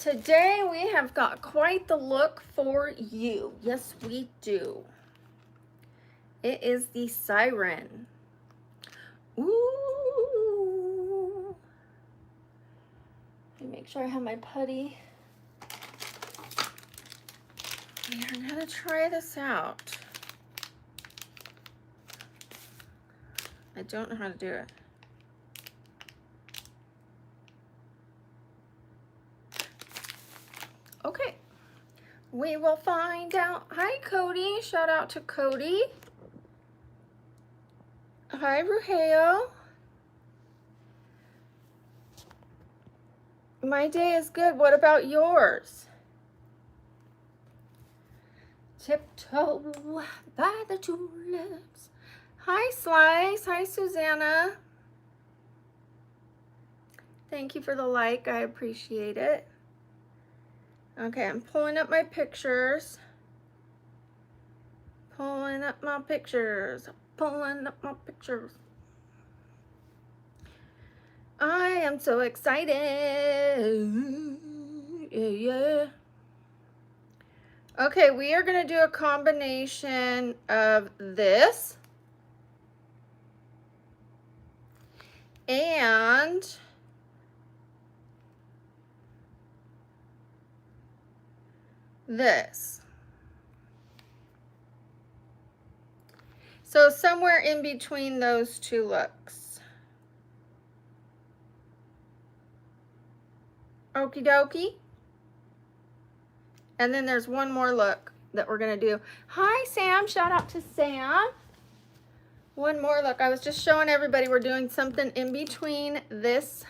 Today we have got quite the look for you. Yes, we do. It is the Siren. Ooh. Let me make sure I have my putty. I'm gonna try this out. I don't know how to do it. Okay, we will find out. Hi, Cody. Shout out to Cody. Hi, Ruheo. My day is good. What about yours? Tiptoe by the tulips. Hi, Slice. Hi, Susanna. Thank you for the like. I appreciate it. Okay, I'm pulling up my pictures. Pulling up my pictures. Pulling up my pictures. I am so excited. Yeah. Okay, we are going to do a combination of this and this. So somewhere in between those two looks. Okie dokie. And then there's one more look that we're gonna do. Hi, Sam. Shout out to Sam. One more look. I was just showing everybody we're doing something in between this,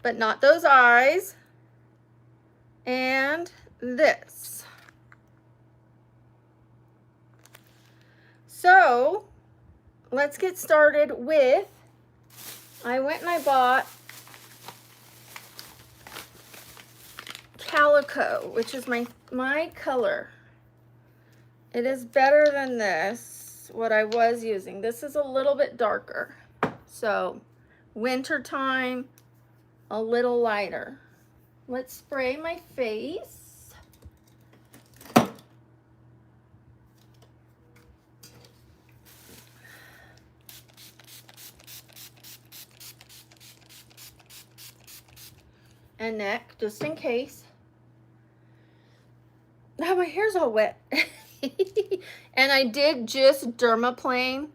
but not those eyes, and this. So let's get started with, I went and I bought Calico, which is my color. It is better than this, what I was using. This is a little bit darker. So winter time, a little lighter. Let's spray my face. And neck, just in case. Now my hair's all wet. And I did just dermaplane.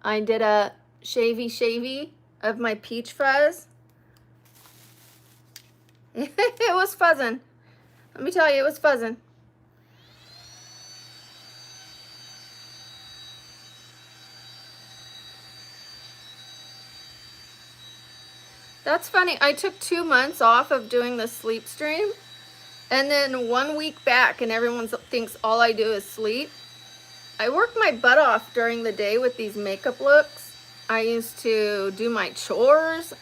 I did a shavy of my peach fuzz. It was fuzzing. Let me tell you, it was fuzzing. That's funny. I took 2 months off of doing the sleep stream. And then 1 week back, and everyone thinks all I do is sleep. I work my butt off during the day with these makeup looks. I used to do my chores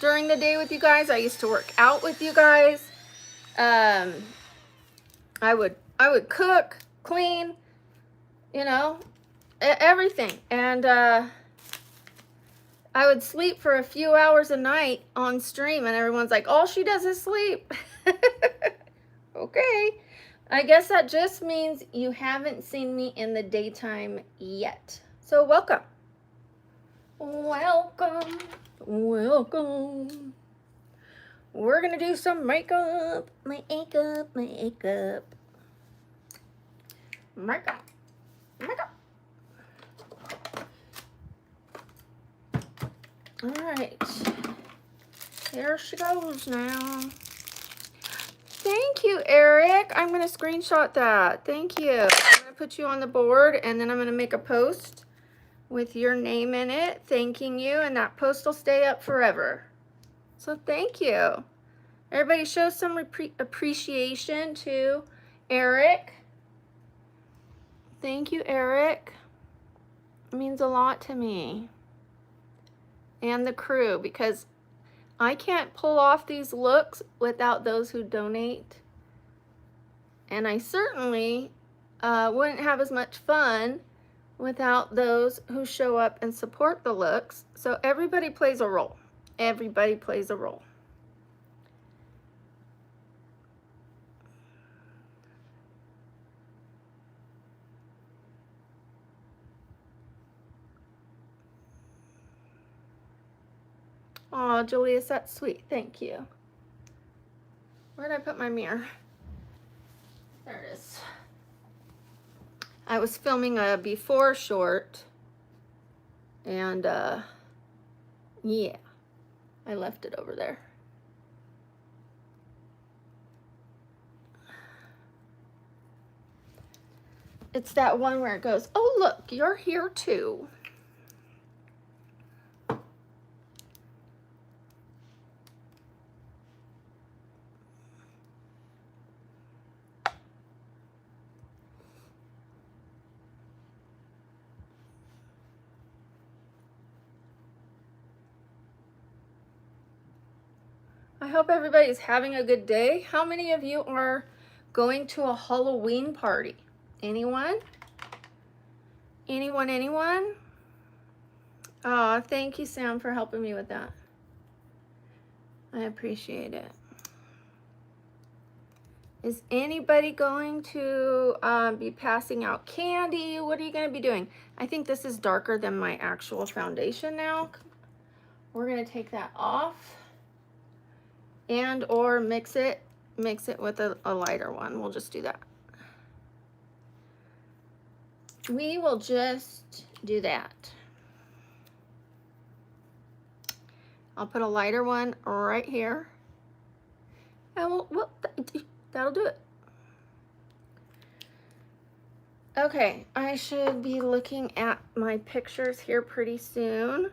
during the day with you guys. I used to work out with you guys. I would cook, clean, you know, everything. And I would sleep for a few hours a night on stream, and everyone's like, all she does is sleep. Okay, I guess that just means you haven't seen me in the daytime yet. So welcome. Welcome. Welcome. We're gonna do some makeup. Makeup. All right. There she goes now. Thank you, Eric. I'm going to screenshot that. Thank you. I'm going to put you on the board, and then I'm going to make a post with your name in it, thanking you, and that post will stay up forever. So thank you. Everybody show some appreciation to Eric. Thank you, Eric. It means a lot to me and the crew, because I can't pull off these looks without those who donate. And I certainly wouldn't have as much fun without those who show up and support the looks. So everybody plays a role. Everybody plays a role. Oh, Julius, that's sweet. Thank you. Where did I put my mirror? There it is. I was filming a before short, and yeah, I left it over there. It's that one where it goes, oh look, you're here too. I hope everybody's having a good day. How many of you are going to a Halloween party? Anyone? Anyone, anyone? Aw, thank you, Sam, for helping me with that. I appreciate it. Is anybody going to be passing out candy? What are you going to be doing? I think this is darker than my actual foundation now. We're going to take that off and or mix it with a lighter one. We'll just do that. We will just do that. I'll put a lighter one right here. And that'll do it. Okay, I should be looking at my pictures here pretty soon.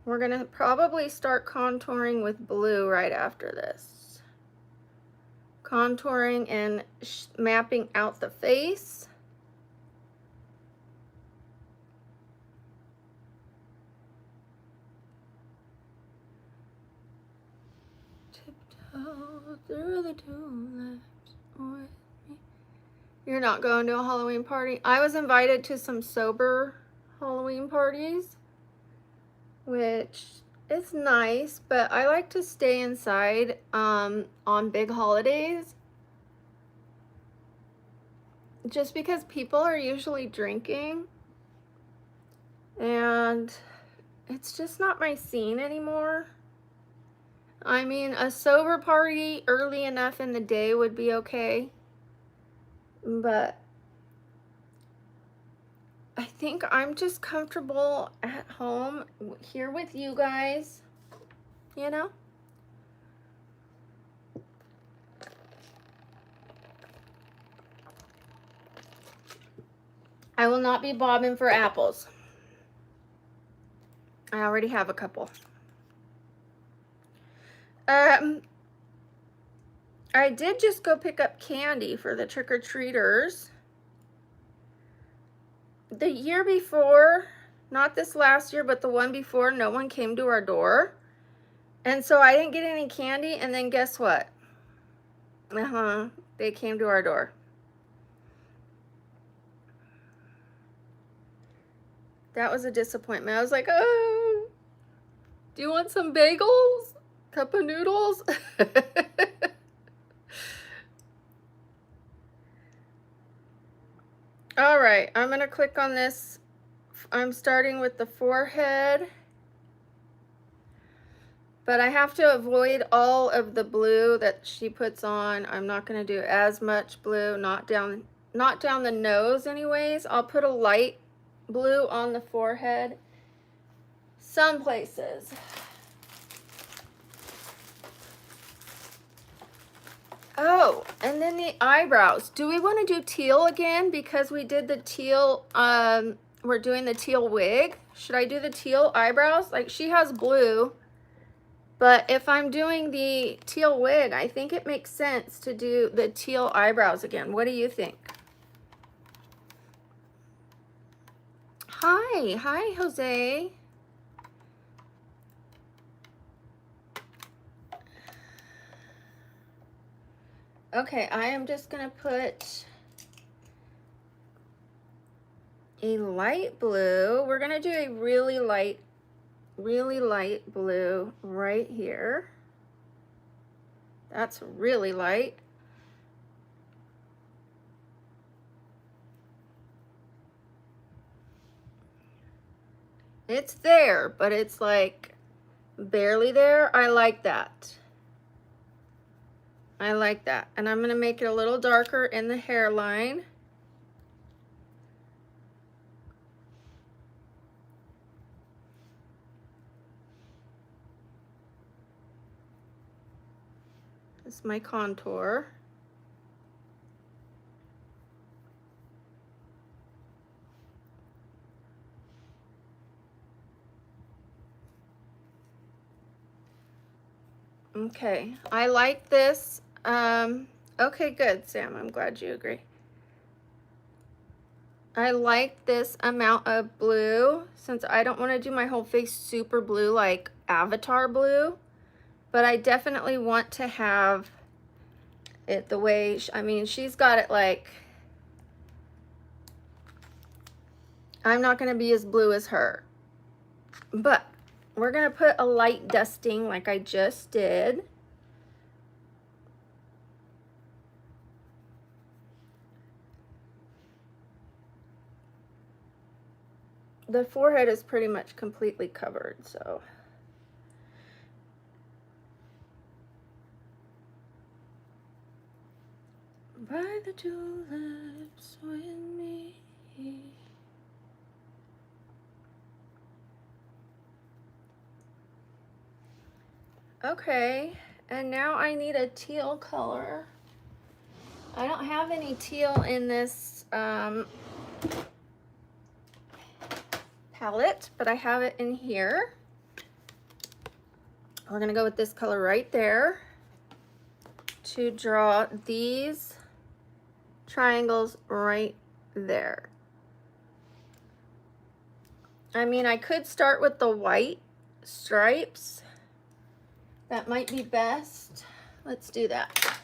We're gonna probably start contouring with blue right after this. Contouring and mapping out the face. Tiptoe through the tulips with me. You're not going to a Halloween party? I was invited to some sober Halloween parties, which is nice, but I like to stay inside on big holidays, just because people are usually drinking and it's just not my scene anymore. I mean, a sober party early enough in the day would be okay, but I think I'm just comfortable at home here with you guys, you know? I will not be bobbing for apples. I already have a couple. I did just go pick up candy for the trick-or-treaters. The year before, not this last year, but the one before, no one came to our door. And so I didn't get any candy, and then guess what? They came to our door. That was a disappointment. I was like, oh, do you want some bagels? Cup of noodles? All right, I'm gonna click on this. I'm starting with the forehead, but I have to avoid all of the blue that she puts on. I'm not gonna do as much blue, not down the nose anyways. I'll put a light blue on the forehead some places. Oh, and then the eyebrows. Do we want to do teal again? Because we did the teal, we're doing the teal wig. Should I do the teal eyebrows? Like, she has blue, but if I'm doing the teal wig, I think it makes sense to do the teal eyebrows again. What do you think? Hi, Jose. Okay, I am just gonna put a light blue. We're gonna do a really light really light blue right here. That's really light. It's there, but it's like barely there. I like that. I like that. And I'm gonna make it a little darker in the hairline. This is my contour. Okay, I like this. Okay, good, Sam. I'm glad you agree. I like this amount of blue since I don't want to do my whole face super blue like Avatar blue, but I definitely want to have it the way, I mean, she's got it like, I'm not going to be as blue as her, but we're going to put a light dusting like I just did. The forehead is pretty much completely covered, so. By the tulips with me. Okay, and now I need a teal color. I don't have any teal in this palette, but I have it in here. We're gonna go with this color right there to draw these triangles right there. I mean, I could start with the white stripes. That might be best. Let's do that.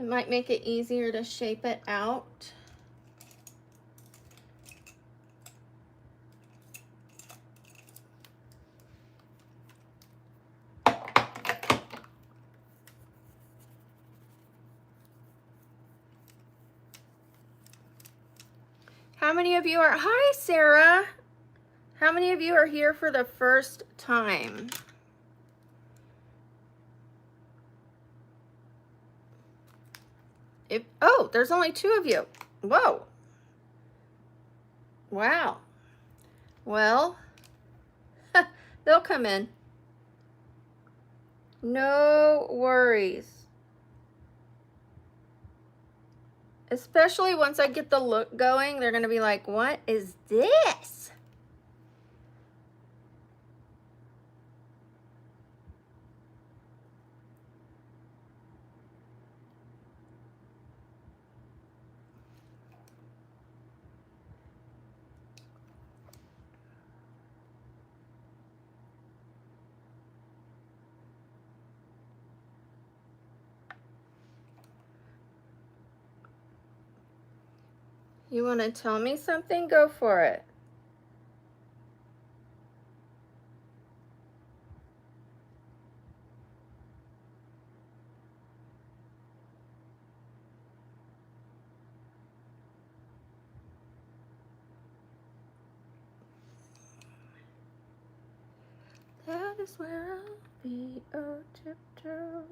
It might make it easier to shape it out. How many of you are, hi Sarah. How many of you are here for the first time? Oh, there's only 2 of you. Whoa. Wow. Well, they'll come in. No worries. Especially once I get the look going, they're gonna be like, what is this? You wanna tell me something? Go for it. That is where I'll be, oh tiptoe.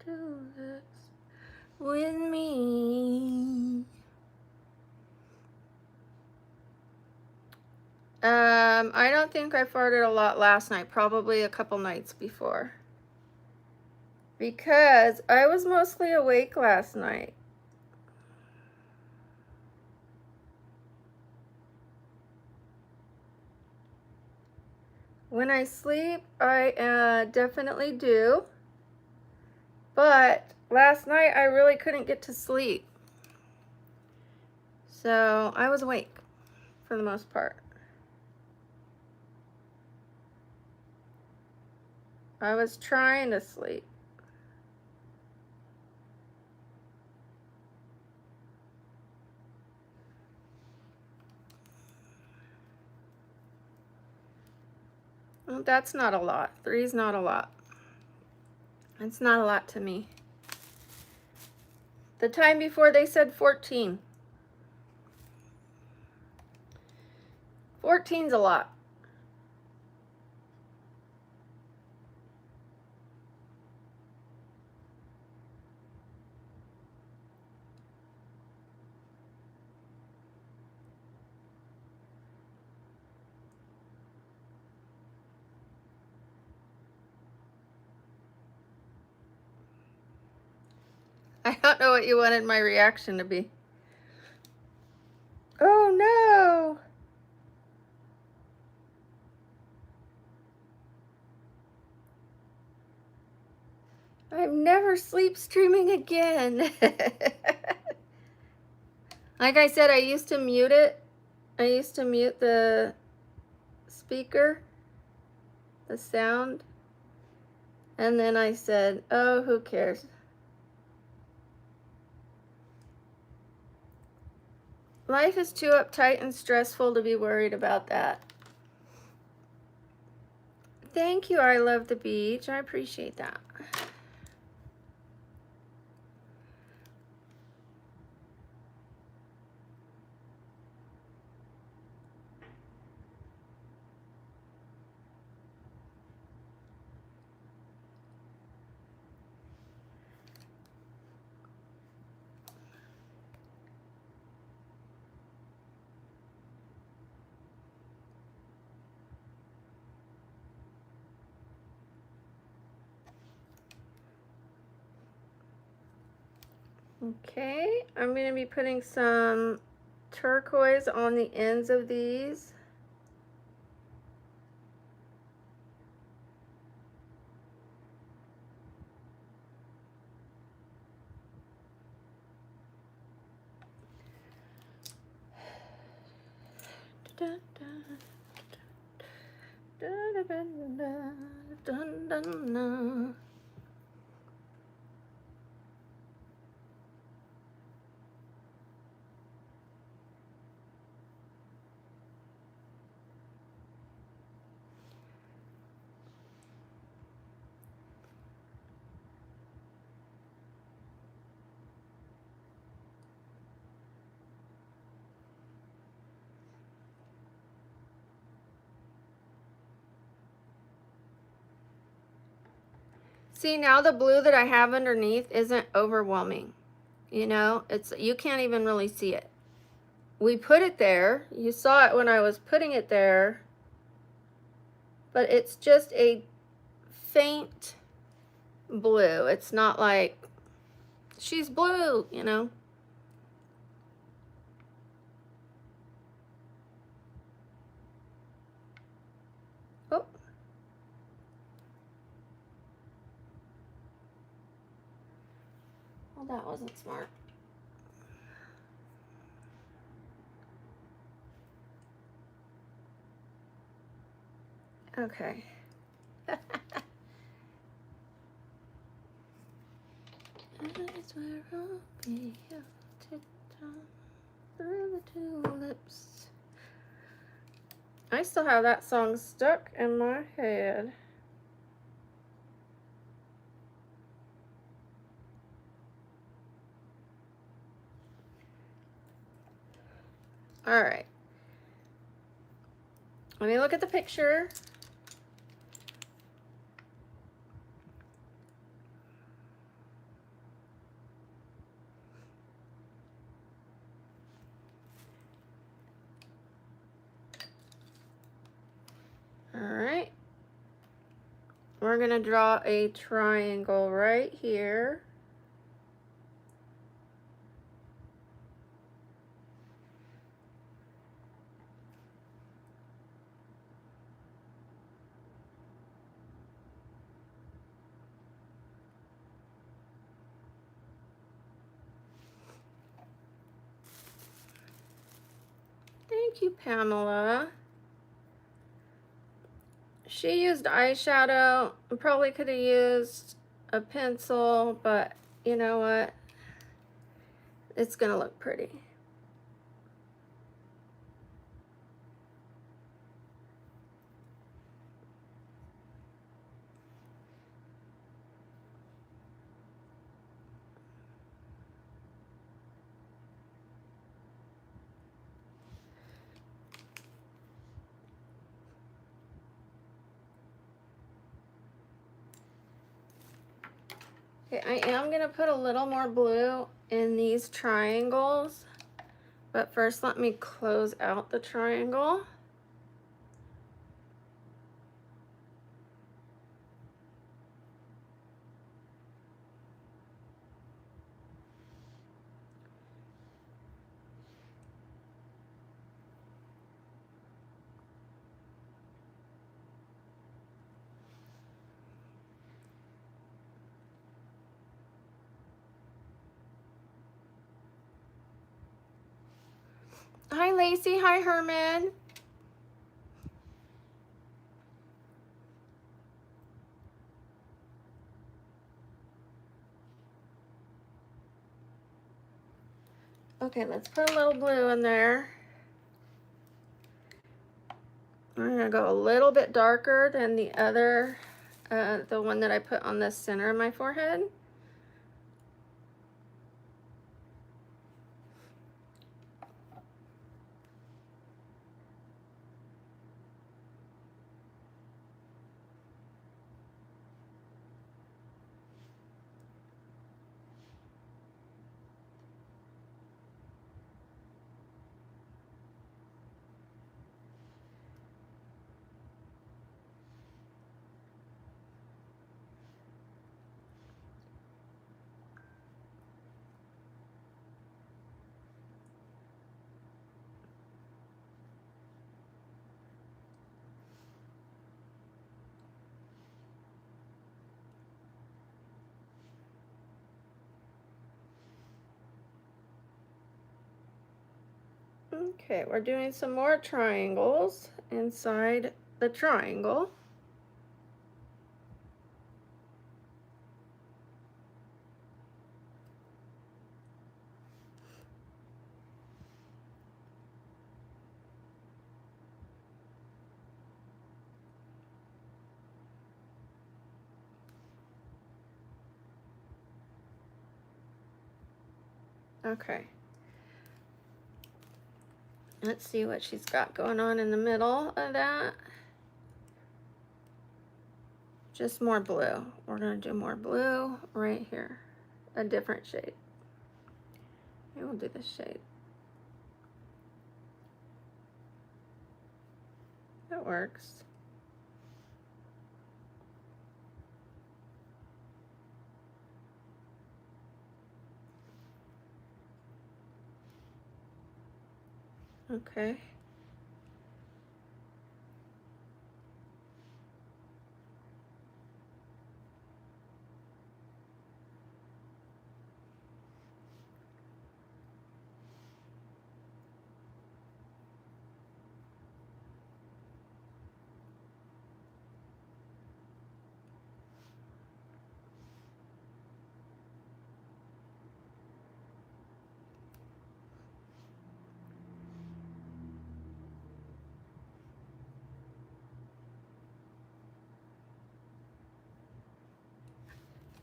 Do this with me. I don't think I farted a lot last night, probably a couple nights before. Because I was mostly awake last night. When I sleep, I definitely do. But last night I really couldn't get to sleep. So I was awake for the most part. I was trying to sleep. Well, that's not a lot. 3 is not a lot. It's not a lot to me. The time before they said 14. 14's a lot. I don't know what you wanted my reaction to be. Oh no! I'm never sleep streaming again. Like I said, I used to mute it. I used to mute the speaker, the sound. And then I said, oh, who cares? Life is too uptight and stressful to be worried about that. Thank you, I love the beach. I appreciate that. Okay, I'm going to be putting some turquoise on the ends of these. See, now the blue that I have underneath isn't overwhelming. You know, you can't even really see it. We put it there. You saw it when I was putting it there. But it's just a faint blue. It's not like she's blue, you know. Oh. Well, that wasn't smart. Okay. That's where I'll be through the tulips. I still have that song stuck in my head. All right. Let me look at the picture. All right. We're going to draw a triangle right here. Thank you, Pamela. She used eyeshadow. Probably could have used a pencil, but you know what? It's gonna look pretty. Okay, I am gonna put a little more blue in these triangles, but first let me close out the triangle. Hi, Lacey. Hi, Herman. Okay, let's put a little blue in there. I'm gonna go a little bit darker than the other, the one that I put on the center of my forehead. Okay, we're doing some more triangles inside the triangle. Okay. Let's see what she's got going on in the middle of that. Just more blue. We're gonna do more blue right here. A different shade. Maybe we'll do this shade. That works. Okay.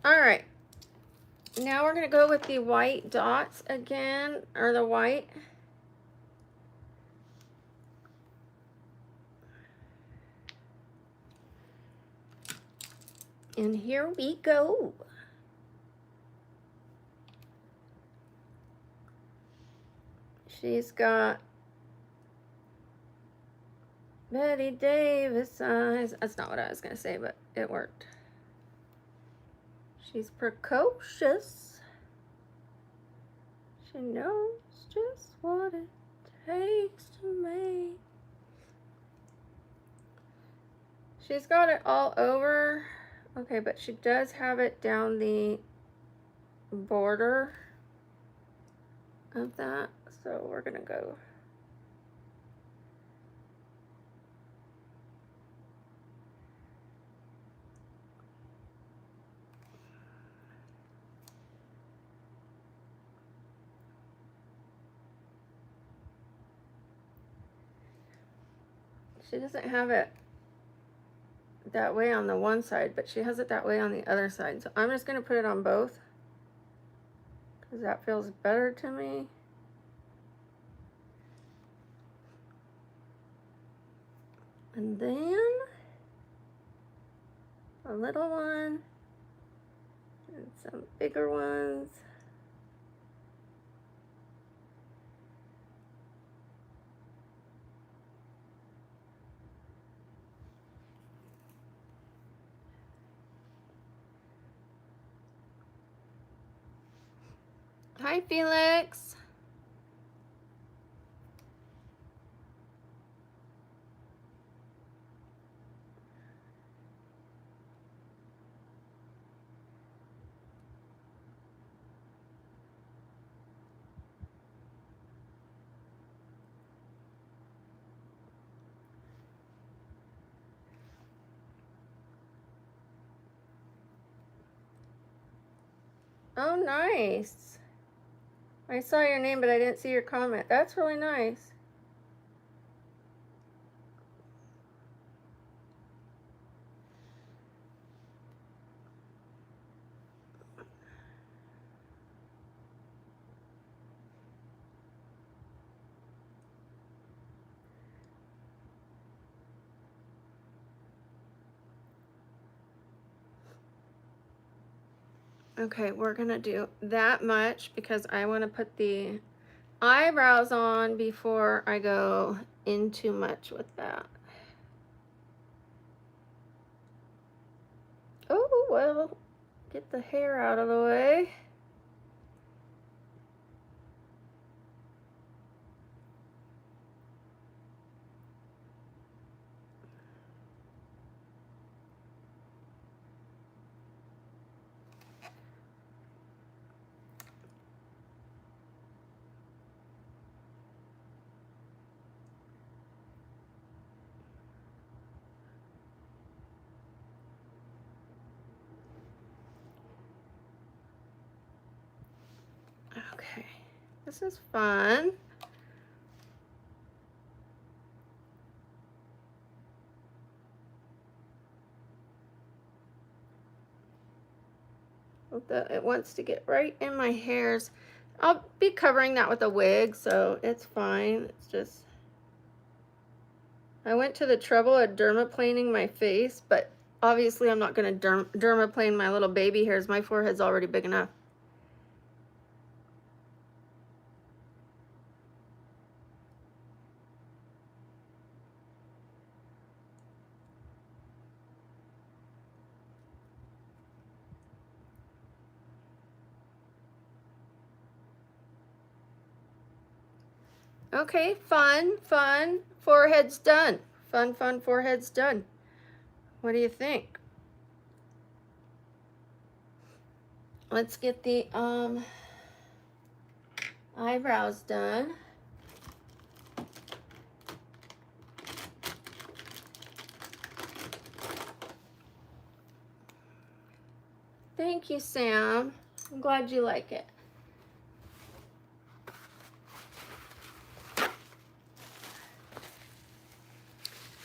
All right. Now we're gonna go with the white dots again, or the white. And here we go. She's got Betty Davis eyes. That's not what I was gonna say, but it worked. She's precocious. She knows just what it takes to make. She's got it all over. Okay, but she does have it down the border of that. So we're gonna go. She doesn't have it that way on the one side, but she has it that way on the other side. So I'm just gonna put it on both because that feels better to me. And then a little one. some bigger ones. Hi, Felix. Oh, nice. I saw your name, but I didn't see your comment. That's really nice. Okay, we're gonna do that much because I want to put the eyebrows on before I go in too much with that. Oh, well, get the hair out of the way. Okay, this is fun. It wants to get right in my hairs. I'll be covering that with a wig, so it's fine. It's just, I went to the trouble of dermaplaning my face, but obviously I'm not going to dermaplane my little baby hairs. My forehead's already big enough. Okay, fun, fun. Forehead's done. Fun, fun, forehead's done. What do you think? Let's get the eyebrows done. Thank you, Sam. I'm glad you like it.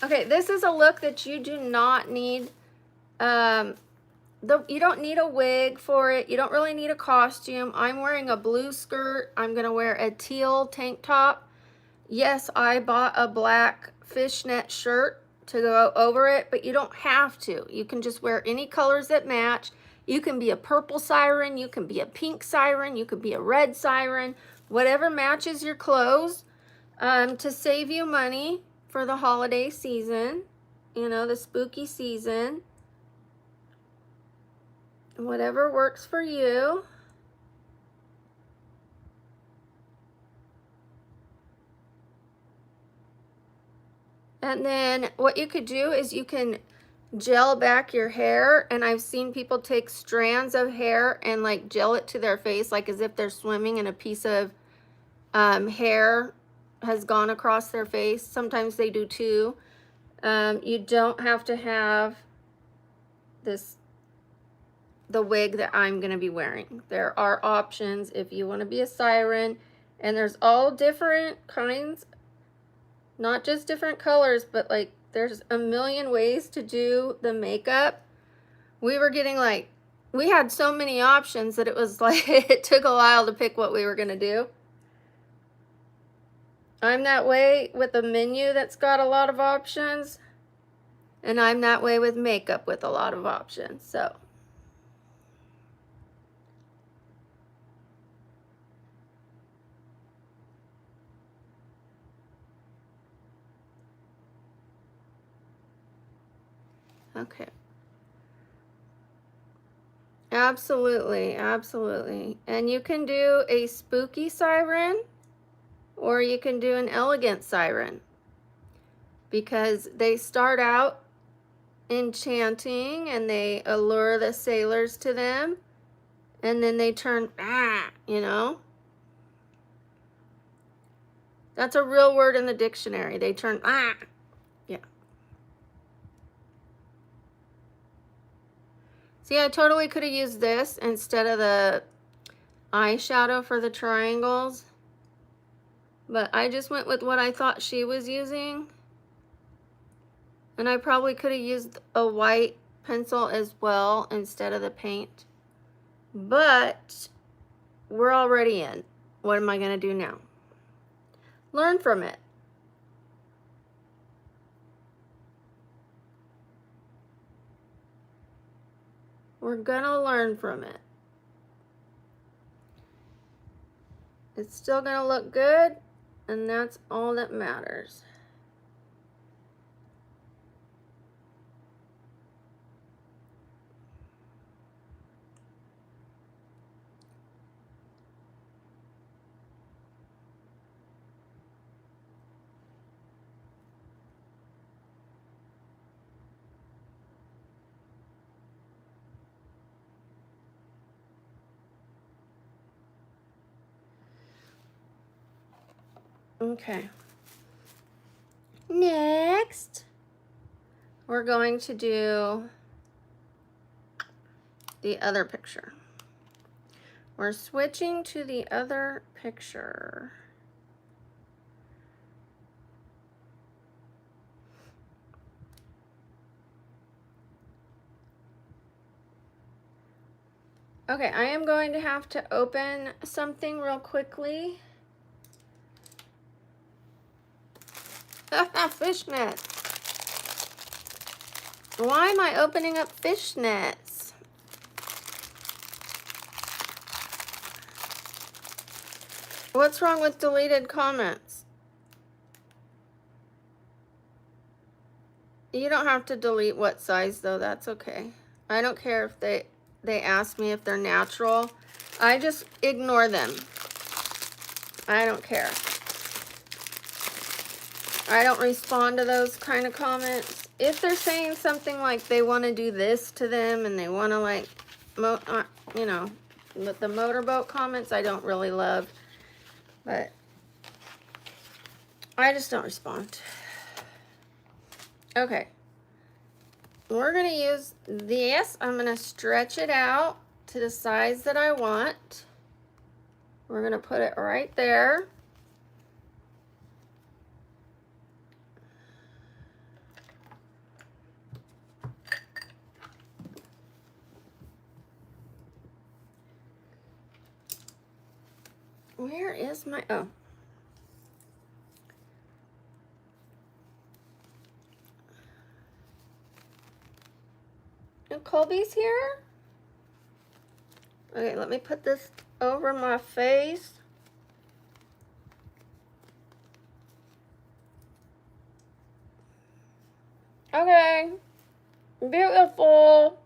Okay, this is a look that you do not need, you don't need a wig for it. You don't really need a costume. I'm wearing a blue skirt. I'm gonna wear a teal tank top. Yes, I bought a black fishnet shirt to go over it, but you don't have to. You can just wear any colors that match. You can be a purple siren, you can be a pink siren, you could be a red siren, whatever matches your clothes, to save you money for the holiday season, you know, the spooky season. Whatever works for you. And then what you could do is you can gel back your hair, and I've seen people take strands of hair and like gel it to their face, like as if they're swimming and a piece of hair has gone across their face. Sometimes they do too. You don't have to have the wig that I'm going to be wearing. There are options if you want to be a siren, and there's all different kinds, not just different colors, but like there's a million ways to do the makeup. We were getting like, we had so many options that it was like, it took a while to pick what we were going to do. I'm that way with a menu that's got a lot of options, and I'm that way with makeup with a lot of options. So Okay. Absolutely, absolutely. And you can do a spooky siren or you can do an elegant siren because they start out enchanting and they allure the sailors to them and then they turn, you know. That's a real word in the dictionary. They turn, yeah. See, I totally could have used this instead of the eyeshadow for the triangles, but I just went with what I thought she was using. And I probably could have used a white pencil as well instead of the paint. But we're already in. What am I going to do now? Learn from it. We're going to learn from it. It's still going to look good, and that's all that matters. Okay. Next, we're going to do the other picture. We're switching to the other picture. Okay, I am going to have to open something real quickly. Fishnet. Why am I opening up fishnets? What's wrong with deleted comments? You don't have to delete what size though, that's okay. I don't care if they ask me if they're natural. I just ignore them. I don't care. I don't respond to those kind of comments. If they're saying something like they want to do this to them and they want to like, you know, but the motorboat comments I don't really love, but I just don't respond. Okay. We're going to use this. I'm going to stretch it out to the size that I want. We're going to put it right there. Where is my, oh. And Colby's here? Okay, let me put this over my face. Okay, beautiful.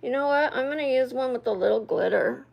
You know what? I'm going to use one with a little glitter.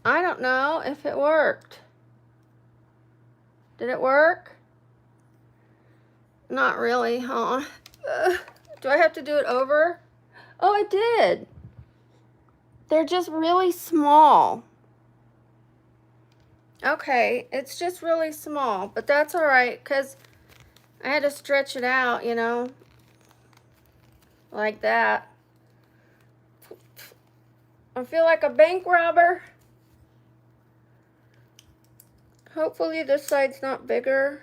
I don't know if it worked. Did it work? Not really, huh? Do I have to do it over? Oh, it did. They're just really small. Okay, it's just really small, but that's all right, because I had to stretch it out, you know, like that. I feel like a bank robber. Hopefully this side's not bigger.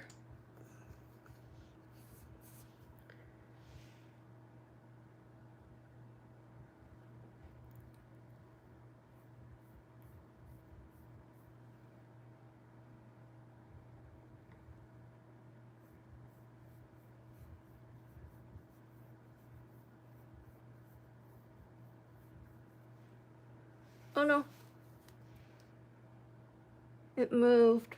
Oh no. It moved.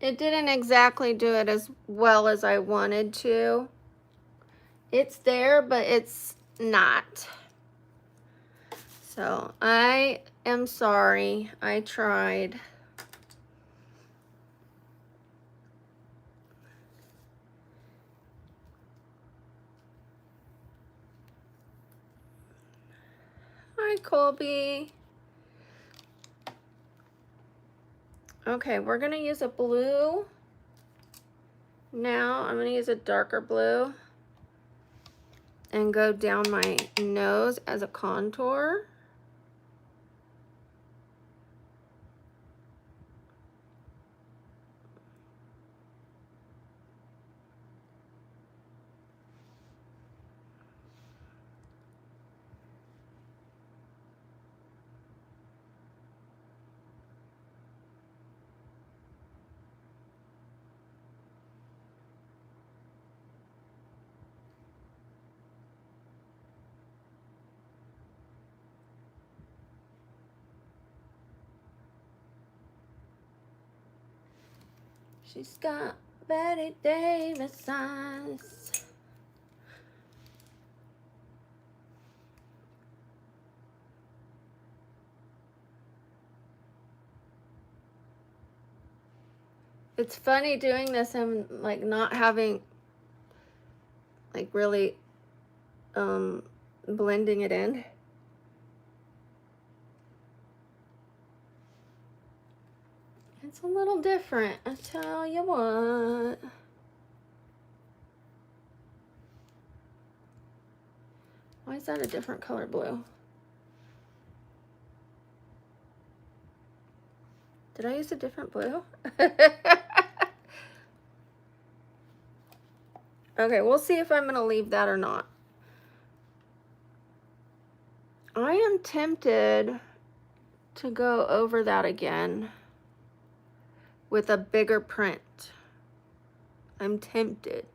It didn't exactly do it as well as I wanted to. It's there, but it's not. So I am sorry. I tried. Hi, Colby. Okay, we're gonna use a blue. Now I'm gonna use a darker blue and go down my nose as a contour. She's got Betty Davis eyes. It's funny doing this and like not having like really blending it in. It's a little different, I tell you what. Why is that a different color blue? Did I use a different blue? Okay, we'll see if I'm gonna leave that or not. I am tempted to go over that again with a bigger print. I'm tempted.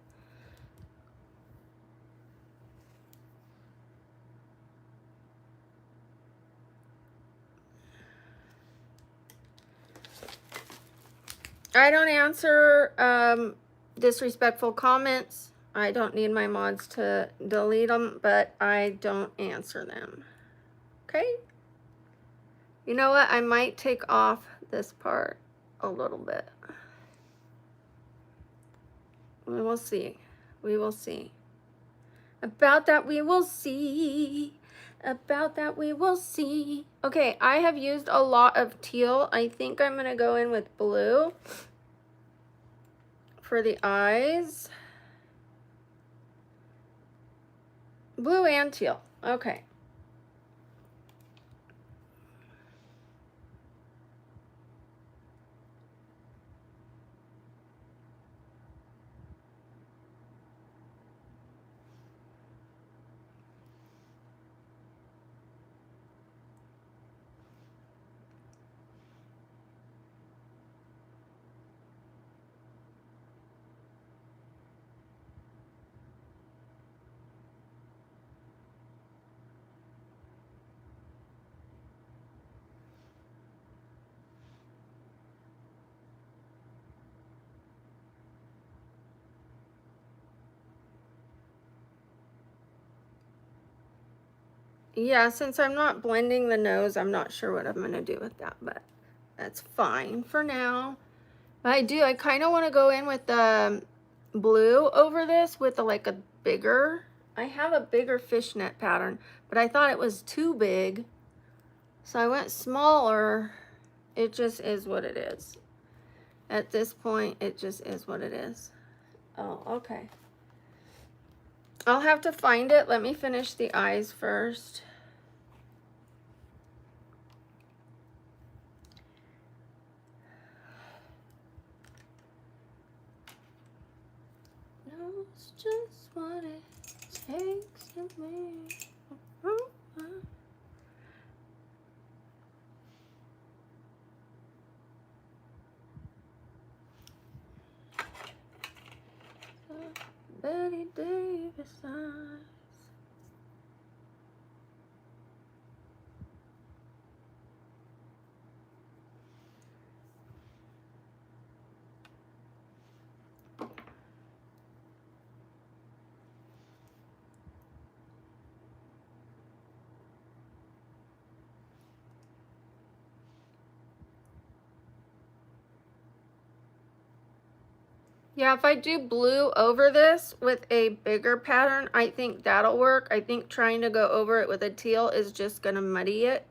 I don't answer disrespectful comments. I don't need my mods to delete them, but I don't answer them. Okay? You know what? I might take off this part a little bit. We will see. We will see. About that we will see. About that we will see. Okay, I have used a lot of teal. I think I'm going to go in with blue for the eyes. Blue and teal. Okay. Yeah, since I'm not blending the nose, I'm not sure what I'm gonna do with that, but that's fine for now. But I kind of want to go in with the blue over this with like a bigger, I have a bigger fishnet pattern, but I thought it was too big. So I went smaller. It just is what it is. At this point, it just is what it is. Oh, okay. I'll have to find it. Let me finish the eyes first. Knows just what it takes of me. Betty Davis eyes. Yeah, if I do blue over this with a bigger pattern, I think that'll work. I think trying to go over it with a teal is just gonna muddy it.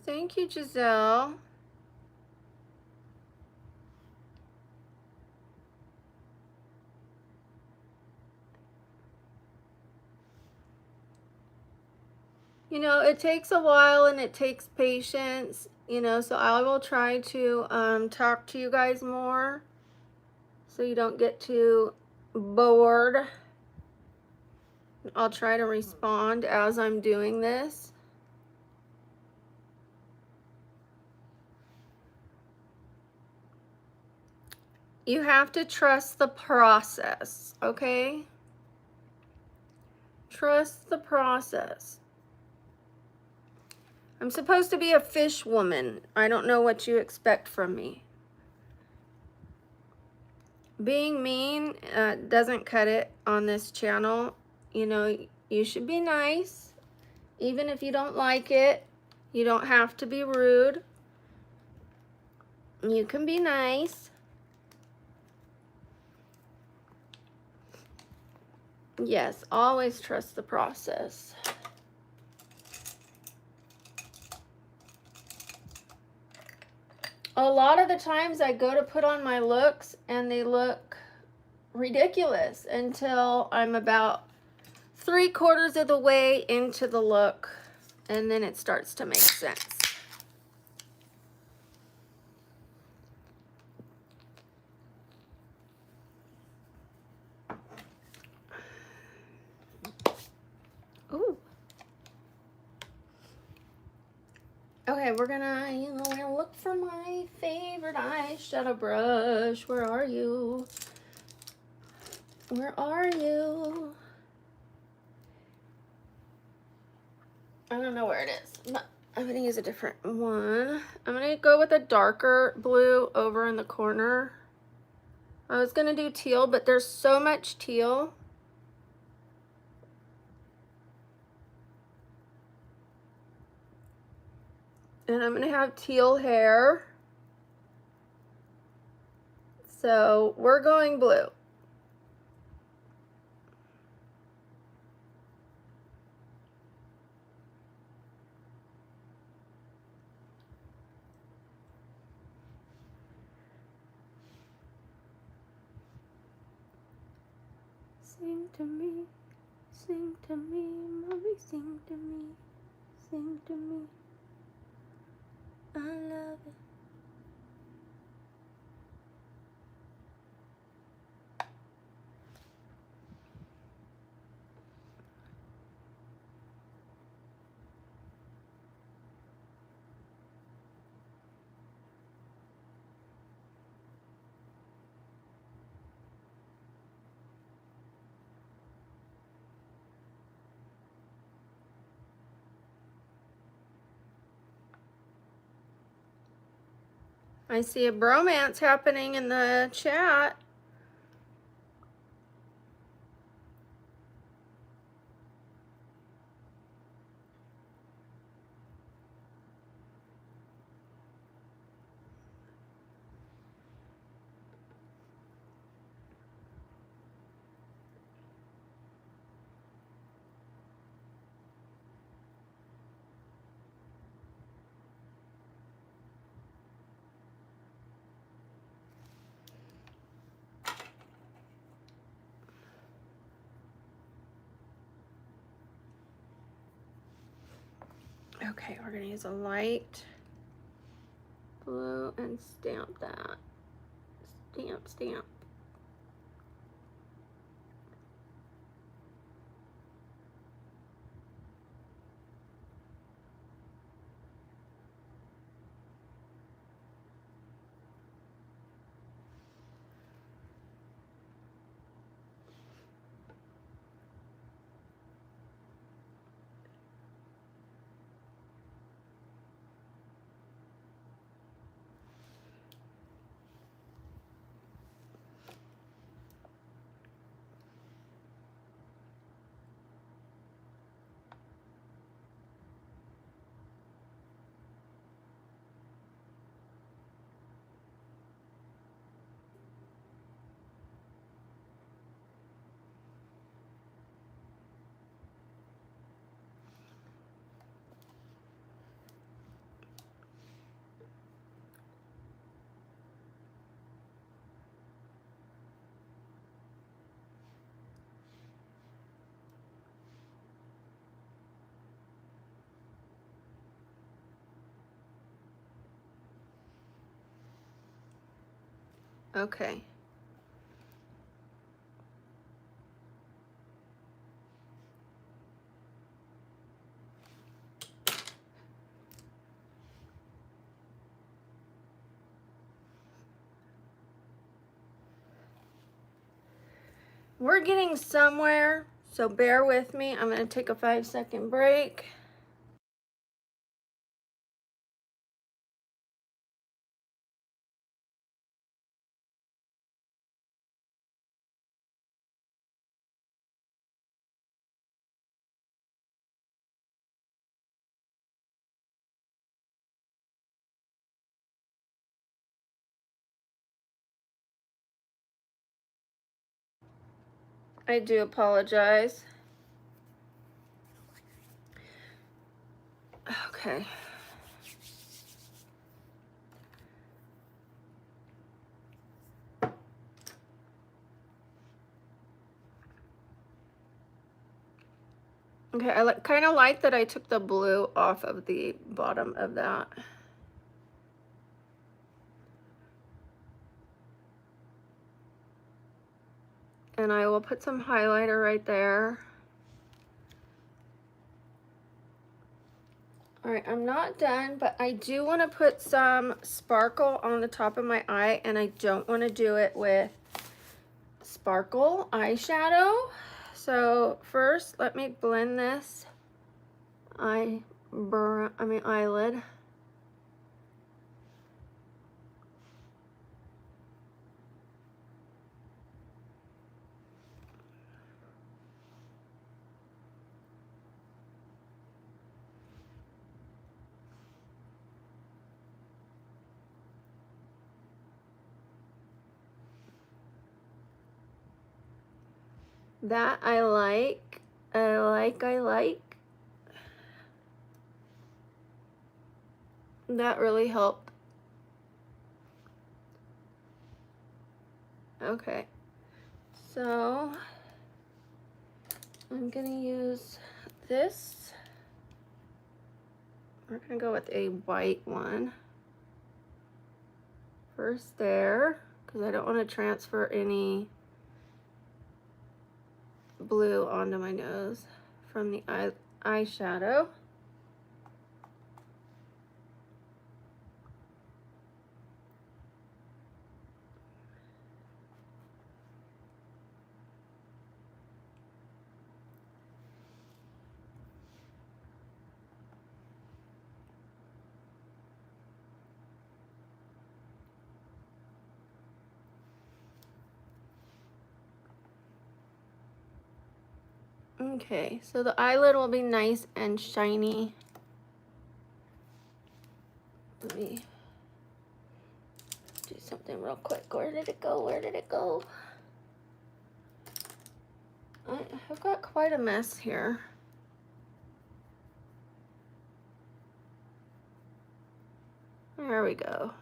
Thank you, Giselle. You know, it takes a while and it takes patience, you know, so I will try to talk to you guys more so you don't get too bored. I'll try to respond as I'm doing this. You have to trust the process, okay? Trust the process. I'm supposed to be a fish woman. I don't know what you expect from me. Being mean doesn't cut it on this channel. You know, you should be nice. Even if you don't like it, you don't have to be rude. You can be nice. Yes, always trust the process. A lot of the times I go to put on my looks and they look ridiculous until I'm about 3/4 of the way into the look, and then it starts to make sense. Ooh. Okay, we're gonna, we're gonna look for my favorite eyeshadow brush. Where are you? Where are you? I don't know where it is, but I'm gonna use a different one. I'm gonna go with a darker blue over in the corner. I was gonna do teal, but there's so much teal. And I'm gonna have teal hair. So we're going blue. Sing to me, mommy, sing to me, sing to me. I love it. I see a bromance happening in the chat. Okay, we're gonna use a light blue and stamp that. Stamp, stamp. Okay. We're getting somewhere, so bear with me. I'm going to take a 5-second break. I do apologize. Okay. Okay, I kind of like that I took the blue off of the bottom of that. And I will put some highlighter right there. All right, I'm not done, but I do want to put some sparkle on the top of my eye, and I don't want to do it with sparkle eyeshadow. So first, let me blend this eyelid. That I like. I like. That really helped. Okay. So I'm gonna use this. We're gonna go with a white one first there, because I don't want to transfer any blue onto my nose from the eyeshadow. Okay, so the eyelid will be nice and shiny. Let me do something real quick. Where did it go? Where did it go? I've got quite a mess here. There we go.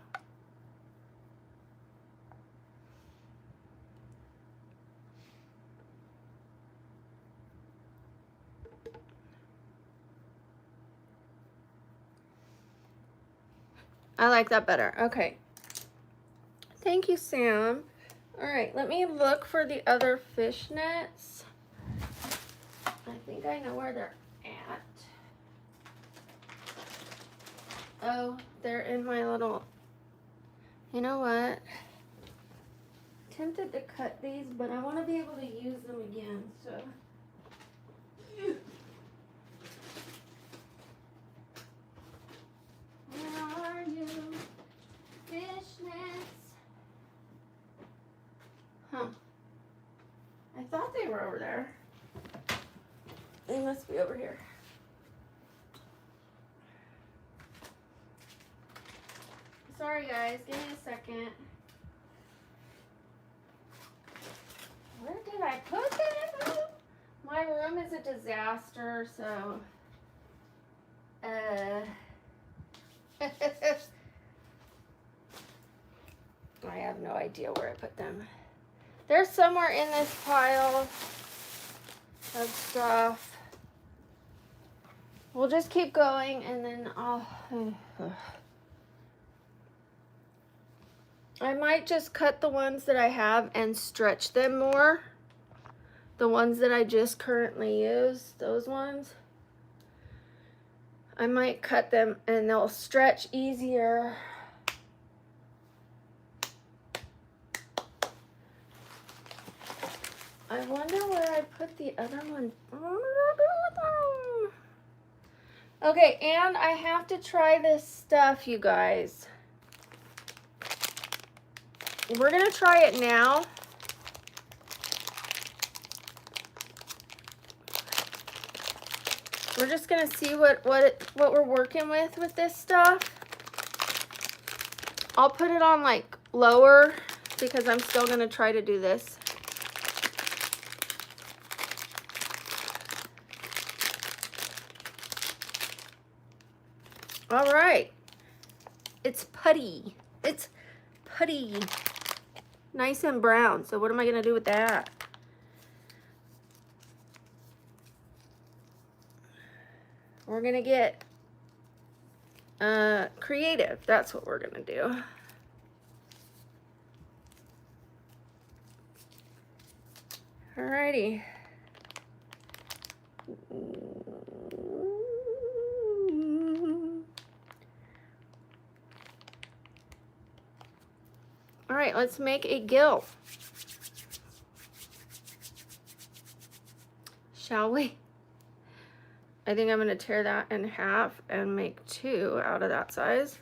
I like that better. Okay. Thank you, Sam. All right, let me look for the other fishnets. I think I know where they're at. Oh, they're in my little, you know what? Tempted to cut these, but I want to be able to use them again, so. Where are you, fishnets? Huh. I thought they were over there. They must be over here. Sorry guys, give me a second. Where did I put them? My room is a disaster, so I have no idea where I put them. They're somewhere in this pile of stuff. We'll just keep going and then I might just cut the ones that I have and stretch them more. The ones that I just currently use, those ones. I might cut them and they'll stretch easier. I wonder where I put the other one. Okay, and I have to try this stuff, you guys. We're gonna try it now. We're just gonna see what we're working with this stuff. I'll put it on like lower because I'm still gonna try to do this. All right, it's putty. It's putty, nice and brown. So what am I gonna do with that? We're gonna get creative. That's what we're gonna do. Alrighty. All right, let's make a gill. Shall we? I think I'm gonna tear that in half and make 2 out of that size.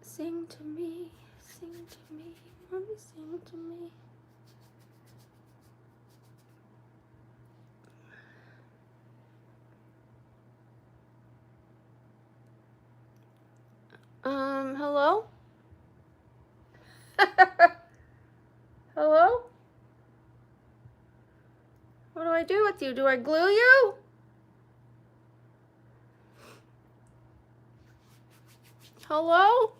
Sing to me, mommy, sing to me. Hello? Hello? What do I do with you? Do I glue you? Hello?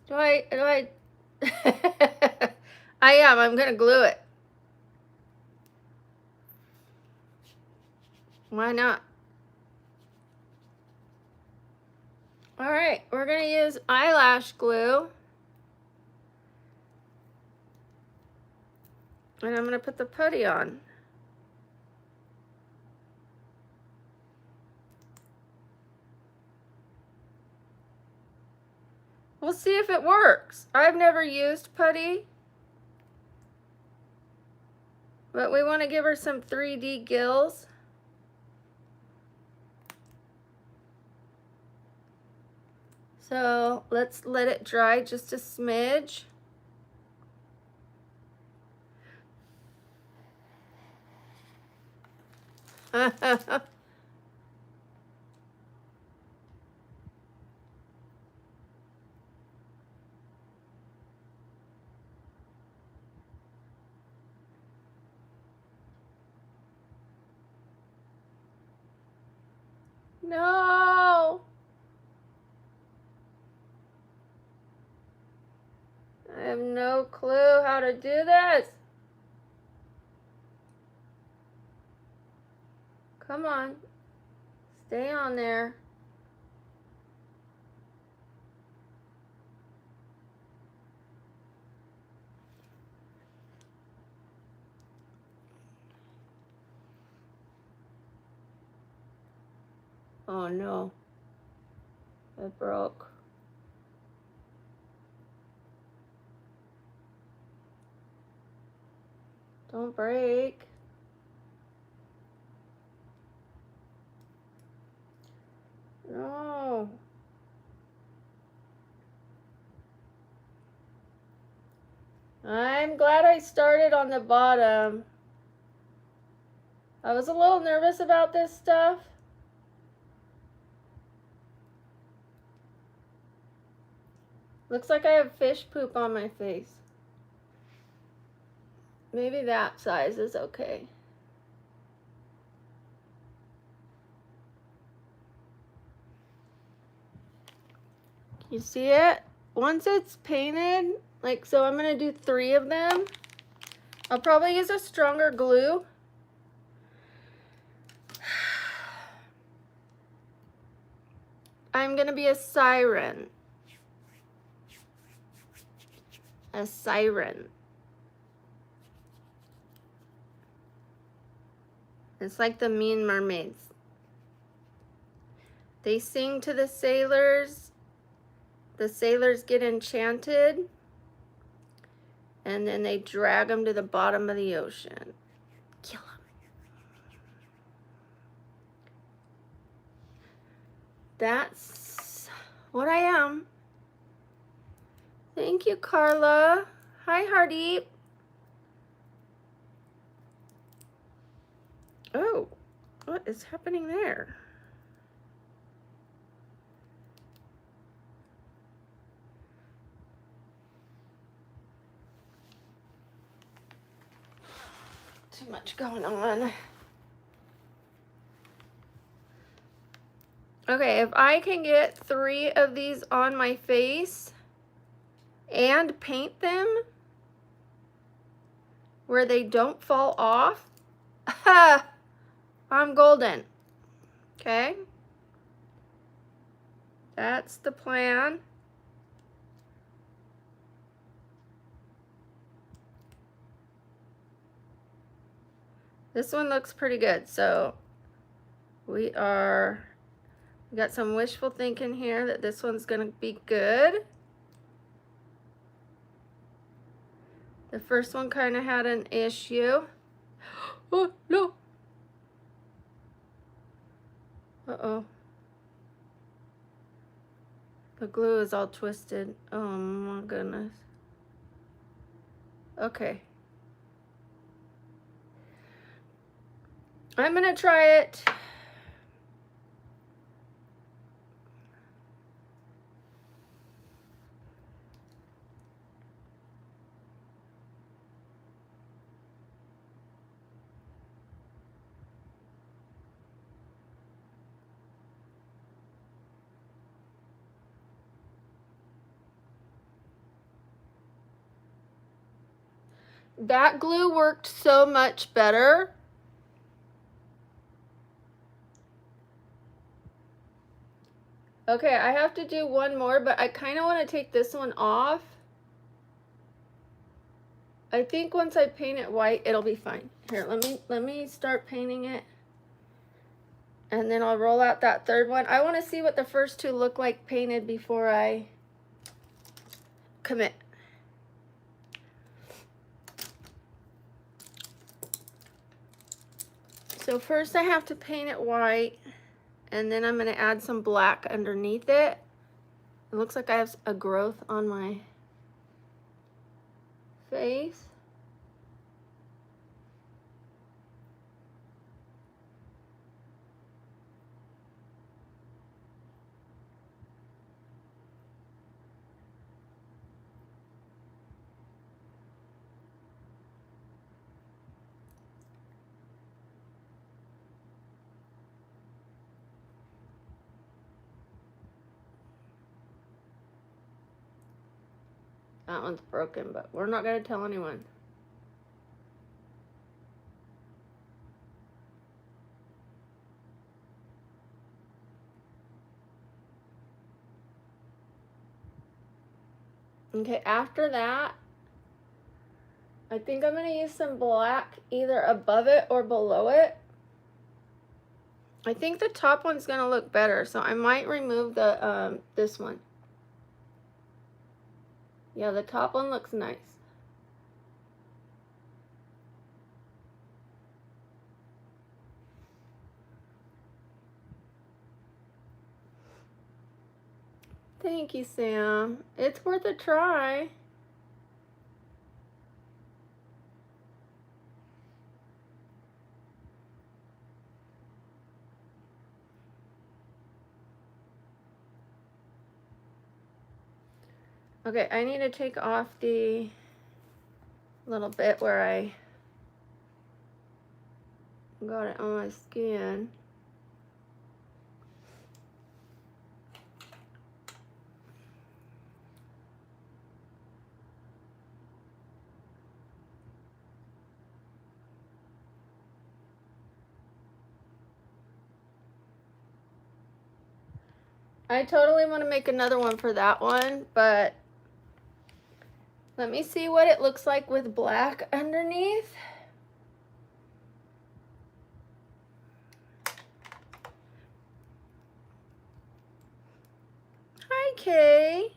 Do I I am. I'm gonna glue it. Why not? All right, we're gonna use eyelash glue. And I'm gonna put the putty on. We'll see if it works. I've never used putty, but we want to give her some 3D gills. So let's let it dry just a smidge. No! I have no clue how to do this. Come on. Stay on there. Oh no. It broke. Don't break. No. I'm glad I started on the bottom. I was a little nervous about this stuff. Looks like I have fish poop on my face. Maybe that size is okay. You see it? Once it's painted, like so I'm gonna do 3 of them. I'll probably use a stronger glue. I'm gonna be a siren. A siren. It's like the mean mermaids. They sing to the sailors get enchanted, and then they drag them to the bottom of the ocean. Kill them. That's what I am. Thank you, Carla. Hi, Hardeep. Oh, what is happening there? Too much going on. Okay, if I can get 3 of these on my face and paint them where they don't fall off, I'm golden. Okay? That's the plan. This one looks pretty good, so we got some wishful thinking here that this one's gonna be good. The first one kind of had an issue. Oh, no. Uh-oh. The glue is all twisted. Oh my goodness. Okay. I'm gonna try it. That glue worked so much better. Okay, I have to do one more, but I kind of want to take this one off. I think once I paint it white, it'll be fine. Here, let me start painting it. And then I'll roll out that third one. I want to see what the first two look like painted before I commit. So first I have to paint it white, and then I'm going to add some black underneath it. It looks like I have a growth on my face. That one's broken, but we're not going to tell anyone. Okay, after that, I think I'm going to use some black either above it or below it. I think the top one's going to look better, so I might remove the this one. Yeah, the top one looks nice. Thank you, Sam. It's worth a try. Okay, I need to take off the little bit where I got it on my skin. I totally want to make another one for that one, but let me see what it looks like with black underneath. Hi, Kay.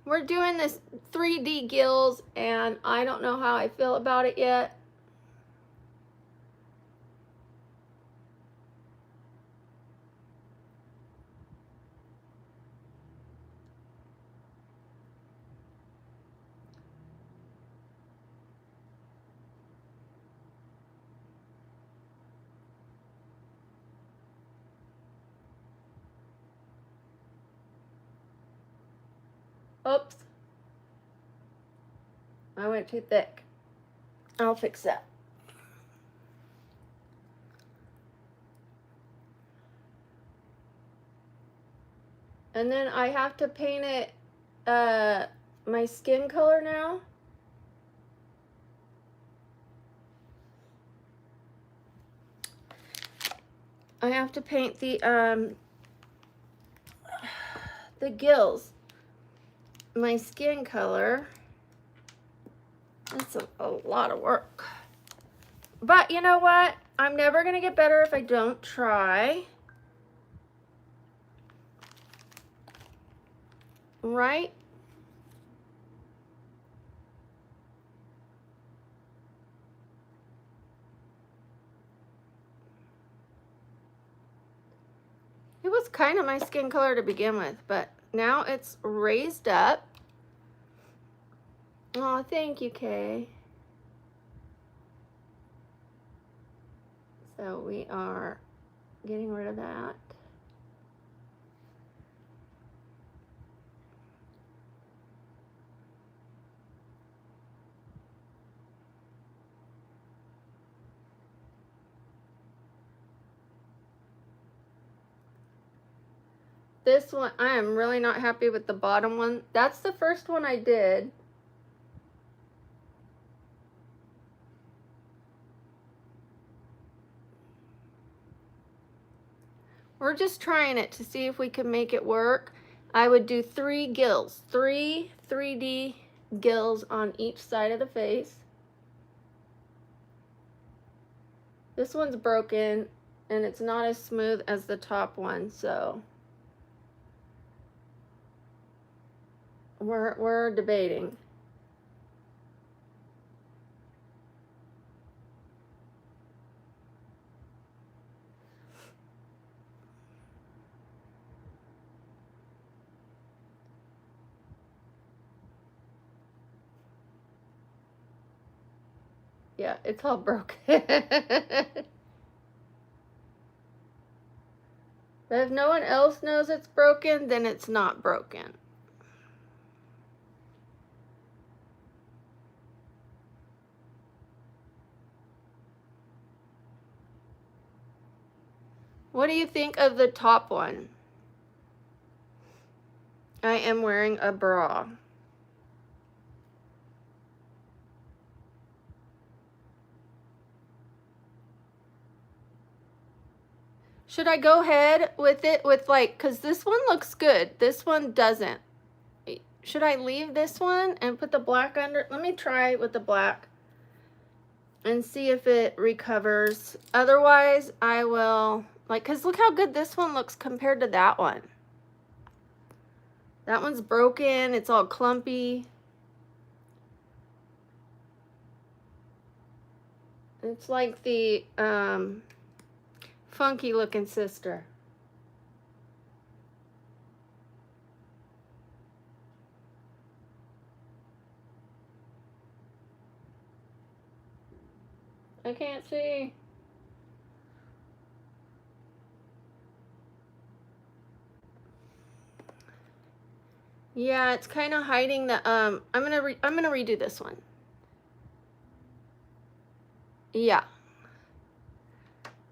We're doing this 3D gills, and I don't know how I feel about it yet. Oops. I went too thick. I'll fix that. And then I have to paint it my skin color now. I have to paint the gills my skin color. That's a lot of work. But you know what? I'm never going to get better if I don't try. Right? It was kind of my skin color to begin with, but now it's raised up. Oh, thank you, Kay. So we are getting rid of that. This one, I am really not happy with the bottom one. That's the first one I did. we're just trying it to see if we can make it work. I would do 3 gills, 3D gills on each side of the face. This one's broken and it's not as smooth as the top one, so we're debating. Yeah, it's all broken. But if no one else knows it's broken, then it's not broken. What do you think of the top one? I am wearing a bra. Should I go ahead with it with like, because this one looks good. This one doesn't. Should I leave this one and put the black under? Let me try with the black and see if it recovers. Otherwise, I will, like, because look how good this one looks compared to that one. That one's broken. It's all clumpy. It's like the funky looking sister. I can't see. Yeah, it's kind of hiding the I'm gonna redo this one. Yeah.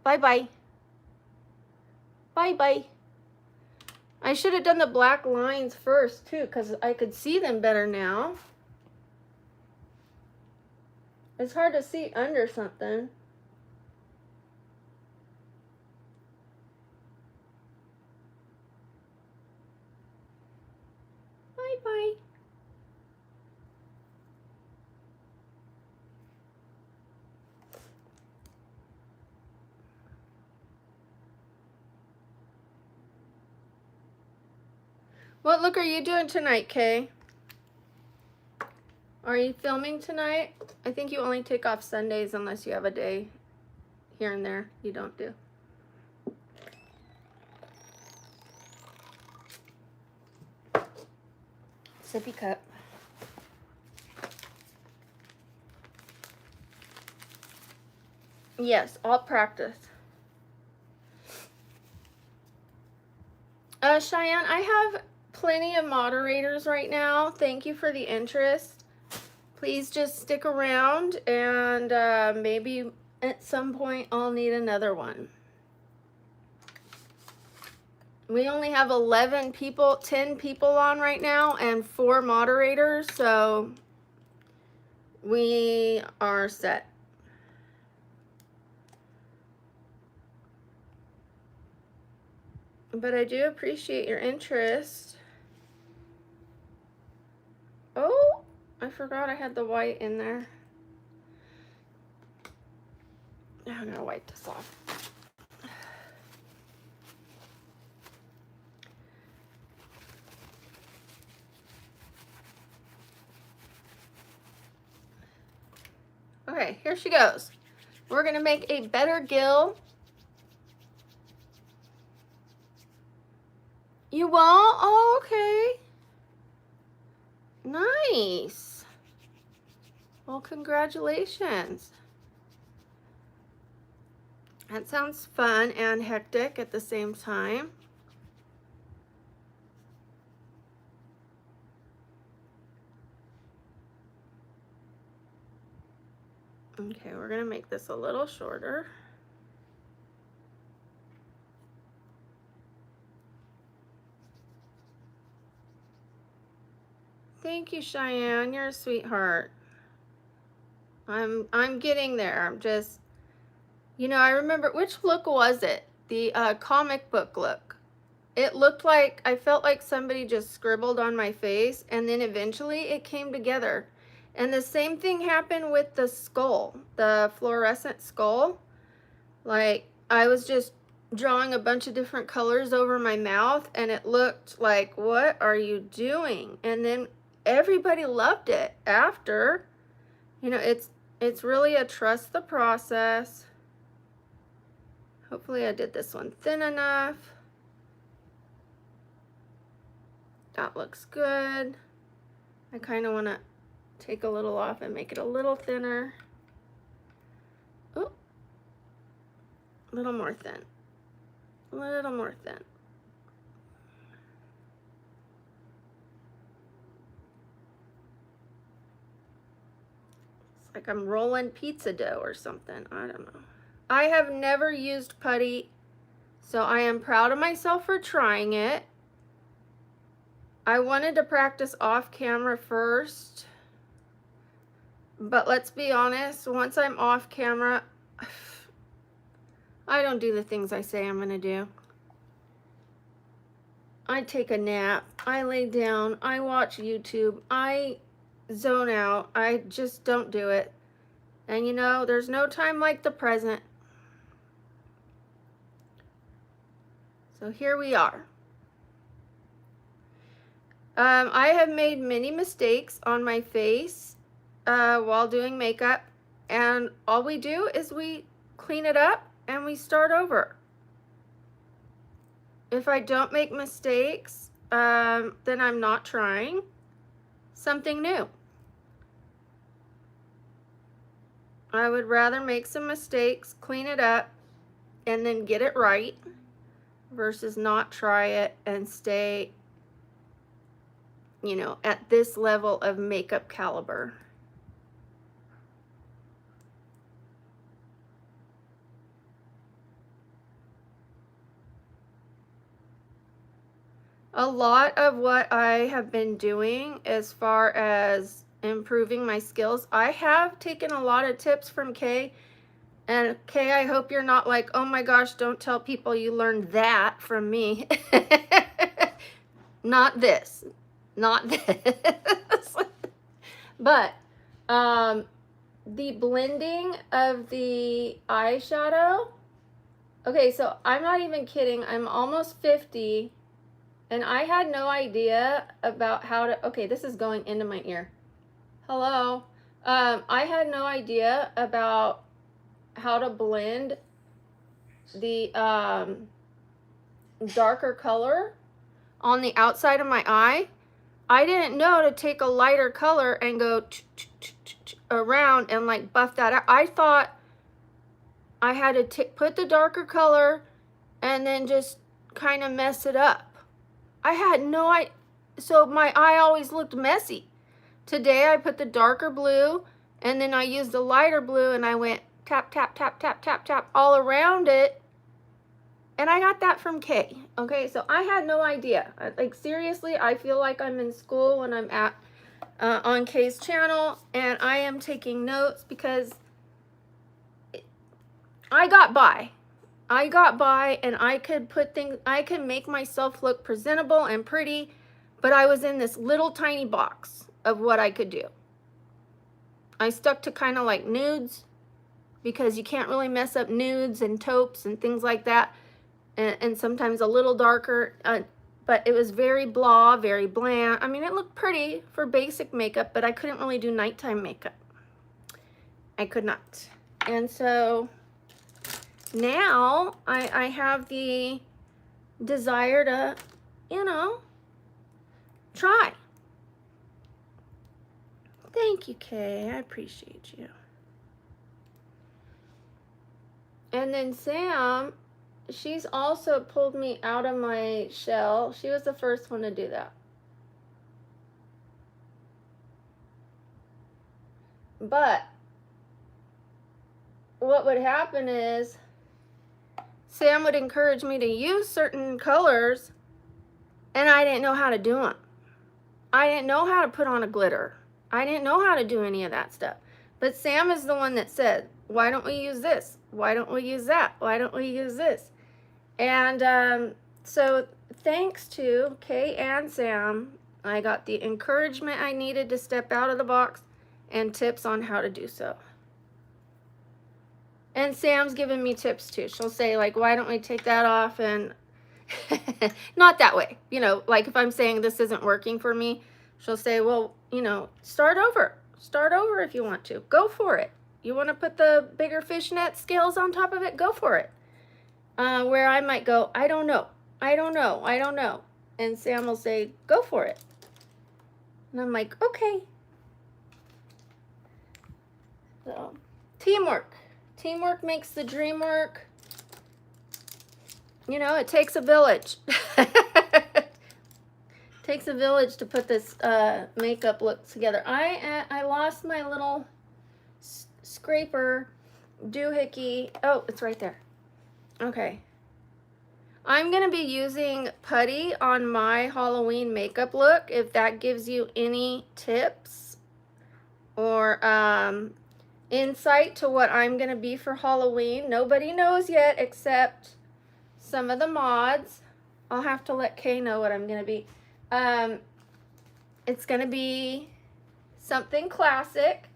Bye-bye. Bye-bye. I should have done the black lines first too, because I could see them better now. It's hard to see under something. Bye-bye. What look are you doing tonight, Kay? Are you filming tonight? I think you only take off Sundays unless you have a day here and there you don't do. Sippy cup. Yes, I'll practice. Cheyenne, I have plenty of moderators right now. Thank you for the interest. Please just stick around, and maybe at some point I'll need another one. We only have 11 people, 10 people on right now, and 4 moderators, so we are set. But I do appreciate your interest. Oh, I forgot I had the white in there. I'm gonna wipe this off. Okay, here she goes. We're gonna make a better gill. You won't? Oh, okay. Nice. Well, congratulations. That sounds fun and hectic at the same time. Okay, we're gonna make this a little shorter. Thank you, Cheyenne. You're a sweetheart. I'm getting there. I'm just, you know, I remember, which look was it? the comic book look. It looked like, I felt like somebody just scribbled on my face, and then eventually it came together. And the same thing happened with the skull, the fluorescent skull. Like, I was just drawing a bunch of different colors over my mouth, and it looked like, what are you doing? And then everybody loved it after. You know, it's really a trust the process. Hopefully I did this one thin enough. That looks good. I kind of want to take a little off and make it a little thinner. Oh, a little more thin. A little more thin. It's like I'm rolling pizza dough or something. I don't know. I have never used putty, so I am proud of myself for trying it. I wanted to practice off camera first, but let's be honest, once I'm off camera, I don't do the things I say I'm gonna do. I take a nap, I lay down, I watch YouTube, I zone out, I just don't do it. And you know, there's no time like the present. So here we are. I have made many mistakes on my face while doing makeup, and all we do is we clean it up and we start over. If I don't make mistakes, then I'm not trying something new. I would rather make some mistakes, clean it up, and then get it right versus not try it and stay, you know, at this level of makeup caliber. A lot of what I have been doing as far as improving my skills, I have taken a lot of tips from Kay. And Kay, I hope you're not like, oh my gosh, don't tell people you learned that from me. Not this. Not this. But the blending of the eyeshadow. Okay, so I'm not even kidding. I'm almost 50 and I had no idea about how to, okay, this is going into my ear. Hello. I had no idea about how to blend the darker color on the outside of my eye. I didn't know to take a lighter color and go around and like buff that out. I thought I had to put the darker color and then just kind of mess it up. I had no idea. So my eye always looked messy. Today I put the darker blue and then I used the lighter blue and I went tap, tap, tap, tap, tap, tap all around it. And I got that from Kay. Okay, so I had no idea. Like seriously, I feel like I'm in school when I'm at on Kay's channel, and I am taking notes because I got by. I got by, and I could put things. I could make myself look presentable and pretty, but I was in this little tiny box of what I could do. I stuck to kind of like nudes because you can't really mess up nudes and taupes and things like that. And sometimes a little darker, but it was very blah, very bland. I mean, it looked pretty for basic makeup, but I couldn't really do nighttime makeup. I could not. And so now I have the desire to, you know, try. Thank you, Kay. I appreciate you. And then Sam, she's also pulled me out of my shell. She was the first one to do that. But what would happen is Sam would encourage me to use certain colors and I didn't know how to do them. I didn't know how to put on a glitter. I didn't know how to do any of that stuff. But Sam is the one that said, why don't we use this? Why don't we use that? Why don't we use this? And so thanks to Kay and Sam, I got the encouragement I needed to step out of the box and tips on how to do so. And Sam's given me tips too. She'll say, like, why don't we take that off? And not that way, you know, like if I'm saying this isn't working for me, she'll say, well, you know, start over if you want to, go for it. You want to put the bigger fishnet scales on top of it, go for it. Where I might go, I don't know. And Sam will say, go for it. And I'm like, okay. So, teamwork. Teamwork makes the dream work. You know, it takes a village. Takes a village to put this makeup look together. I lost my little scraper doohickey. Oh, it's right there. Okay. I'm going to be using putty on my Halloween makeup look. If that gives you any tips or insight to what I'm going to be for Halloween. Nobody knows yet except some of the mods. I'll have to let Kay know what I'm going to be. It's going to be something classic.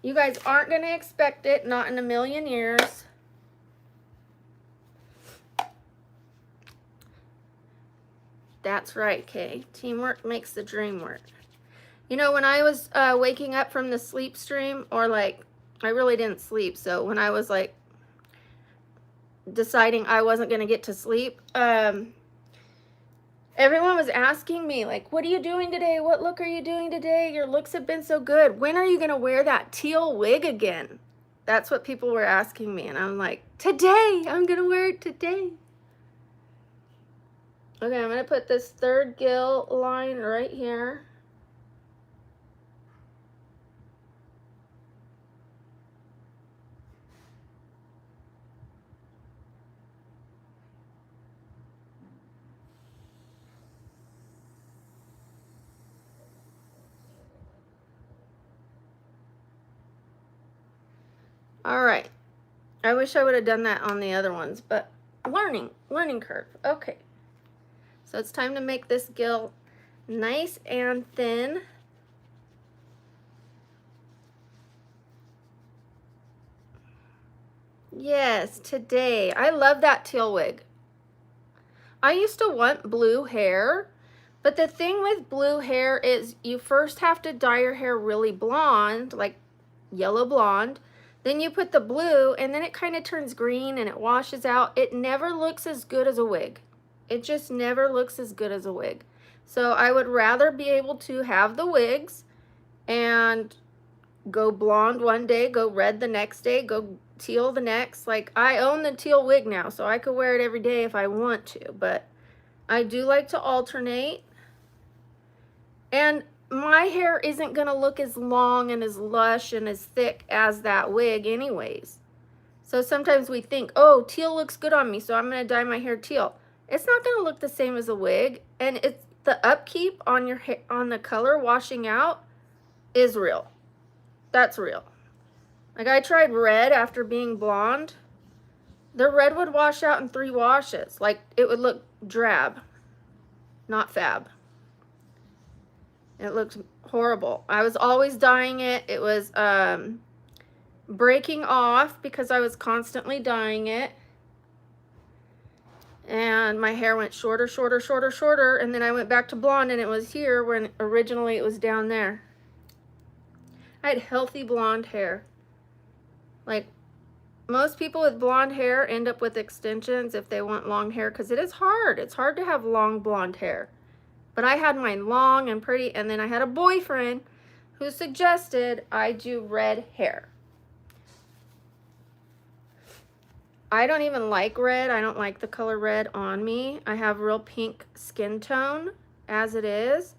You guys aren't going to expect it, not in a million years. That's right, Kay. Teamwork makes the dream work. You know, when I was waking up from the sleep stream, or like, I really didn't sleep, so when I was like deciding I wasn't going to get to sleep, everyone was asking me, like, what are you doing today? What look are you doing today? Your looks have been so good. When are you going to wear that teal wig again? That's what people were asking me, and I'm like, today! I'm going to wear it today. Okay, I'm going to put this third gill line right here. All right. I wish I would have done that on the other ones, but learning curve. Okay. So it's time to make this gill nice and thin. Yes, today. I love that teal wig. I used to want blue hair, but the thing with blue hair is you first have to dye your hair really blonde, like yellow blonde. Then you put the blue, and then it kind of turns green and it washes out. It never looks as good as a wig. It just never looks as good as a wig. So I would rather be able to have the wigs and go blonde one day, go red the next day, go teal the next. Like, I own the teal wig now, so I could wear it every day if I want to, but I do like to alternate. And my hair isn't going to look as long and as lush and as thick as that wig anyways. So sometimes we think, oh, teal looks good on me, so I'm going to dye my hair teal. It's not going to look the same as a wig, and it's the upkeep on your hair, on the color washing out is real. That's real. Like, I tried red after being blonde. The red would wash out in 3 washes. Like, it would look drab, not fab. It looked horrible. I was always dyeing it. It was breaking off because I was constantly dyeing it. And my hair went shorter, and then I went back to blonde, and it was here when originally it was down there. I had healthy blonde hair. Like, most people with blonde hair end up with extensions if they want long hair, because it is hard. It's hard to have long blonde hair. But I had mine long and pretty, and then I had a boyfriend who suggested I do red hair. I don't even like red. I don't like the color red on me. I have real pink skin tone as it is.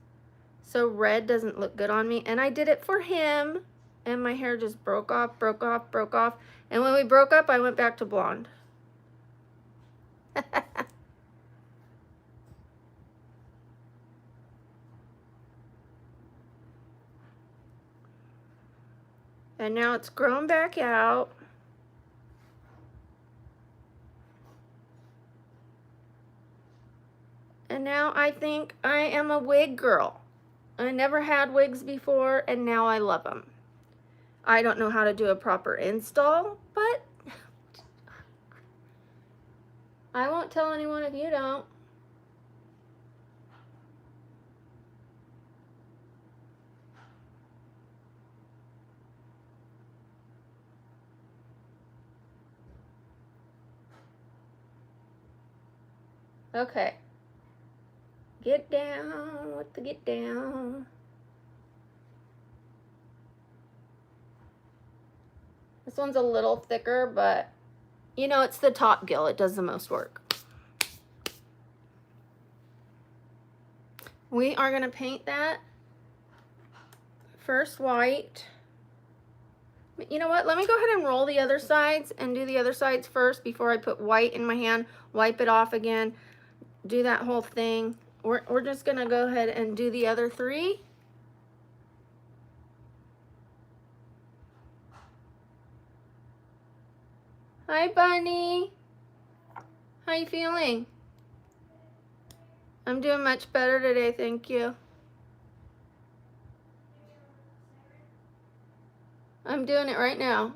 So red doesn't look good on me. And I did it for him, and my hair just broke off. And when we broke up, I went back to blonde. And now it's grown back out. I think I am a wig girl. I never had wigs before, and now I love them. I don't know how to do a proper install, but I won't tell anyone if you don't. Okay. Get down with the get down. This one's a little thicker, but you know, it's the top gill. It does the most work. We are going to paint that first white. You know what? Let me go ahead and roll the other sides and do the other sides first before I put white in my hand, wipe it off again, do that whole thing. We're just going to go ahead and do the other three. Hi, Bunny. How you feeling? I'm doing much better today, thank you. I'm doing it right now.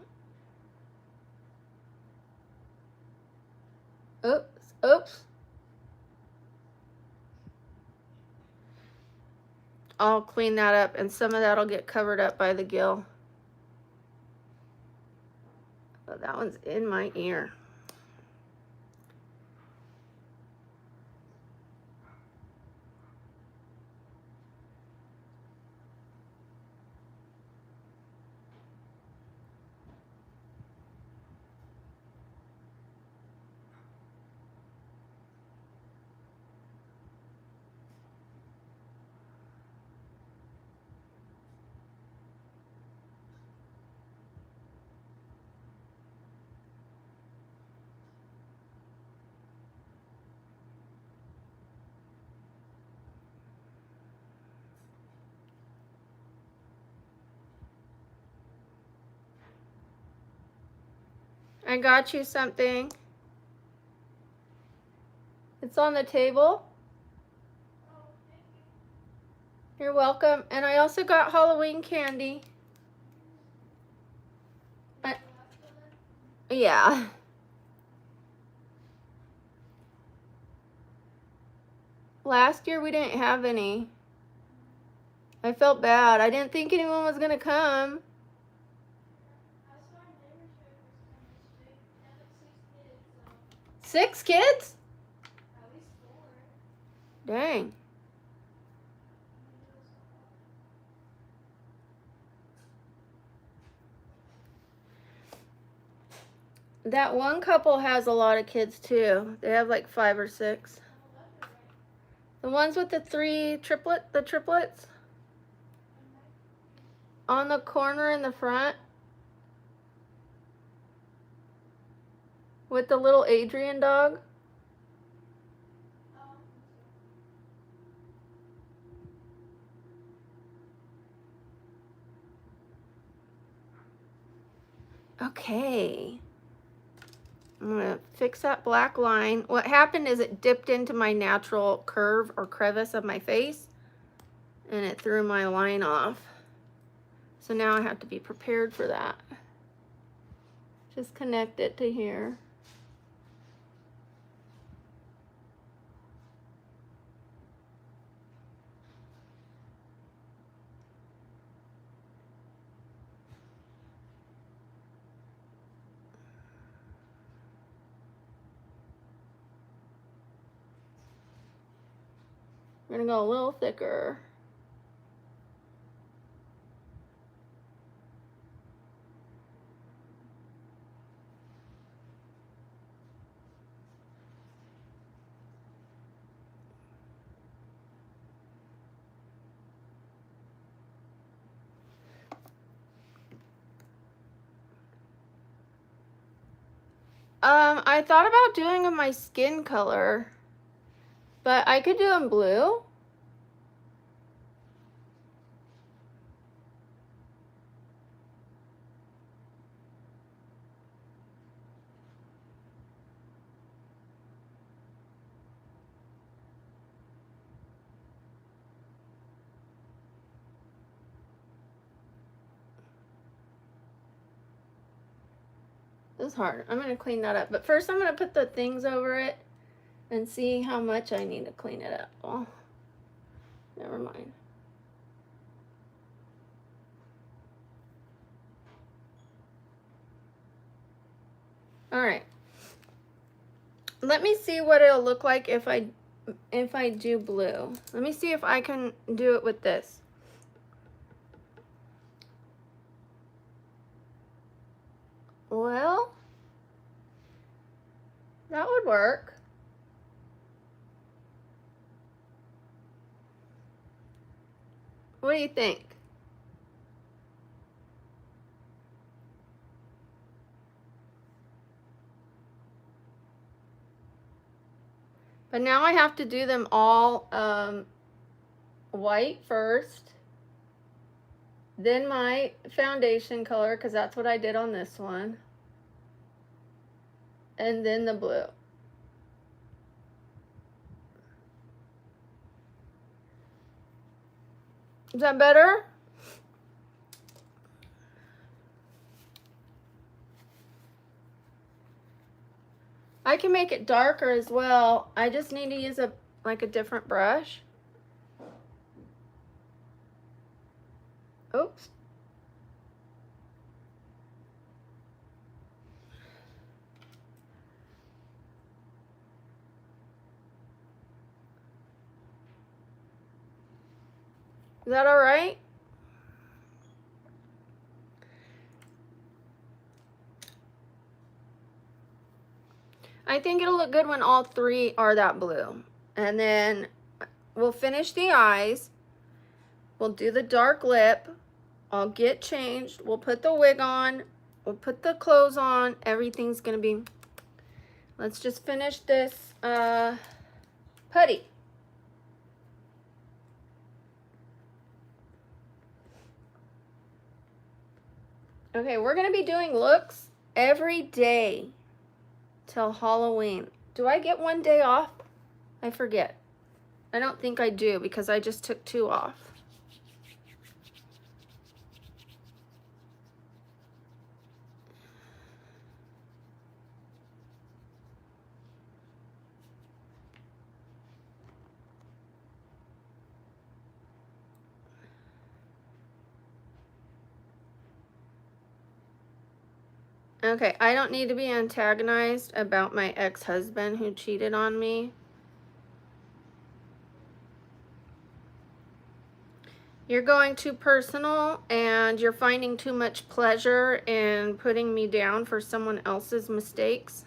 Oops, oops. I'll clean that up, and some of that'll get covered up by the gill. Oh, that one's in my ear. I got you something. It's on the table. You're welcome. And I also got Halloween candy. Yeah. Last year we didn't have any. I felt bad. I didn't think anyone was gonna come. 6 kids? Dang. That one couple has a lot of kids too. They have like 5 or 6. The ones with the triplets on the corner in the front with the little Adrian dog. Okay. I'm gonna fix that black line. What happened is it dipped into my natural curve or crevice of my face and it threw my line off. So now I have to be prepared for that. Just connect it to here. I'm gonna go a little thicker. I thought about doing them my skin color, but I could do them blue. was hard. I'm gonna clean that up. But first I'm gonna put the things over it and see how much I need to clean it up. Oh, never mind. All right. Let me see what it'll look like if I do blue. Let me see if I can do it with this. Well, that would work. What do you think? But now I have to do them all white first, then my foundation color, because that's what I did on this one, and then the blue. Is that better? I can make it darker as well. I just need to use a different brush. Oops. Is that all right? I think it'll look good when all three are that blue. And then we'll finish the eyes. We'll do the dark lip. I'll get changed. We'll put the wig on. We'll put the clothes on. Everything's gonna be... Let's just finish this putty. Okay, we're gonna be doing looks every day till Halloween. Do I get one day off? I forget. I don't think I do because I just took 2 off. Okay, I don't need to be antagonized about my ex-husband who cheated on me. You're going too personal and you're finding too much pleasure in putting me down for someone else's mistakes.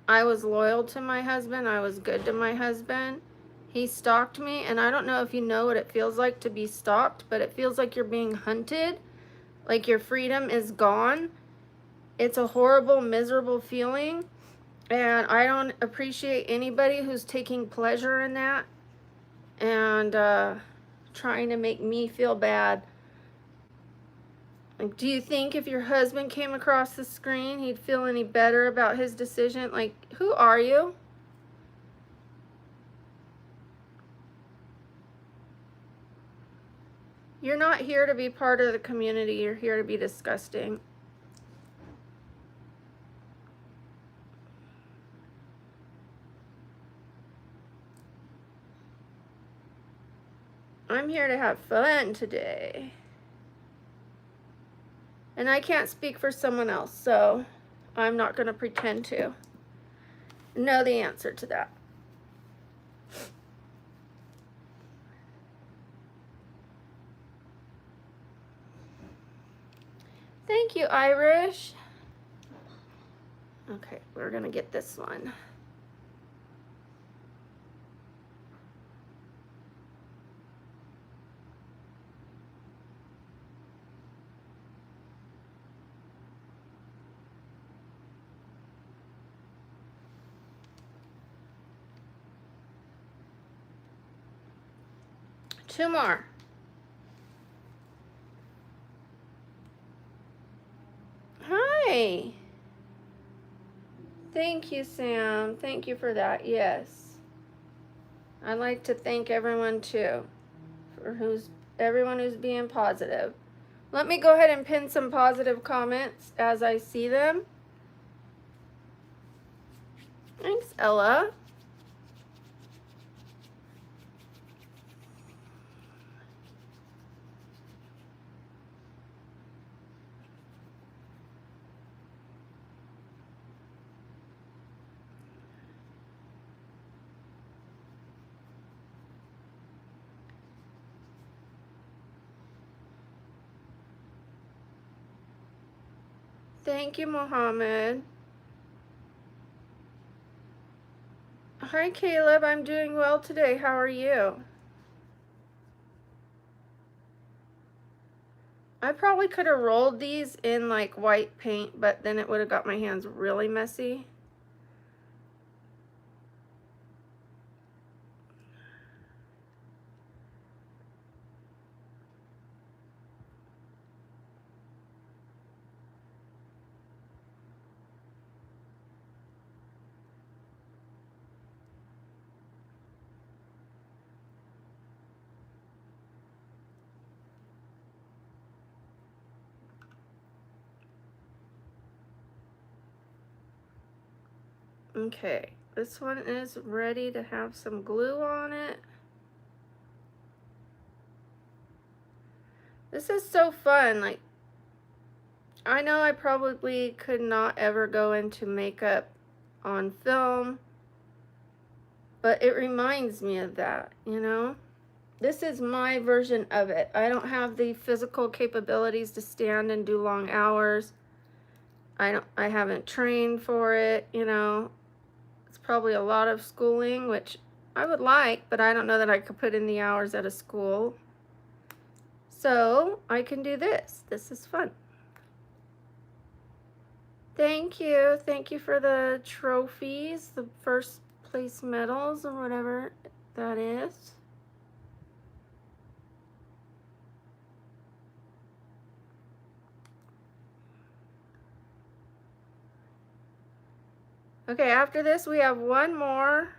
I was loyal to my husband. I was good to my husband. He stalked me, and I don't know if you know what it feels like to be stalked, but it feels like you're being hunted, like your freedom is gone. It's a horrible, miserable feeling, and I don't appreciate anybody who's taking pleasure in that and trying to make me feel bad. Like, do you think if your husband came across the screen, he'd feel any better about his decision? Like, who are you? You're not here to be part of the community. You're here to be disgusting. I'm here to have fun today. And I can't speak for someone else, so I'm not going to pretend to know the answer to that. Thank you, Irish. Okay, we're going to get this one. Two more. Hi. Thank you, Sam. Thank you for that. Yes. I'd like to thank everyone too for everyone who's being positive. Let me go ahead and pin some positive comments as I see them. Thanks, Ella. Thank you, Mohammed. Hi, Caleb. I'm doing well today. How are you? I probably could have rolled these in like white paint, but then it would have got my hands really messy. Okay, this one is ready to have some glue on it. This is so fun. Like, I know I probably could not ever go into makeup on film, but it reminds me of that, you know? This is my version of it. I don't have the physical capabilities to stand and do long hours. I haven't trained for it, you know. It's probably a lot of schooling, which I would like, but I don't know that I could put in the hours at a school. So I can do this. This is fun. Thank you. Thank you for the trophies, the first place medals or whatever that is. Okay, after this we have one more.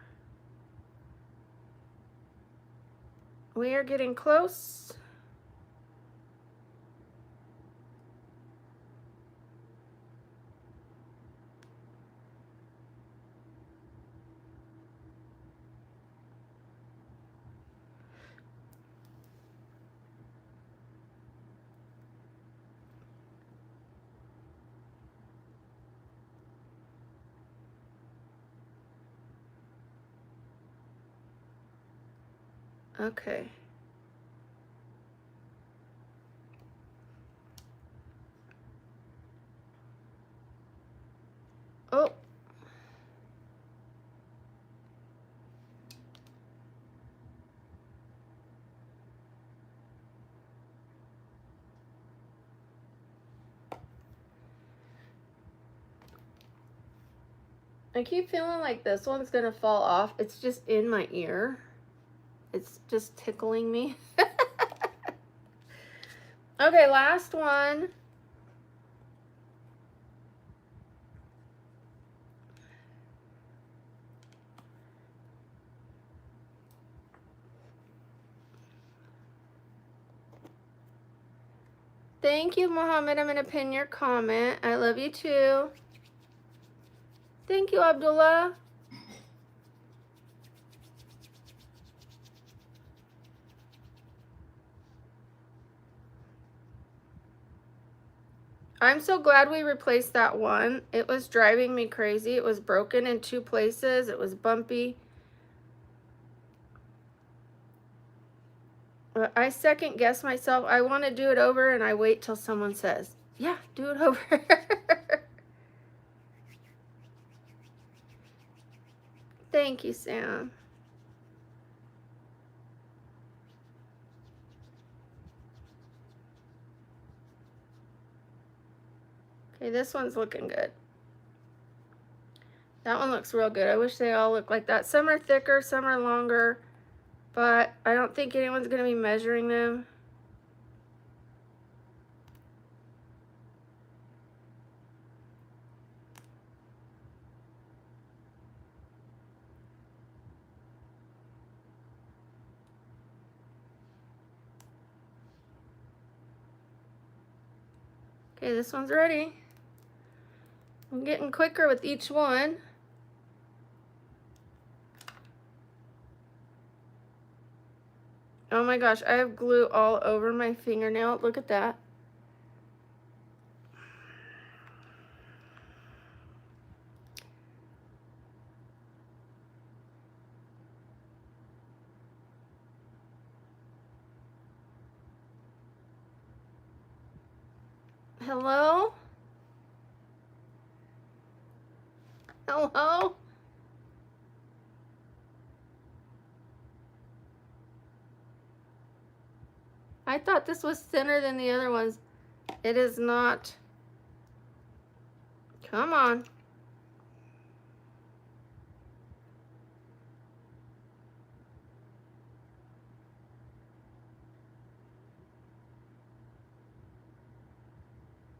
We are getting close. Okay. Oh. I keep feeling like this one's gonna fall off. It's just in my ear. It's just tickling me. Okay, last one. Thank you, Mohammed. I'm gonna pin your comment. I love you too. Thank you, Abdullah. I'm so glad we replaced that one. It was driving me crazy. It was broken in 2 places. It was bumpy. I second guess myself. I want to do it over and I wait till someone says, yeah, do it over. Thank you, Sam. Okay, this one's looking good. That one looks real good. I wish they all look like that. Some are thicker, some are longer, but I don't think anyone's going to be measuring them. Okay, this one's ready. I'm getting quicker with each one. Oh my gosh, I have glue all over my fingernail. Look at that. Hello? Hello? I thought this was thinner than the other ones. It is not. Come on.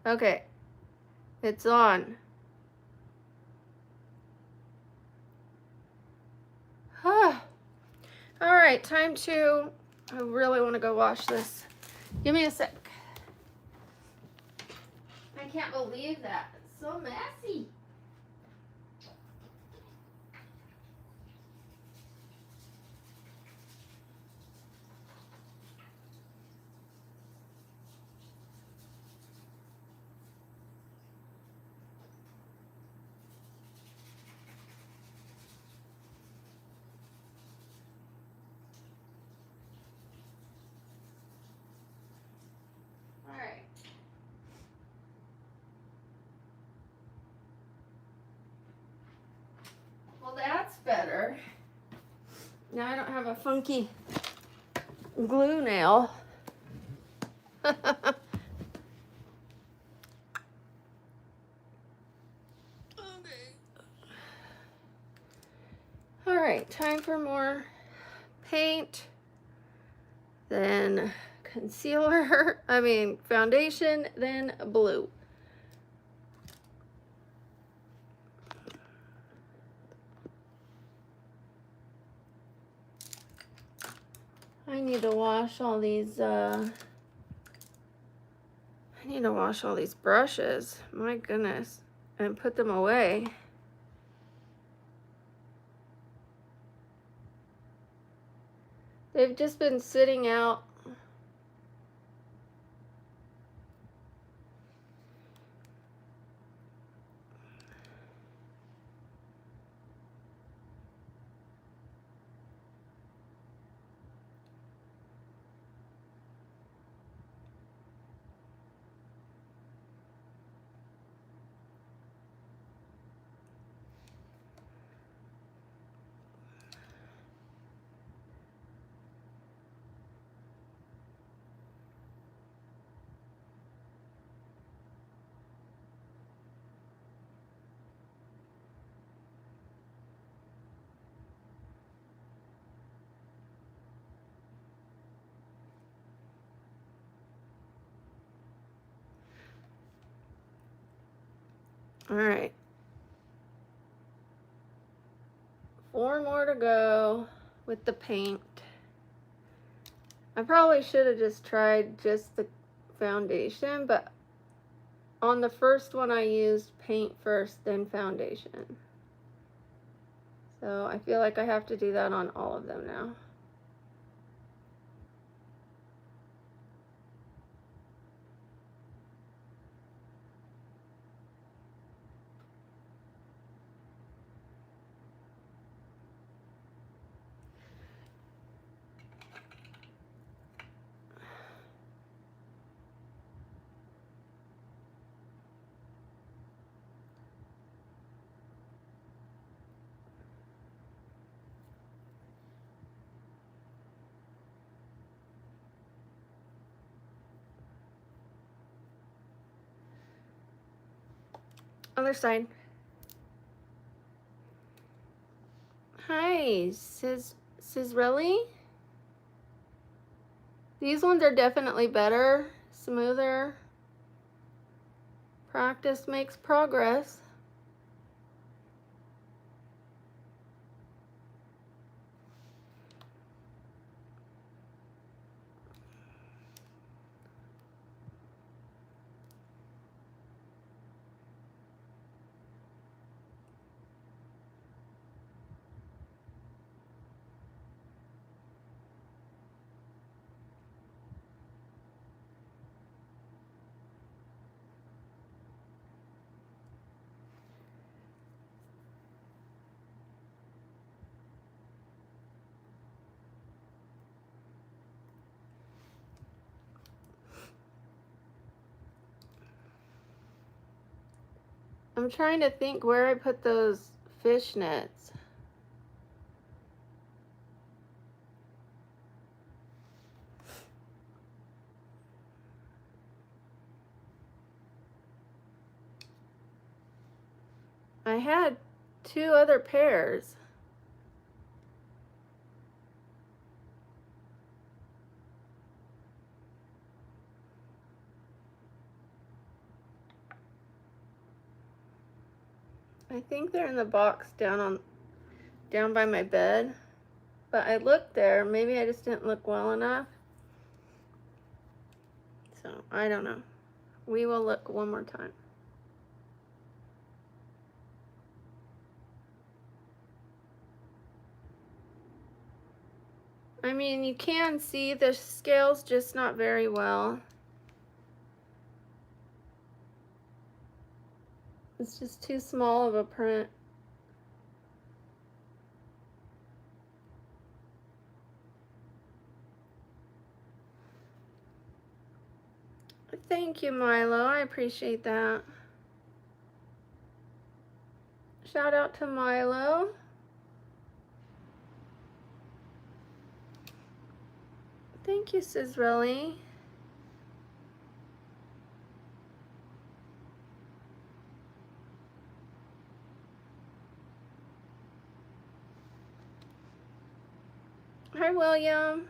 Okay. It's on. All right, time to, I really want to go wash this. Give me a sec. I can't believe that. It's so messy. All right. Well, that's better. Now I don't have a funky glue nail. All right, time for more paint, then concealer, foundation, then blue. I need to wash all these, brushes, my goodness, and put them away. They've just been sitting out. All right. 4 more to go with the paint. I probably should have just tried just the foundation, but on the first one I used paint first, then foundation. So I feel like I have to do that on all of them now. Other side. Hi, Sizrelli. These ones are definitely better, smoother. Practice makes progress. I'm trying to think where I put those fishnets. I had 2 other pairs. I think they're in the box down by my bed. But I looked there, maybe I just didn't look well enough. So, I don't know. We will look one more time. I mean, you can see the scale's just not very well. It's just too small of a print. Thank you, Milo. I appreciate that. Shout out to Milo. Thank you, Sizrelli. Hi, William.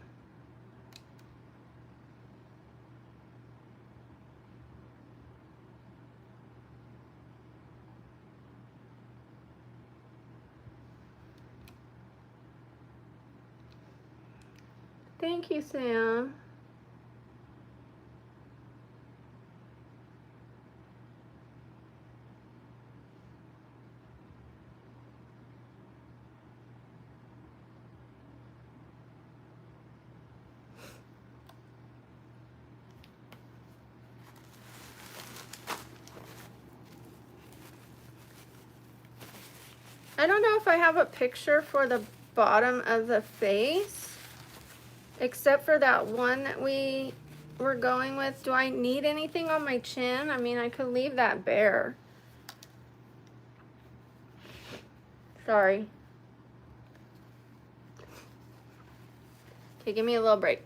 Thank you, Sam. I don't know if I have a picture for the bottom of the face, except for that one that we were going with. Do I need anything on my chin? I mean, I could leave that bare. Sorry. Okay, give me a little break.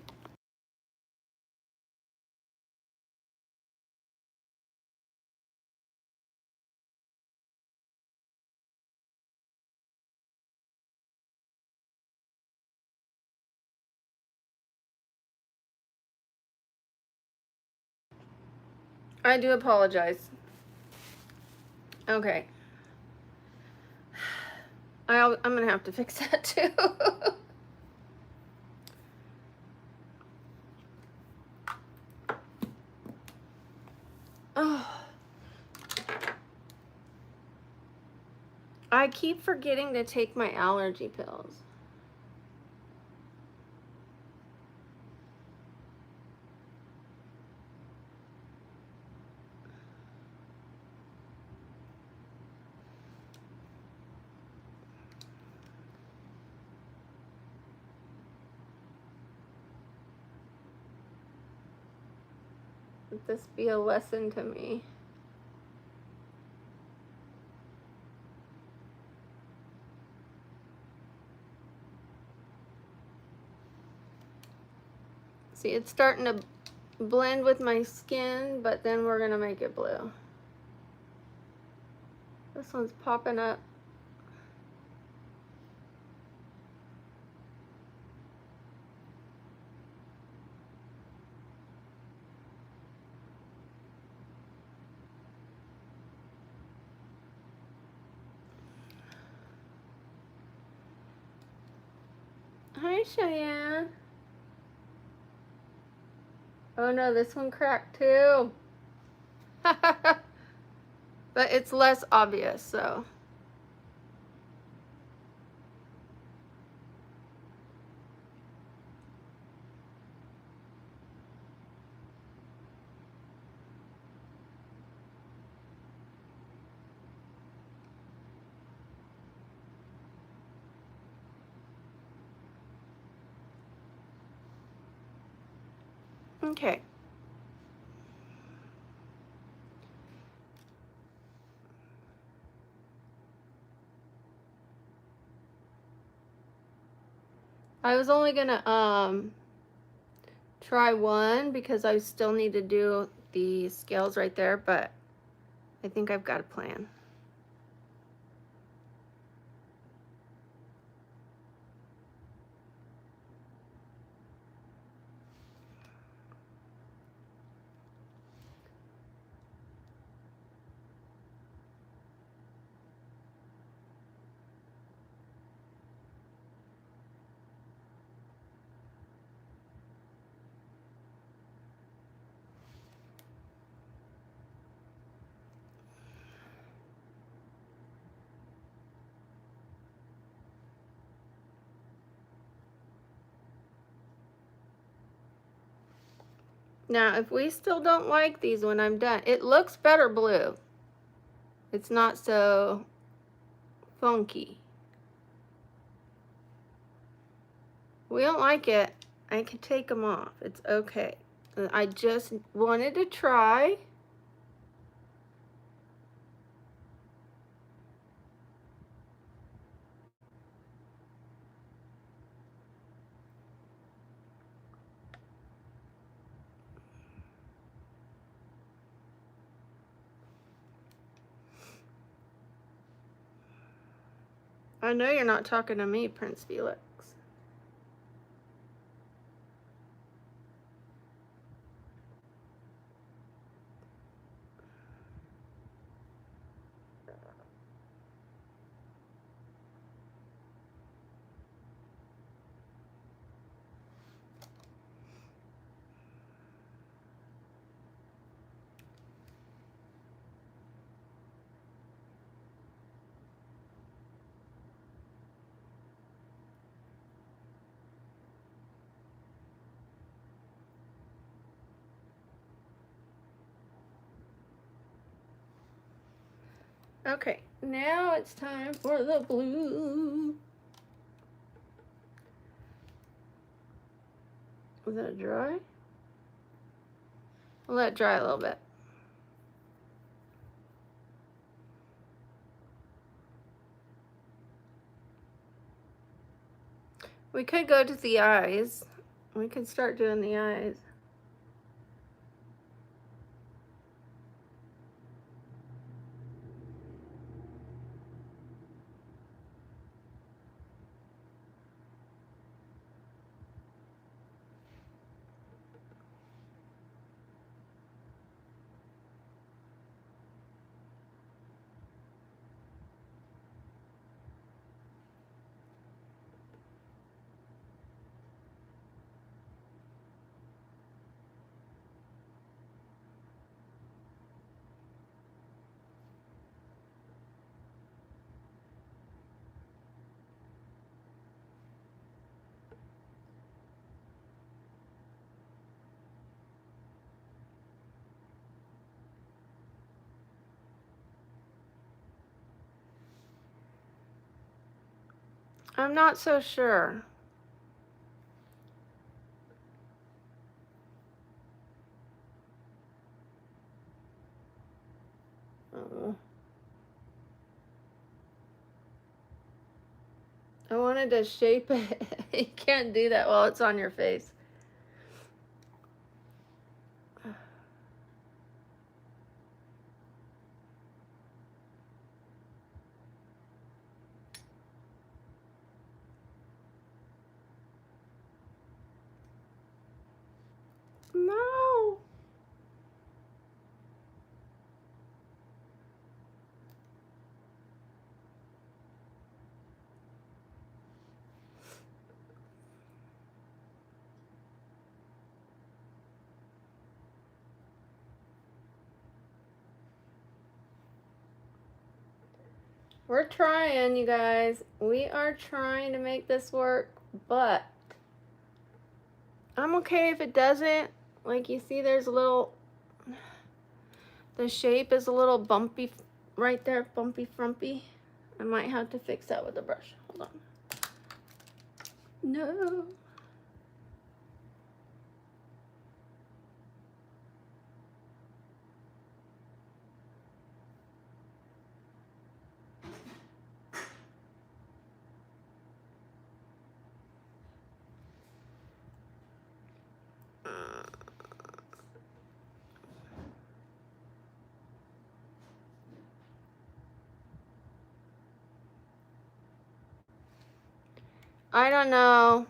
I do apologize. Okay. I'm gonna have to fix that too. Oh. I keep forgetting to take my allergy pills. Let this be a lesson to me. See, it's starting to blend with my skin, but then we're gonna make it blue. This one's popping up. Hi, Cheyenne. Oh no, this one cracked too. But it's less obvious, so. Okay. I was only gonna try one because I still need to do the scales right there, but I think I've got a plan. Now, if we still don't like these when I'm done, it looks better blue. It's not so funky. If we don't like it, I can take them off. It's okay. I just wanted to try. I know you're not talking to me, Prince Felix. Okay, now it's time for the blue. Is that dry? I'll let it dry a little bit. We could go to the eyes. We could start doing the eyes. I'm not so sure. I wanted to shape it. You can't do that while it's on your face. No. We're trying, you guys. We are trying to make this work, but I'm okay if it doesn't. Like you see, there's a little, the shape is a little bumpy right there, bumpy frumpy. I might have to fix that with a brush. Hold on. No. I don't know.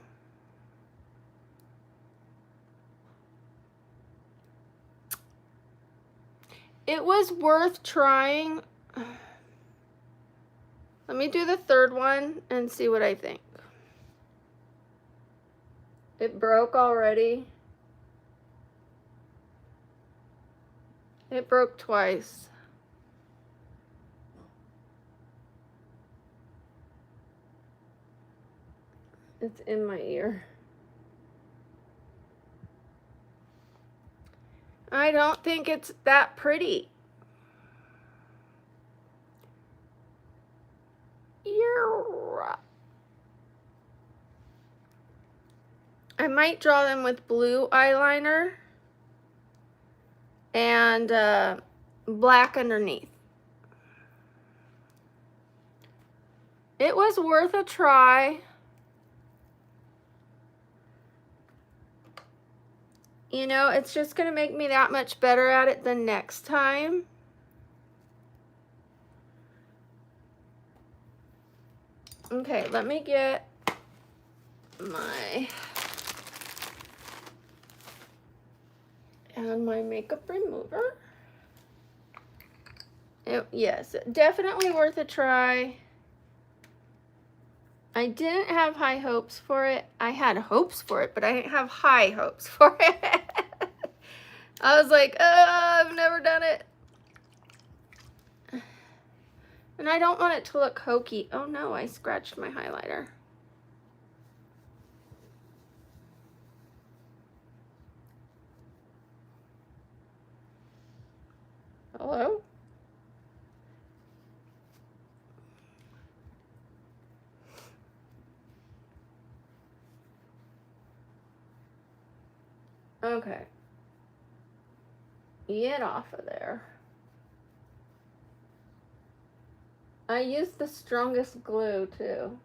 It was worth trying. Let me do the third one and see what I think. It broke already. It broke twice. It's in my ear. I don't think it's that pretty. I might draw them with blue eyeliner and black underneath. It was worth a try. You know, it's just gonna make me that much better at it the next time. Okay, let me get my makeup remover. Yes, definitely worth a try. I didn't have high hopes for it. I had hopes for it, but I didn't have high hopes for it. I was like, I've never done it. And I don't want it to look hokey. Oh no, I scratched my highlighter. Hello? Okay. Get off of there. I used the strongest glue too.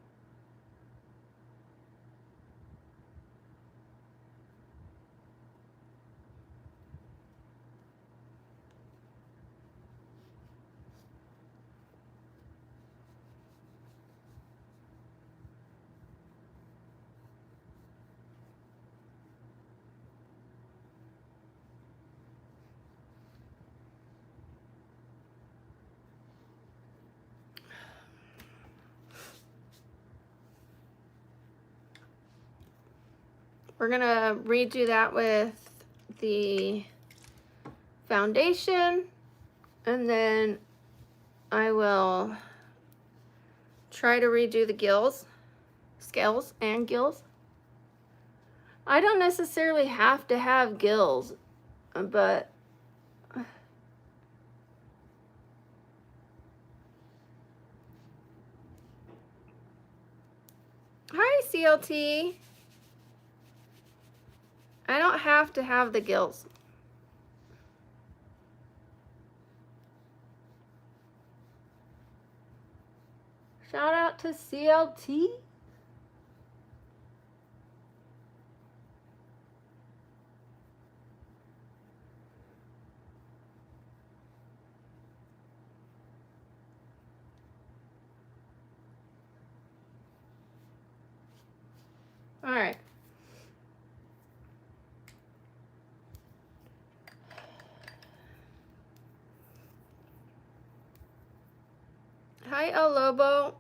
We're gonna redo that with the foundation, and then I will try to redo the gills, scales and gills. I don't necessarily have to have gills, but hi CLT. I don't have to have the gills. Shout out to CLT. All right. Hi, El Lobo.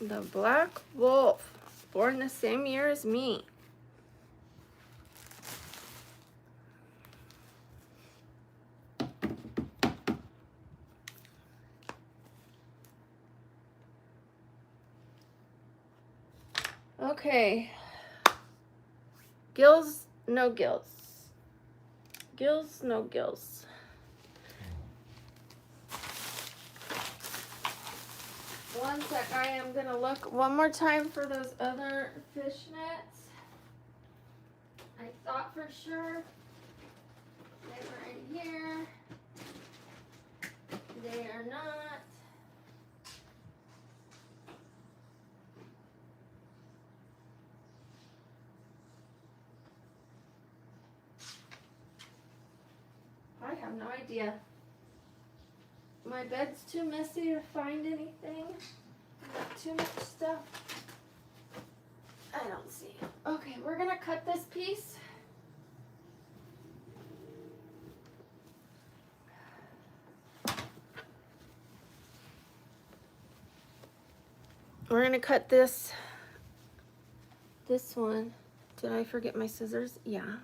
The black wolf, born the same year as me. Okay. Gills, no gills. Gills, no gills. One sec, I am gonna look one more time for those other fishnets. I thought for sure they were in here. They are not. I have no idea. My bed's too messy to find anything. Got too much stuff. I don't see. Okay, we're gonna cut this piece. We're gonna cut this one. Did I forget my scissors? Yeah.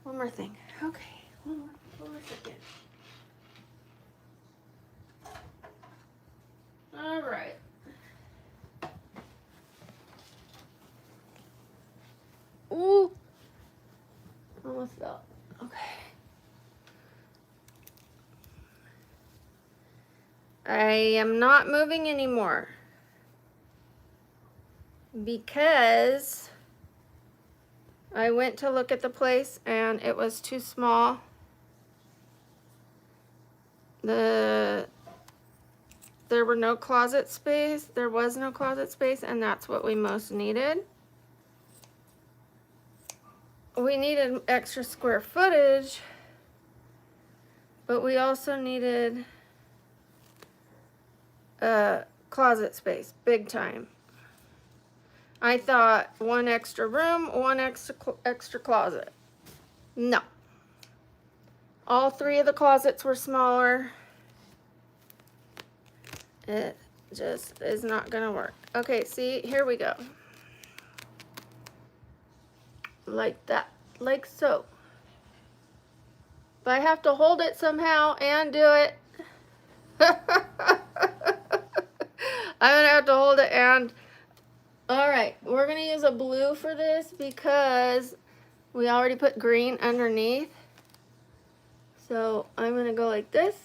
One more thing. Okay, one more second. All right. Ooh. Almost fell. Okay. I am not moving anymore because I went to look at the place and it was too small. There were no closet space. There was no closet space, and that's what we most needed. We needed extra square footage, but we also needed closet space, big time. I thought one extra room, one extra closet. No. All three of the closets were smaller. It just is not gonna work. Okay, see, here we go. Like that, like so. But I have to hold it somehow and do it. I'm gonna have to hold it and, all right, we're gonna use a blue for this because we already put green underneath. So I'm gonna go like this.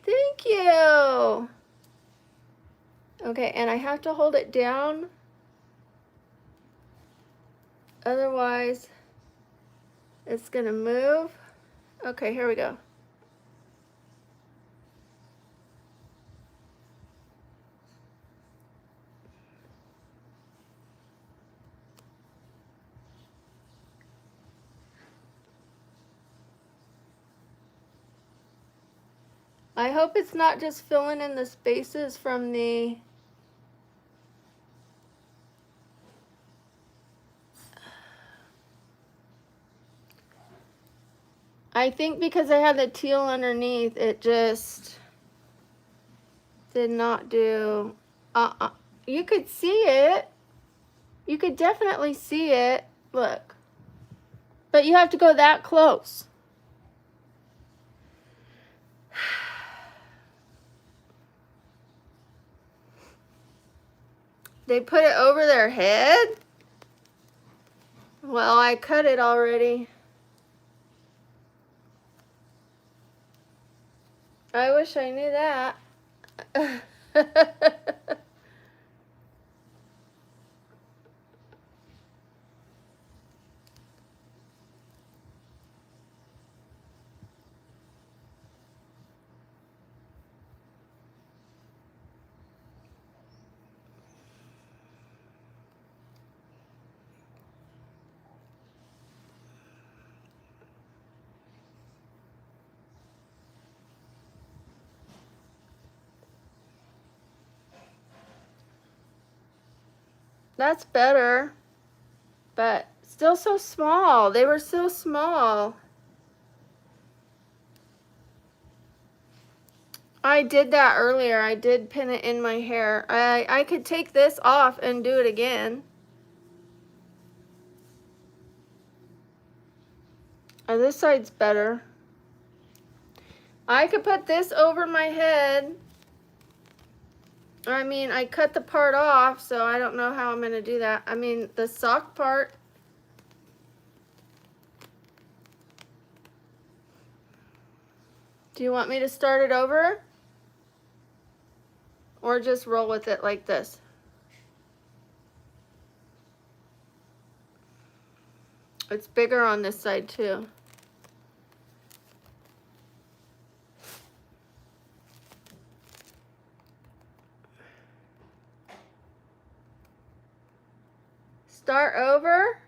Thank you. Okay, and I have to hold it down. Otherwise, it's gonna move. Okay, here we go. I hope it's not just filling in the spaces from the I think because I had the teal underneath, it just did not do, you could see it. You could definitely see it, look. But you have to go that close. They put it over their head? Well, I cut it already. I wish I knew that. That's better, but still so small. They were so small. I did that earlier. I did pin it in my hair. I could take this off and do it again. Oh, this side's better. I could put this over my head. I mean, I cut the part off, so I don't know how I'm going to do that. I mean, the sock part. Do you want me to start it over? Or just roll with it like this? It's bigger on this side too. Start over.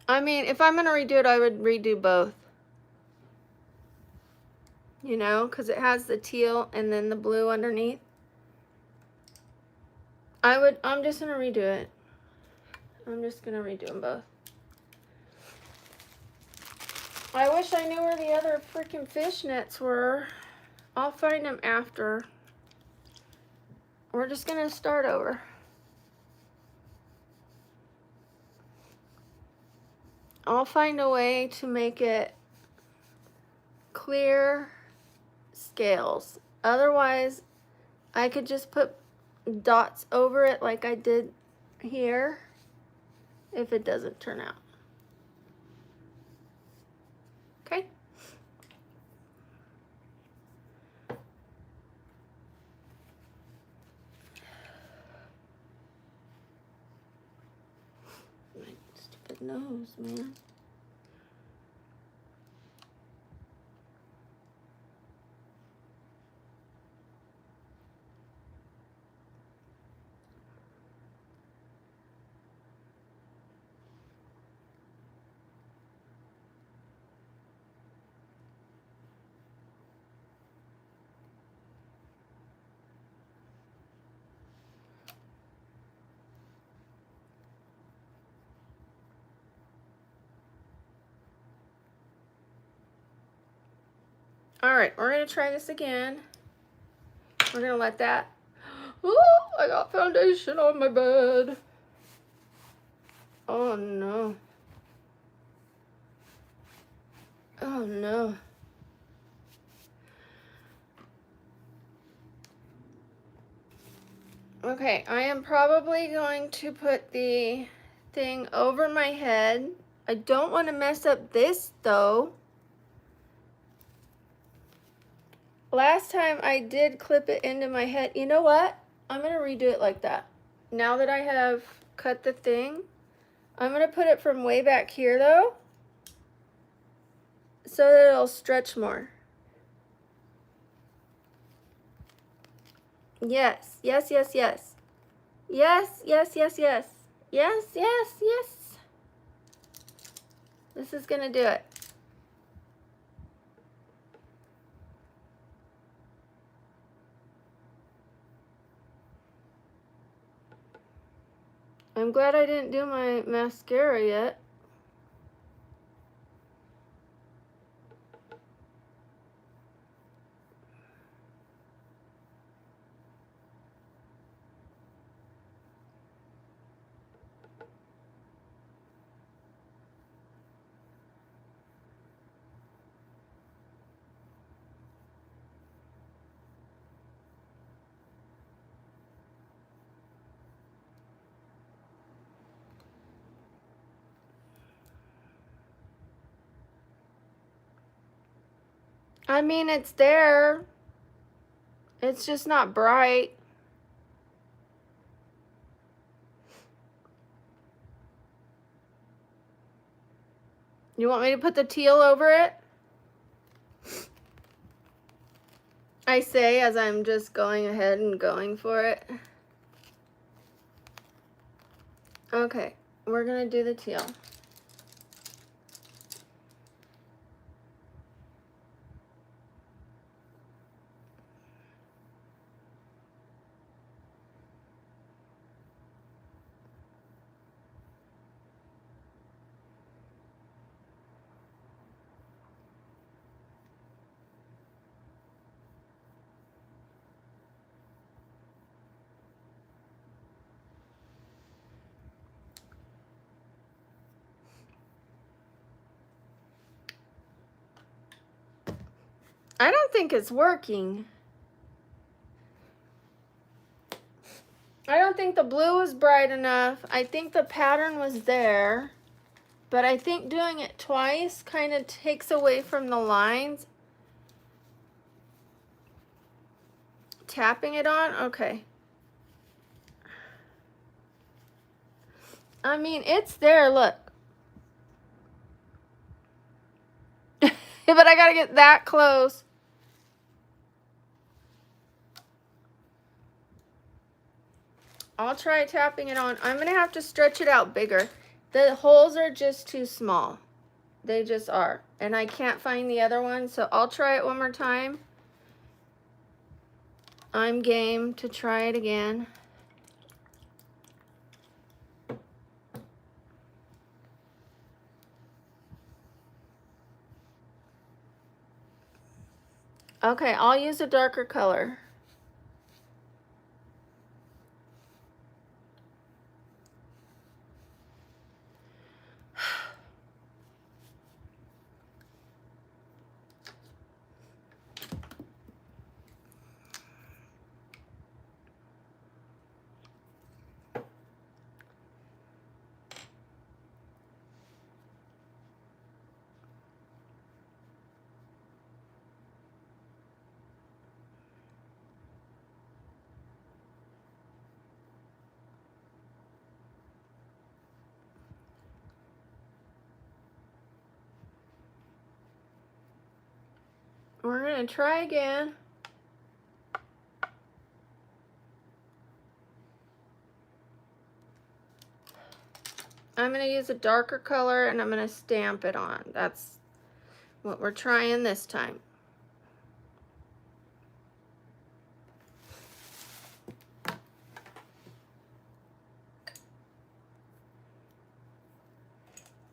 I mean, if I'm going to redo it, I would redo both. You know, because it has the teal and then the blue underneath. I'm just going to redo it. I'm just going to redo them both. I wish I knew where the other freaking fishnets were. I'll find them after. We're just going to start over. I'll find a way to make it clear scales. Otherwise, I could just put dots over it like I did here if it doesn't turn out. Okay? My stupid nose, man. All right, we're gonna try this again. We're gonna let that. Oh, I got foundation on my bed. Oh no. Oh no. Okay, I am probably going to put the thing over my head. I don't want to mess up this though. Last time I did clip it into my head. You know what? I'm going to redo it like that. Now that I have cut the thing, I'm going to put it from way back here though, so that it'll stretch more. Yes, yes, yes, yes. Yes, yes, yes, yes. Yes, yes, yes. This is going to do it. I'm glad I didn't do my mascara yet. I mean, it's there. It's just not bright. You want me to put the teal over it? I say as I'm just going ahead and going for it. Okay, we're gonna do the teal. I don't think it's working. I don't think the blue was bright enough. I think the pattern was there, but I think doing it twice kind of takes away from the lines. Tapping it on, okay. I mean, it's there, look. But I gotta get that close. I'll try tapping it on. I'm gonna have to stretch it out bigger. The holes are just too small. They just are. And I can't find the other one, so I'll try it one more time. I'm game to try it again. Okay, I'll use a darker color. We're gonna try again. I'm gonna use a darker color and I'm gonna stamp it on. That's what we're trying this time. I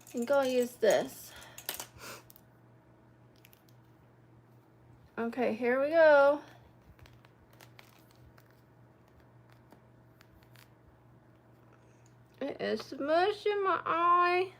think I'll use this. Okay, here we go. It is smushing my eye.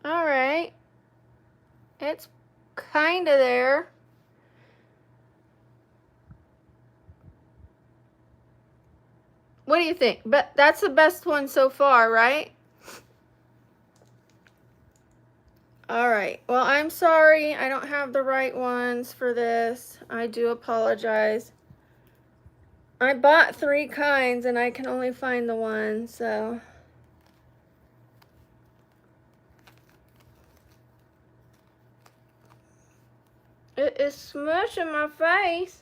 All right, it's kind of there. What do you think? But that's the best one so far, right? All right, well, I'm sorry I don't have the right ones for this. I do apologize. I bought 3 kinds and I can only find the one, so. It is smushing my face.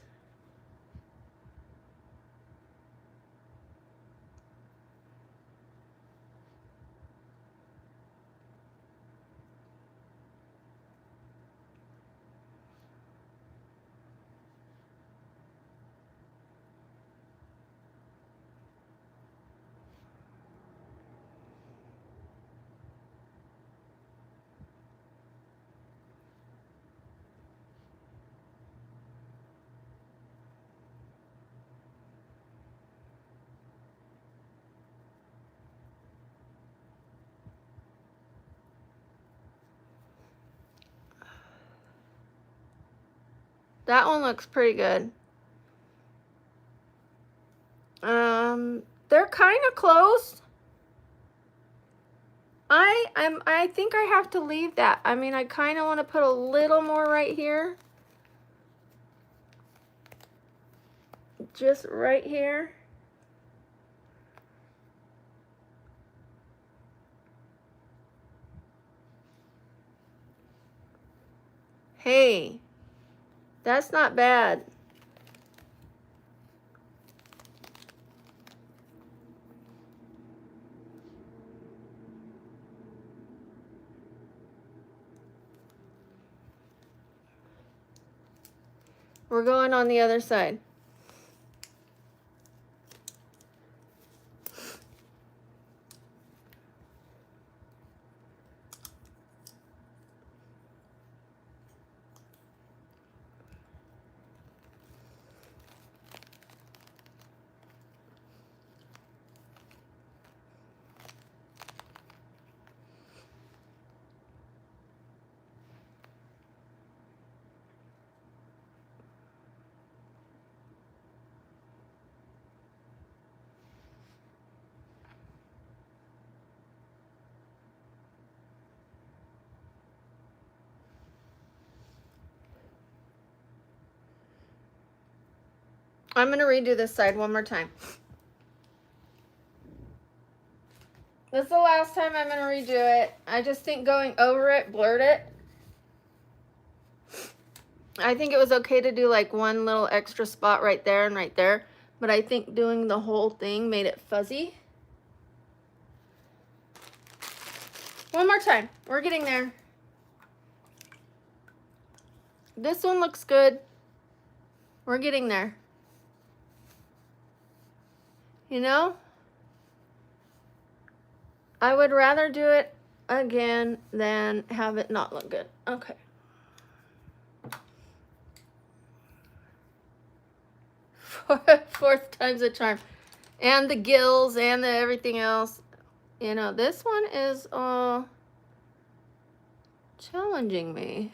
That one looks pretty good. They're kind of close. I think I have to leave that. I mean, I kind of want to put a little more right here. Just right here. Hey, that's not bad. We're going on the other side. I'm going to redo this side one more time. This is the last time I'm going to redo it. I just think going over it blurred it. I think it was okay to do like one little extra spot right there and right there, but I think doing the whole thing made it fuzzy. One more time. We're getting there. This one looks good. We're getting there. You know? I would rather do it again than have it not look good. Okay. Fourth time's a charm. And the gills and the everything else. You know, this one is challenging me.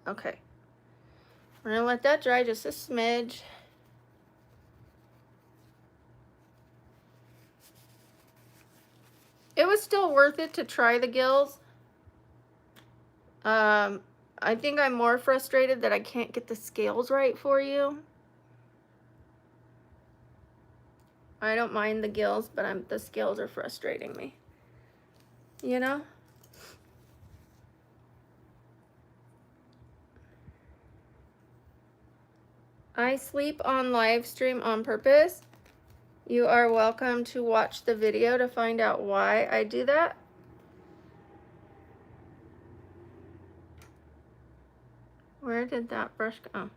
Okay. We're gonna let that dry just a smidge. It was still worth it to try the gills. I think I'm more frustrated that I can't get the scales right for you. I don't mind the gills, but the scales are frustrating me. You know? I sleep on live stream on purpose. You are welcome to watch the video to find out why I do that. Where did that brush go? Oh.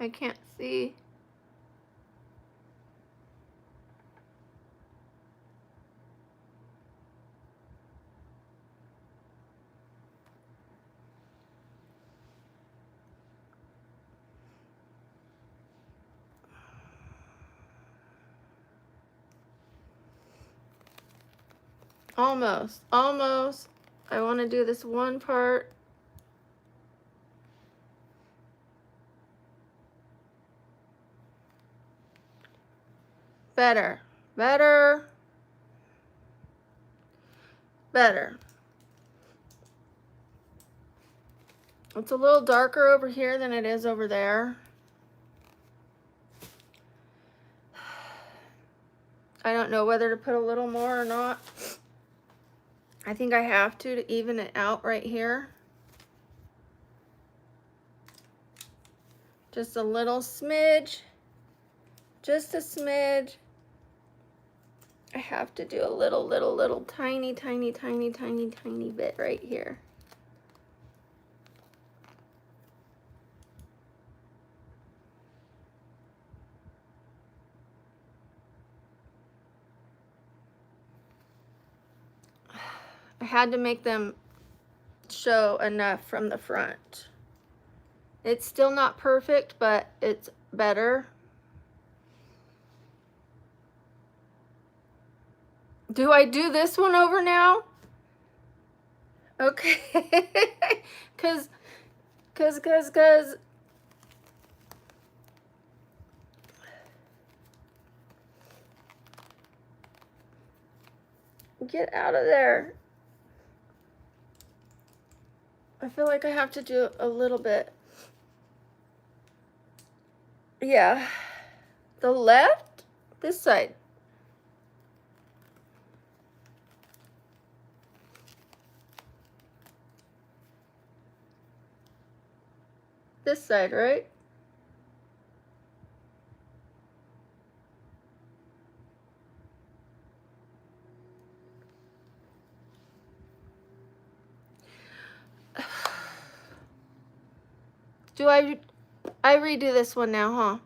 I can't see. Almost. I want to do this one part. Better. It's a little darker over here than it is over there. I don't know whether to put a little more or not. I think I have to even it out right here. Just a little smidge. Just a smidge. I have to do a little tiny bit right here. I had to make them show enough from the front. It's still not perfect, but it's better. Do I do this one over now? Okay. Cause get out of there. I feel like I have to do a little bit. Yeah. The left? This side. This side, right? Do I redo this one now, huh?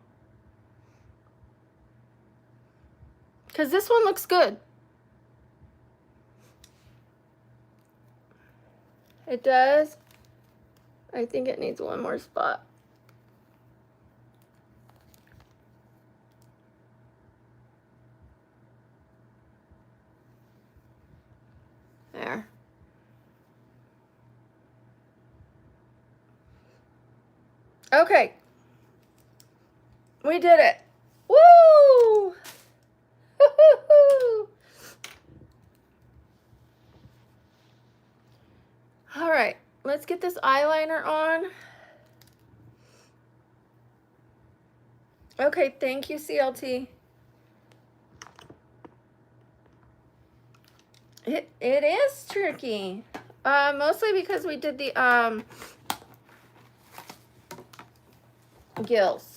Because this one looks good. It does. I think it needs one more spot. There. Okay. We did it. Woo! All right, let's get this eyeliner on. Okay, thank you, CLT. It is tricky. Mostly because we did the gills.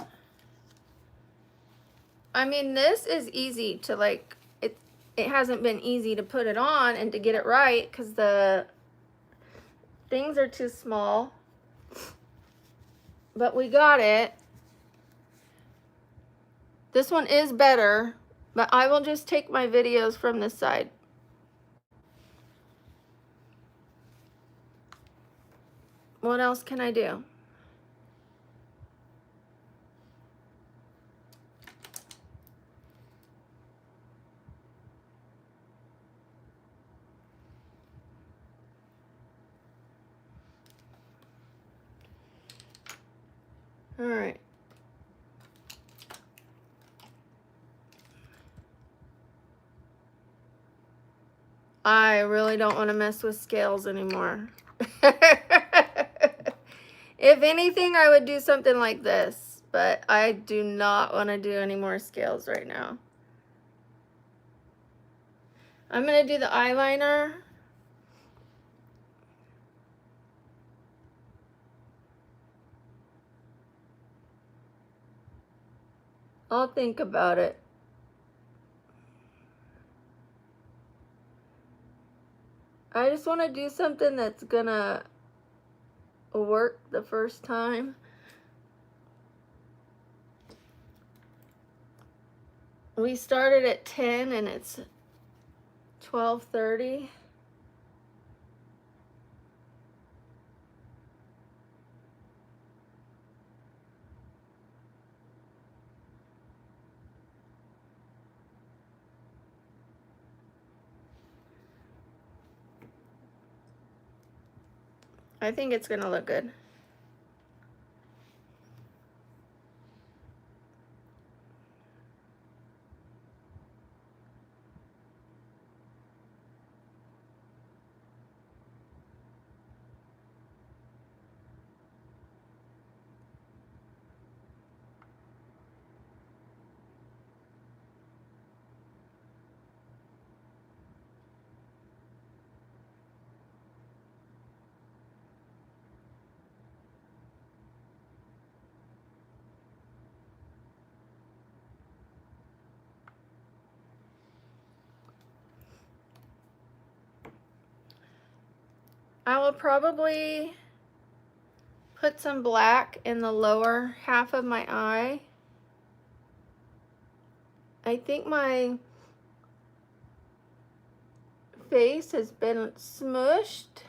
I mean, this is easy to like, it hasn't been easy to put it on and to get it right because the things are too small. But we got it. This one is better, but I will just take my videos from this side. What else can I do? All right. I really don't want to mess with scales anymore. If anything, I would do something like this, but I do not want to do any more scales right now. I'm going to do the eyeliner. I'll think about it. I just want to do something that's going to work the first time. We started at 10 and it's 12:30. I think it's gonna look good. I will probably put some black in the lower half of my eye. I think my face has been smushed.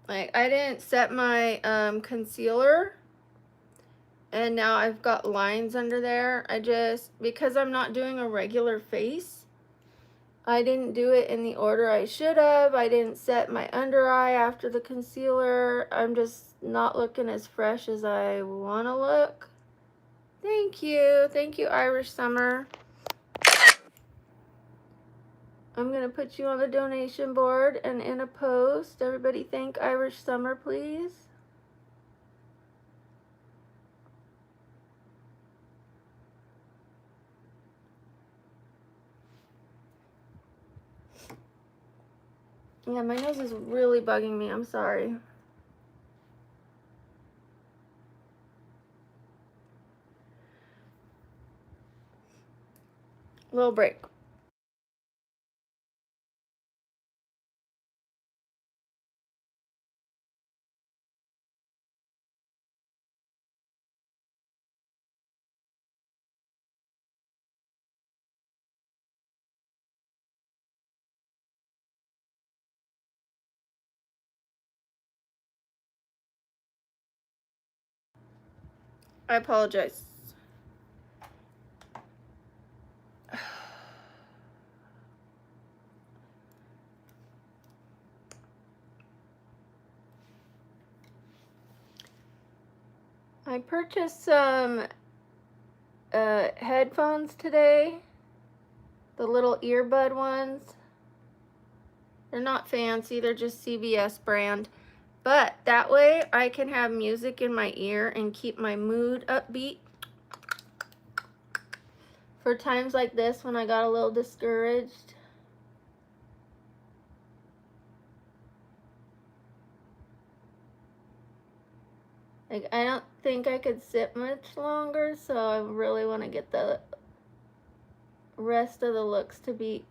Like, I didn't set my concealer, and now I've got lines under there. Because I'm not doing a regular face, I didn't do it in the order I should have. I didn't set my under eye after the concealer. I'm just not looking as fresh as I want to look. Thank you. Thank you, Irish Summer. I'm going to put you on the donation board and in a post. Everybody thank Irish Summer, please. Yeah, my nose is really bugging me. I'm sorry. Little break. I apologize. I purchased some headphones today, the little earbud ones. They're not fancy, they're just CVS brand. But that way I can have music in my ear and keep my mood upbeat for times like this when I got a little discouraged. Like, I don't think I could sit much longer, so I really want to get the rest of the looks to be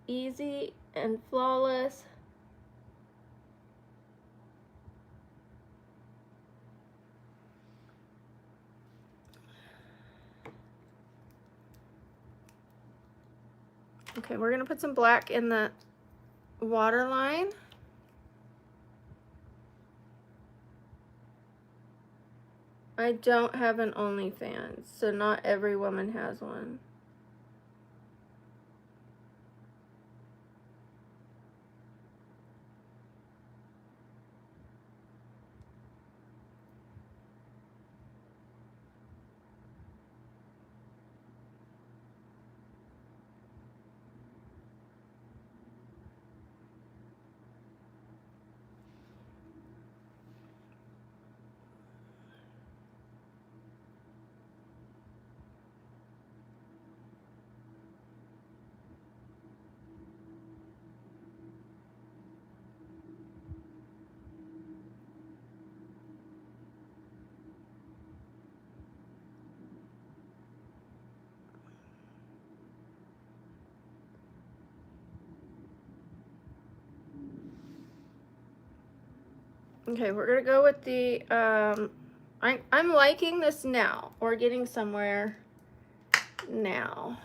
easy and flawless. Okay, we're gonna put some black in the waterline. I don't have an OnlyFans, so not every woman has one. Okay, we're gonna go with the, I'm liking this now. We're getting somewhere now.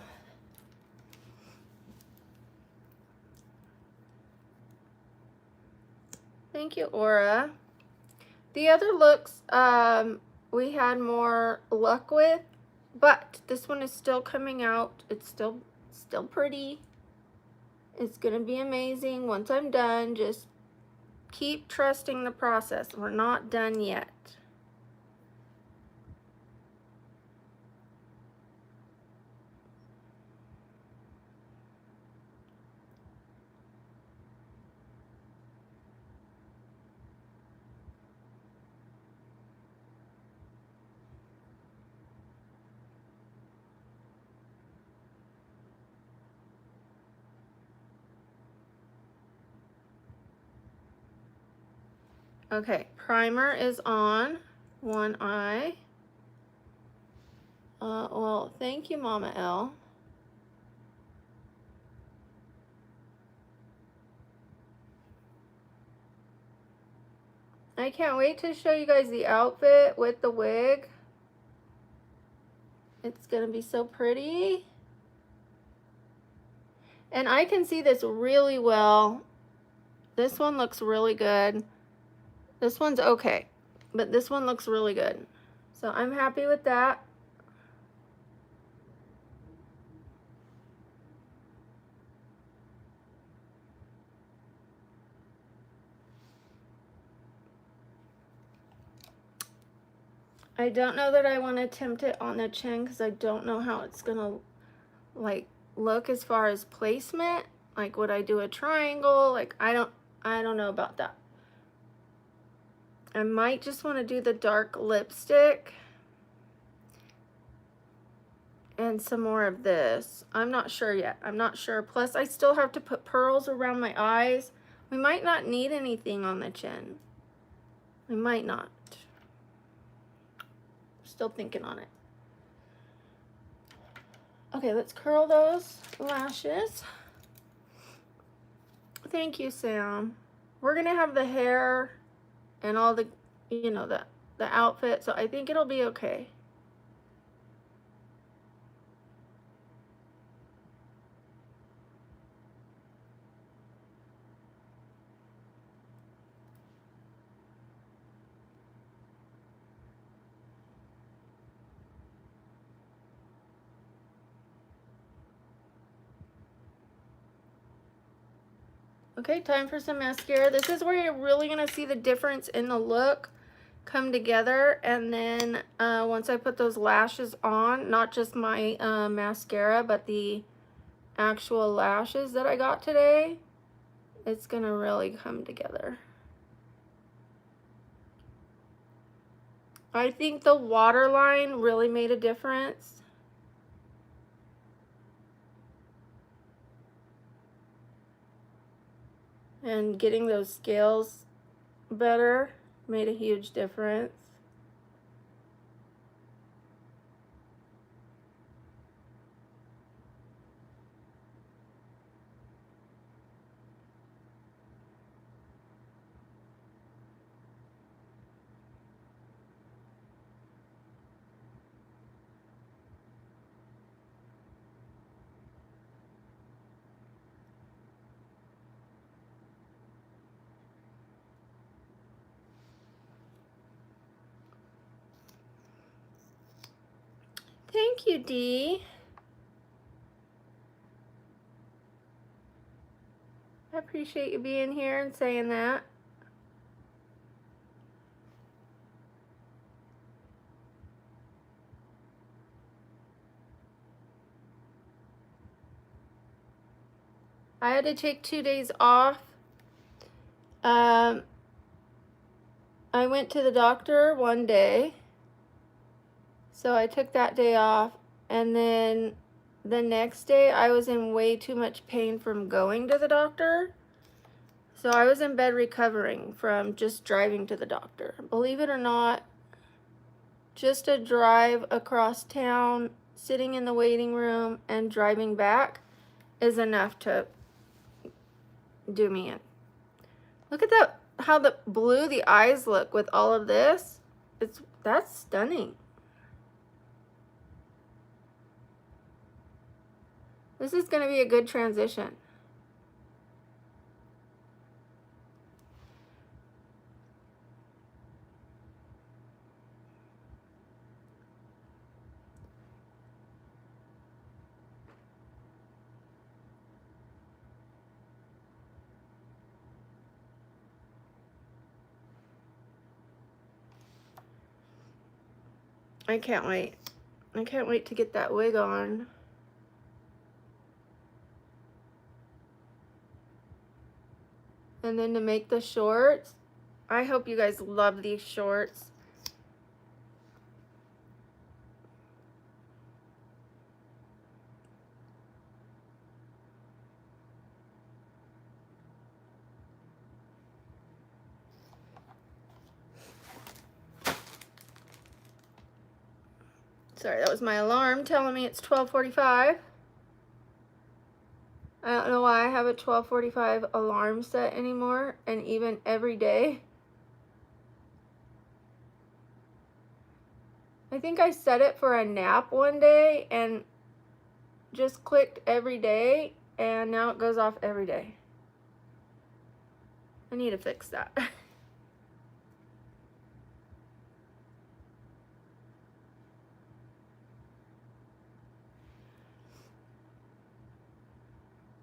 Thank you, Aura. The other looks, we had more luck with, but this one is still coming out. It's still pretty. It's gonna be amazing once I'm done. Just keep trusting the process. We're not done yet. Okay, primer is on one eye. Well, thank you, Mama L. I can't wait to show you guys the outfit with the wig. It's gonna be so pretty. And I can see this really well. This one looks really good. This one's okay, but this one looks really good. So I'm happy with that. I don't know that I want to attempt it on the chin because I don't know how it's gonna like look as far as placement. Like, would I do a triangle? Like, I don't know about that. I might just want to do the dark lipstick and some more of this. I'm not sure yet. I'm not sure. Plus, I still have to put pearls around my eyes. We might not need anything on the chin. We might not. Still thinking on it. Okay, let's curl those lashes. Thank you, Sam. We're gonna have the hair and all the, you know, the outfit, so I think it'll be okay. Okay, time for some mascara. This is where you're really gonna see the difference in the look come together. And then once I put those lashes on, not just my mascara, but the actual lashes that I got today, it's gonna really come together. I think the waterline really made a difference. And getting those scales better made a huge difference. Thank you, Dee. I appreciate you being here and saying that. I had to take 2 days off. I went to the doctor one day, so I took that day off, and then the next day I was in way too much pain from going to the doctor. So I was in bed recovering from just driving to the doctor. Believe it or not, just a drive across town, sitting in the waiting room, and driving back is enough to do me in. Look at that, how the blue the eyes look with all of this. That's stunning. This is gonna be a good transition. I can't wait. I can't wait to get that wig on. And then to make the shorts, I hope you guys love these shorts. Sorry, that was my alarm telling me it's 12:45. I don't know why I have a 12:45 alarm set anymore, and even every day. I think I set it for a nap one day and just clicked every day, and now it goes off every day. I need to fix that.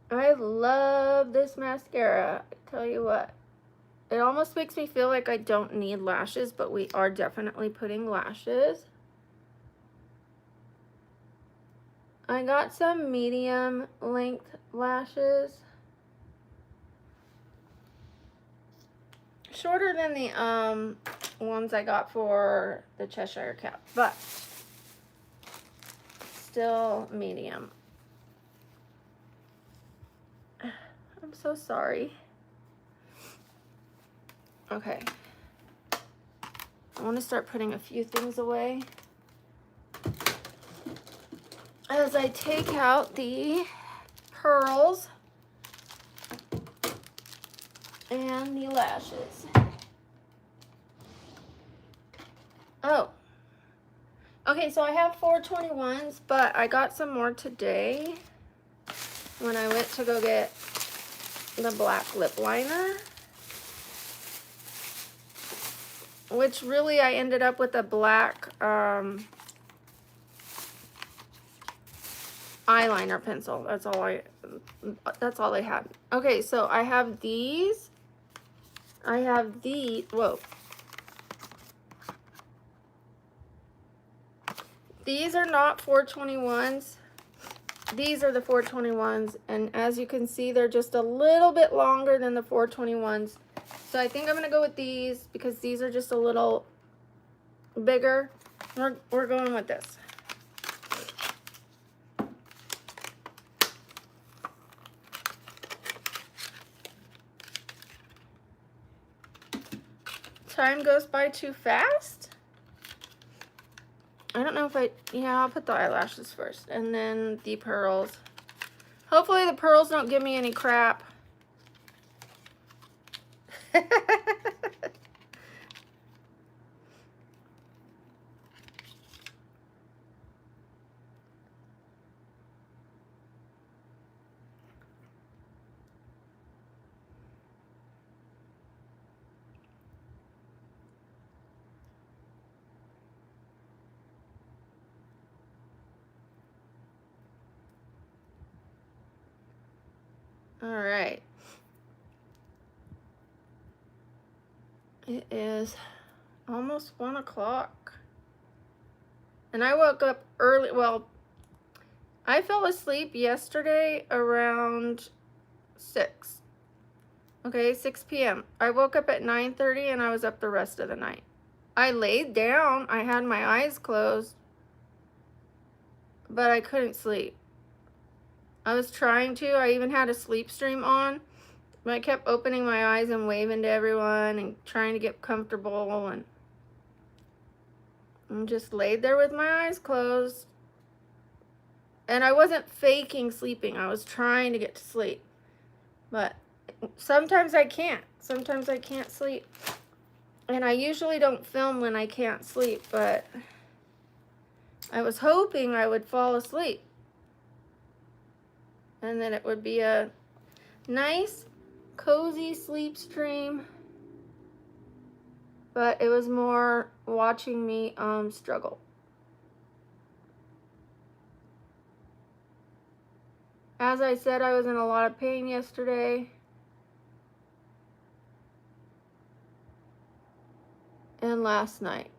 I love this mascara. I tell you what. It almost makes me feel like I don't need lashes, but we are definitely putting lashes. I got some medium length lashes. Shorter than the ones I got for the Cheshire Cat, but still medium. I'm so sorry. Okay. I want to start putting a few things away as I take out the pearls and the lashes. Oh. Okay, so I have 421s, but I got some more today when I went to go get the black lip liner. Which really I ended up with a black eyeliner pencil. That's all I had. Okay, so I have these. I have the whoa. These are not 421s. These are the 421s, and as you can see, they're just a little bit longer than the 421s. So I think I'm gonna go with these because these are just a little bigger. We're going with this. Time goes by too fast. I don't know if yeah, I'll put the eyelashes first and then the pearls. Hopefully the pearls don't give me any crap. All right. It is almost 1 o'clock. And I woke up early. Well, I fell asleep yesterday around 6. Okay, 6 p.m. I woke up at 9:30 and I was up the rest of the night. I laid down. I had my eyes closed, but I couldn't sleep. I was trying to. I even had a sleep stream on, but I kept opening my eyes and waving to everyone and trying to get comfortable, and just laid there with my eyes closed. And I wasn't faking sleeping. I was trying to get to sleep. But sometimes I can't. Sometimes I can't sleep. And I usually don't film when I can't sleep, but I was hoping I would fall asleep. And then it would be a nice, cozy sleep stream. But it was more watching me struggle. As I said, I was in a lot of pain yesterday. And last night.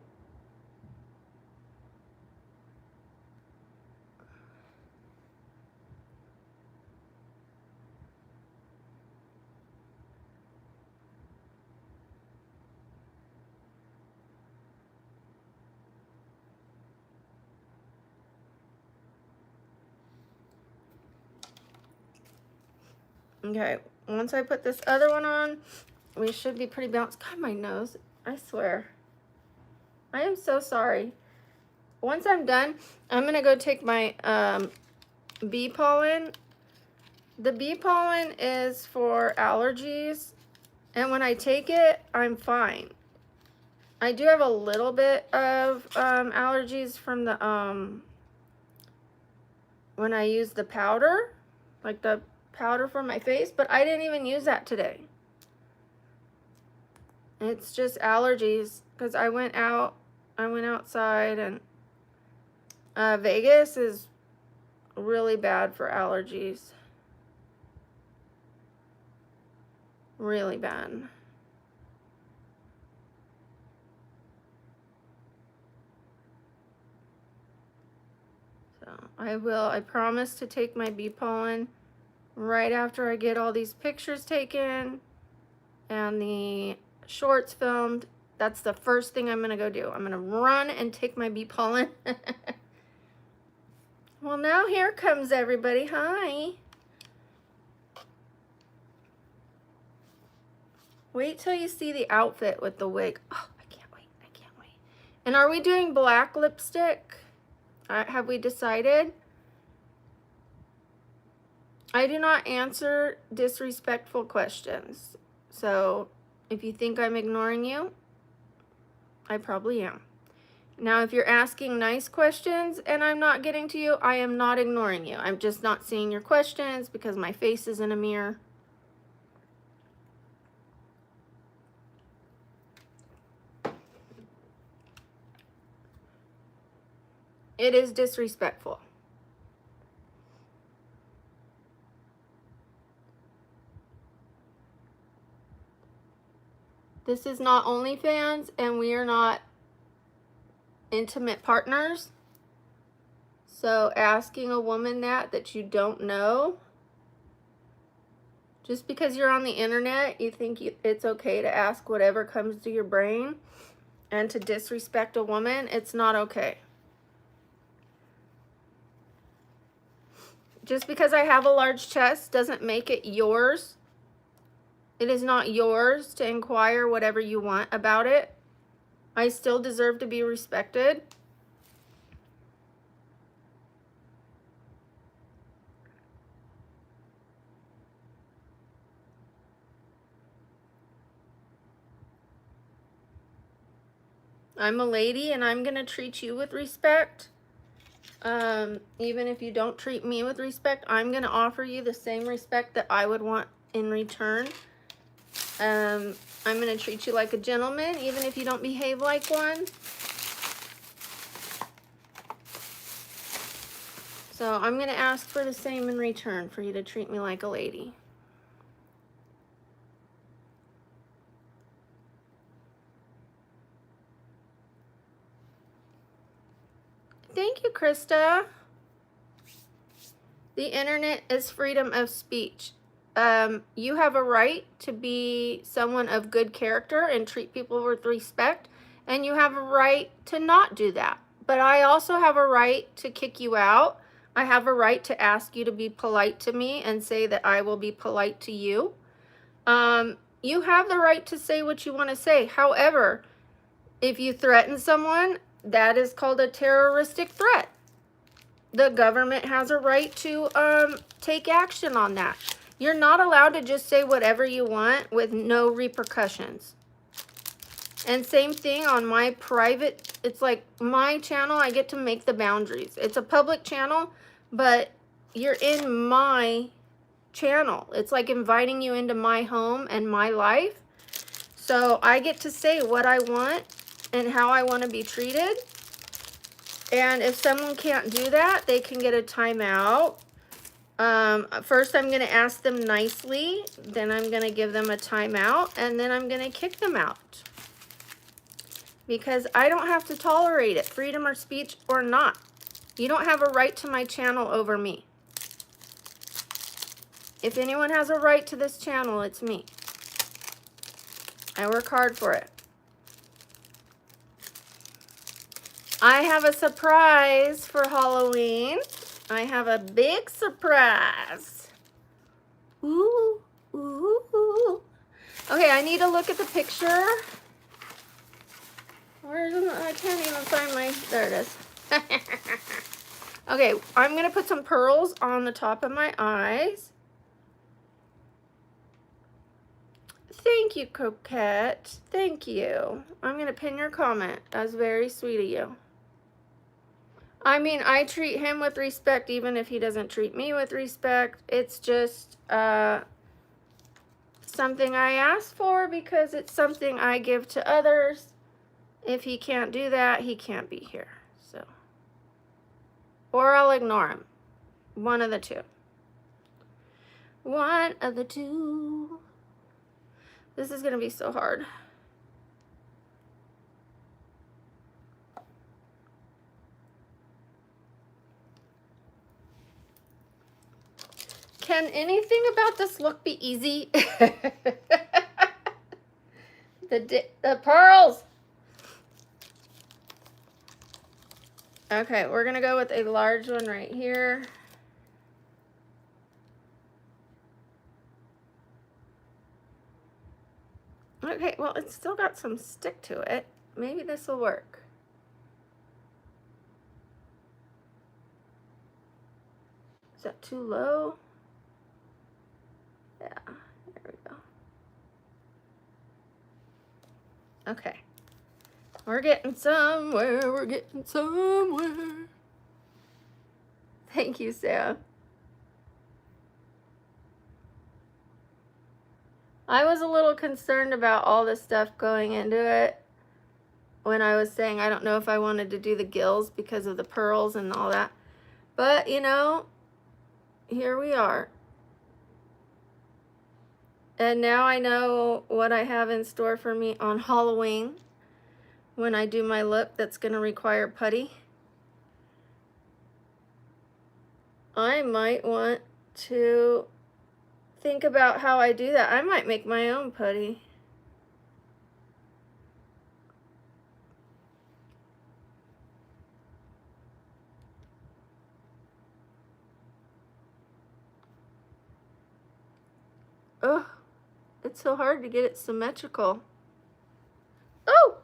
Okay, once I put this other one on, we should be pretty balanced. God, my nose, I swear. I am so sorry. Once I'm done, I'm going to go take my bee pollen. The bee pollen is for allergies, and when I take it, I'm fine. I do have a little bit of allergies from the when I use the powder, like the powder for my face, but I didn't even use that today. It's just allergies because I went outside, and Vegas is really bad for allergies. Really bad. So I promise to take my bee pollen right after I get all these pictures taken and the shorts filmed. That's the first thing I'm gonna go do. I'm gonna run and take my bee pollen. Well, now here comes everybody. Hi. Wait till you see the outfit with the wig. Oh, I can't wait. I can't wait. And are we doing black lipstick? Have we decided? I do not answer disrespectful questions. So if you think I'm ignoring you, I probably am. Now, if you're asking nice questions and I'm not getting to you, I am not ignoring you. I'm just not seeing your questions because my face is in a mirror. It is disrespectful. This is not OnlyFans, and we are not intimate partners. So asking a woman that you don't know, just because you're on the internet, you think it's okay to ask whatever comes to your brain and to disrespect a woman, it's not okay. Just because I have a large chest doesn't make it yours. It is not yours to inquire whatever you want about it. I still deserve to be respected. I'm a lady and I'm gonna treat you with respect. Even if you don't treat me with respect, I'm gonna offer you the same respect that I would want in return. I'm gonna treat you like a gentleman, even if you don't behave like one. So I'm gonna ask for the same in return, for you to treat me like a lady. Thank you, Krista. The internet is freedom of speech. You have a right to be someone of good character and treat people with respect, and you have a right to not do that. But I also have a right to kick you out. I have a right to ask you to be polite to me and say that I will be polite to you. You have the right to say what you want to say. However, if you threaten someone, that is called a terroristic threat. The government has a right to take action on that. You're not allowed to just say whatever you want with no repercussions. And same thing on my private, it's like my channel, I get to make the boundaries. It's a public channel, but you're in my channel. It's like inviting you into my home and my life. So I get to say what I want and how I want to be treated. And if someone can't do that, they can get a timeout. First, I'm going to ask them nicely. Then I'm going to give them a timeout. And then I'm going to kick them out. Because I don't have to tolerate it, freedom of speech or not. You don't have a right to my channel over me. If anyone has a right to this channel, it's me. I work hard for it. I have a surprise for Halloween. I have a big surprise. Ooh, ooh, ooh. Okay, I need to look at the picture. I can't even find my, there it is. Okay, I'm going to put some pearls on the top of my eyes. Thank you, Coquette. Thank you. I'm going to pin your comment. That's very sweet of you. I mean, I treat him with respect even if he doesn't treat me with respect. It's just something I ask for because it's something I give to others. If he can't do that, he can't be here. So, or I'll ignore him. One of the two. One of the two. This is going to be so hard. Can anything about this look be easy? The pearls. Okay, we're going to go with a large one right here. Okay, well, it's still got some stick to it. Maybe this will work. Is that too low? Yeah, there we go. Okay. We're getting somewhere. We're getting somewhere. Thank you, Sam. I was a little concerned about all this stuff going into it when I was saying I don't know if I wanted to do the gills because of the pearls and all that. But, you know, here we are. And now I know what I have in store for me on Halloween when I do my lip that's going to require putty. I might want to think about how I do that. I might make my own putty. Oh, it's so hard to get it symmetrical. Oh!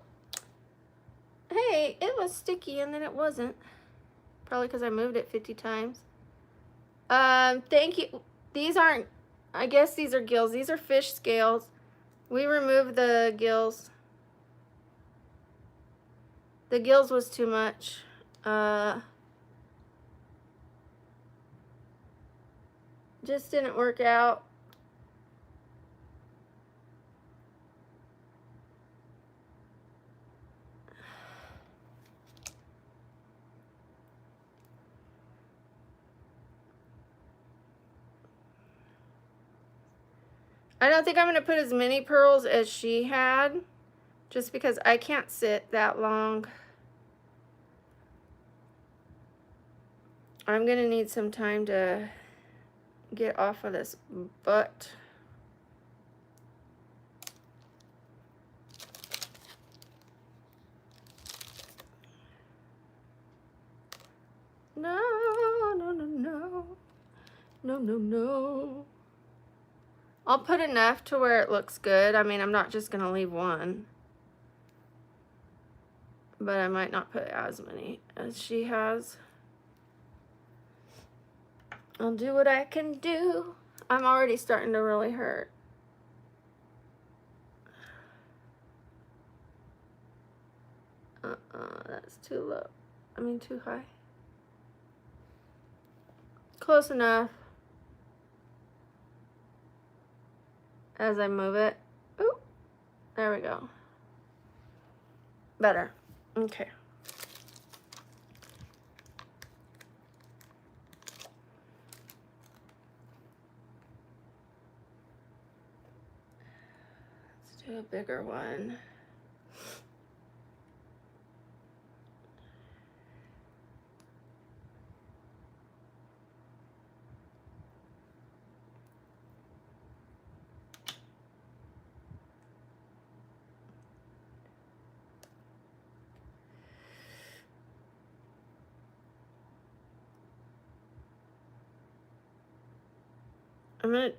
Hey, it was sticky and then it wasn't. Probably because I moved it 50 times. Thank you. These aren't, I guess these are gills. These are fish scales. We removed the gills. The gills was too much. Just didn't work out. I don't think I'm going to put as many pearls as she had, just because I can't sit that long. I'm going to need some time to get off of this butt. No, no, no, no. No, no, no. I'll put enough to where it looks good. I mean, I'm not just going to leave one. But I might not put as many as she has. I'll do what I can do. I'm already starting to really hurt. That's too low. I mean, too high. Close enough. As I move it. Ooh, there we go. Better. Okay. Let's do a bigger one.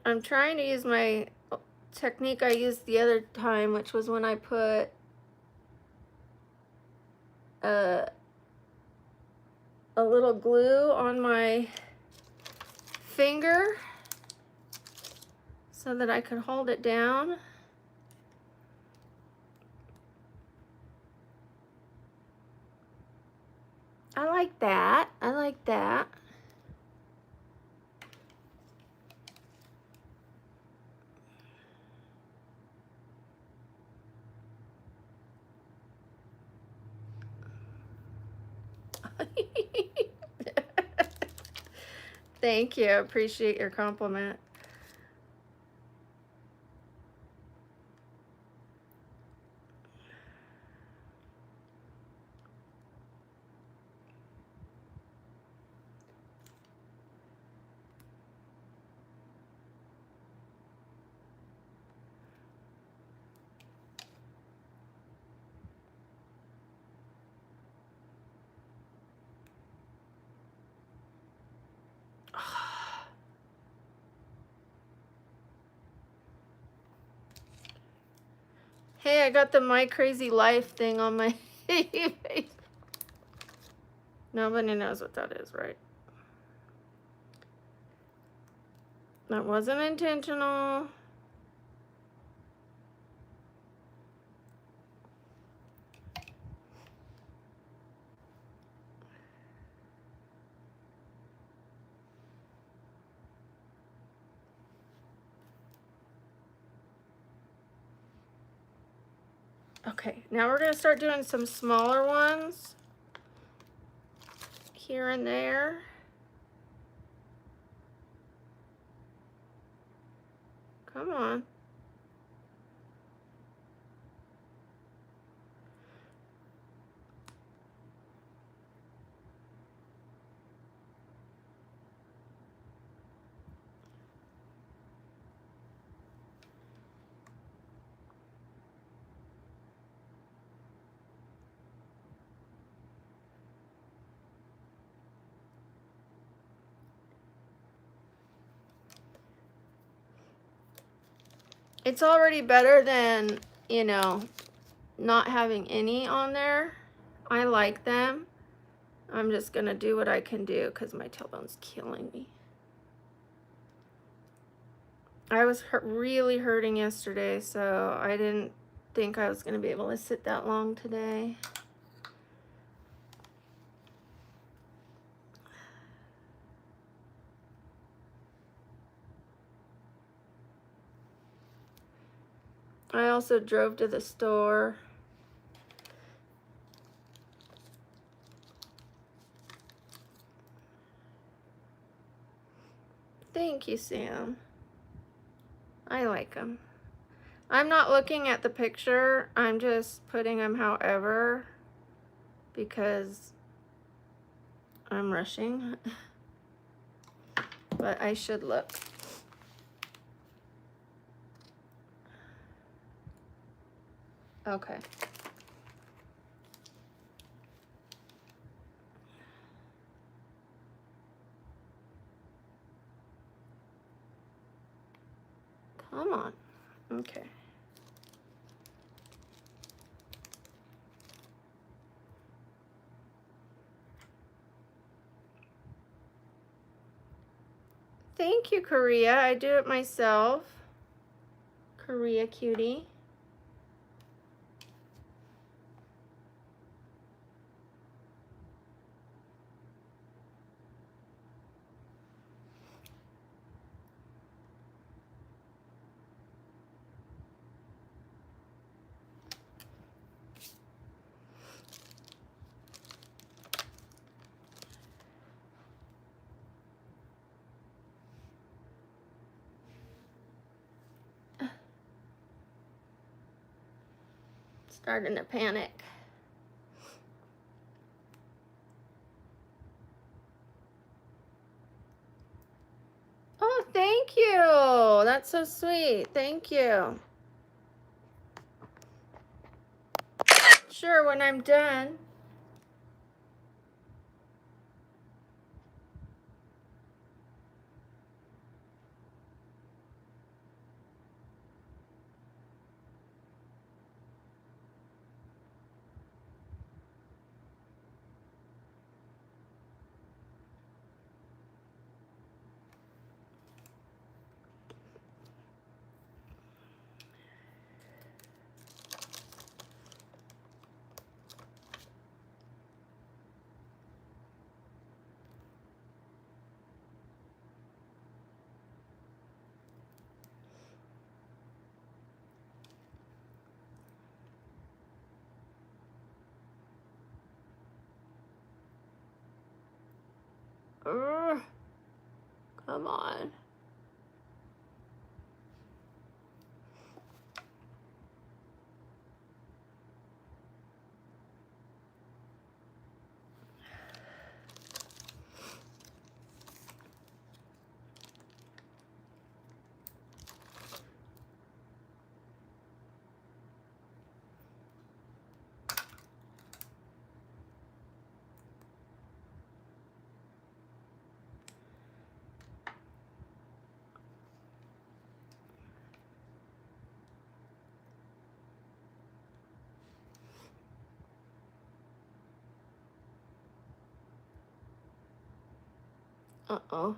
I'm trying to use my technique I used the other time, which was when I put a little glue on my finger so that I could hold it down. like that. I like that. Thank you. I appreciate your compliment. Hey, I got the My Crazy Life thing on my face. Nobody knows what that is, right? That wasn't intentional. Okay, now we're going to start doing some smaller ones here and there. Come on. It's already better than, you know, not having any on there. I like them. I'm just gonna do what I can do because my tailbone's killing me. I was really hurting yesterday, so I didn't think I was gonna be able to sit that long today. I also drove to the store. Thank you, Sam. I like them. I'm not looking at the picture. I'm just putting them however because I'm rushing. But I should look. Okay. Come on. Okay. Thank you, Korea. I do it myself. Korea cutie. Starting to panic. Oh, thank you. That's so sweet. Thank you. Sure, when I'm done. Ugh. Come on. Uh-oh.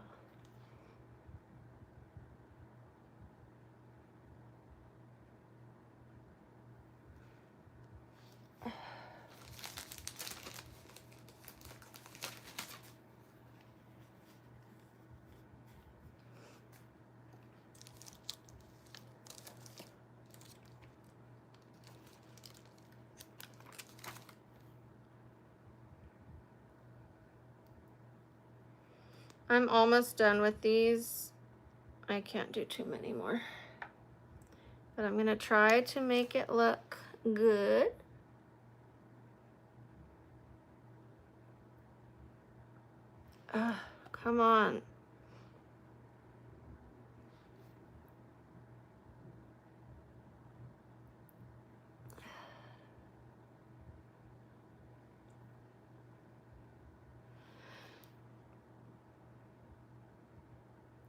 I'm almost done with these. I can't do too many more. But I'm gonna try to make it look good. Come on.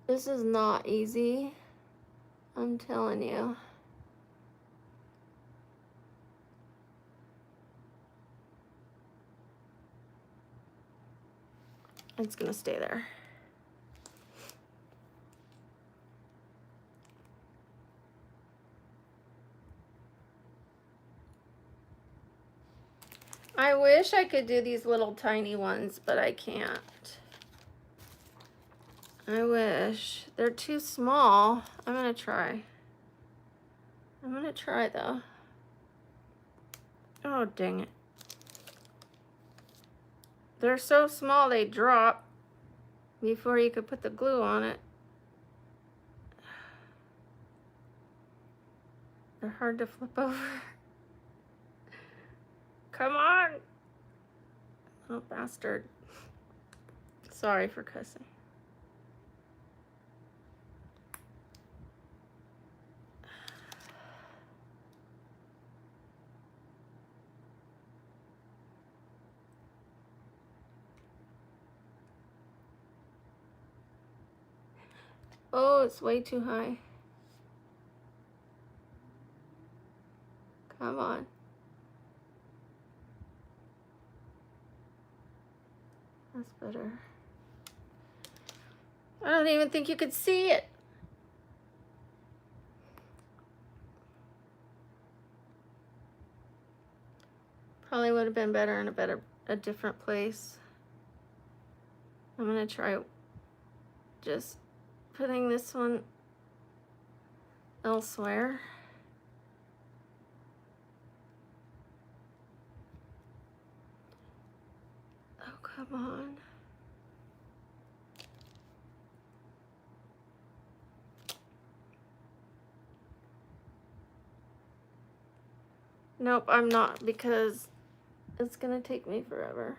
This is not easy. I'm telling you. It's gonna stay there. I wish I could do these little tiny ones, but I can't. I wish. They're too small. I'm gonna try. I'm gonna try though. Oh, dang it. They're so small they drop before you could put the glue on it. They're hard to flip over. Come on! Oh, bastard. Sorry for cussing. Oh, it's way too high. Come on. That's better. I don't even think you could see it. Probably would have been better in a different place. I'm gonna try just putting this one elsewhere. Oh, come on. Nope, I'm not, because it's gonna take me forever.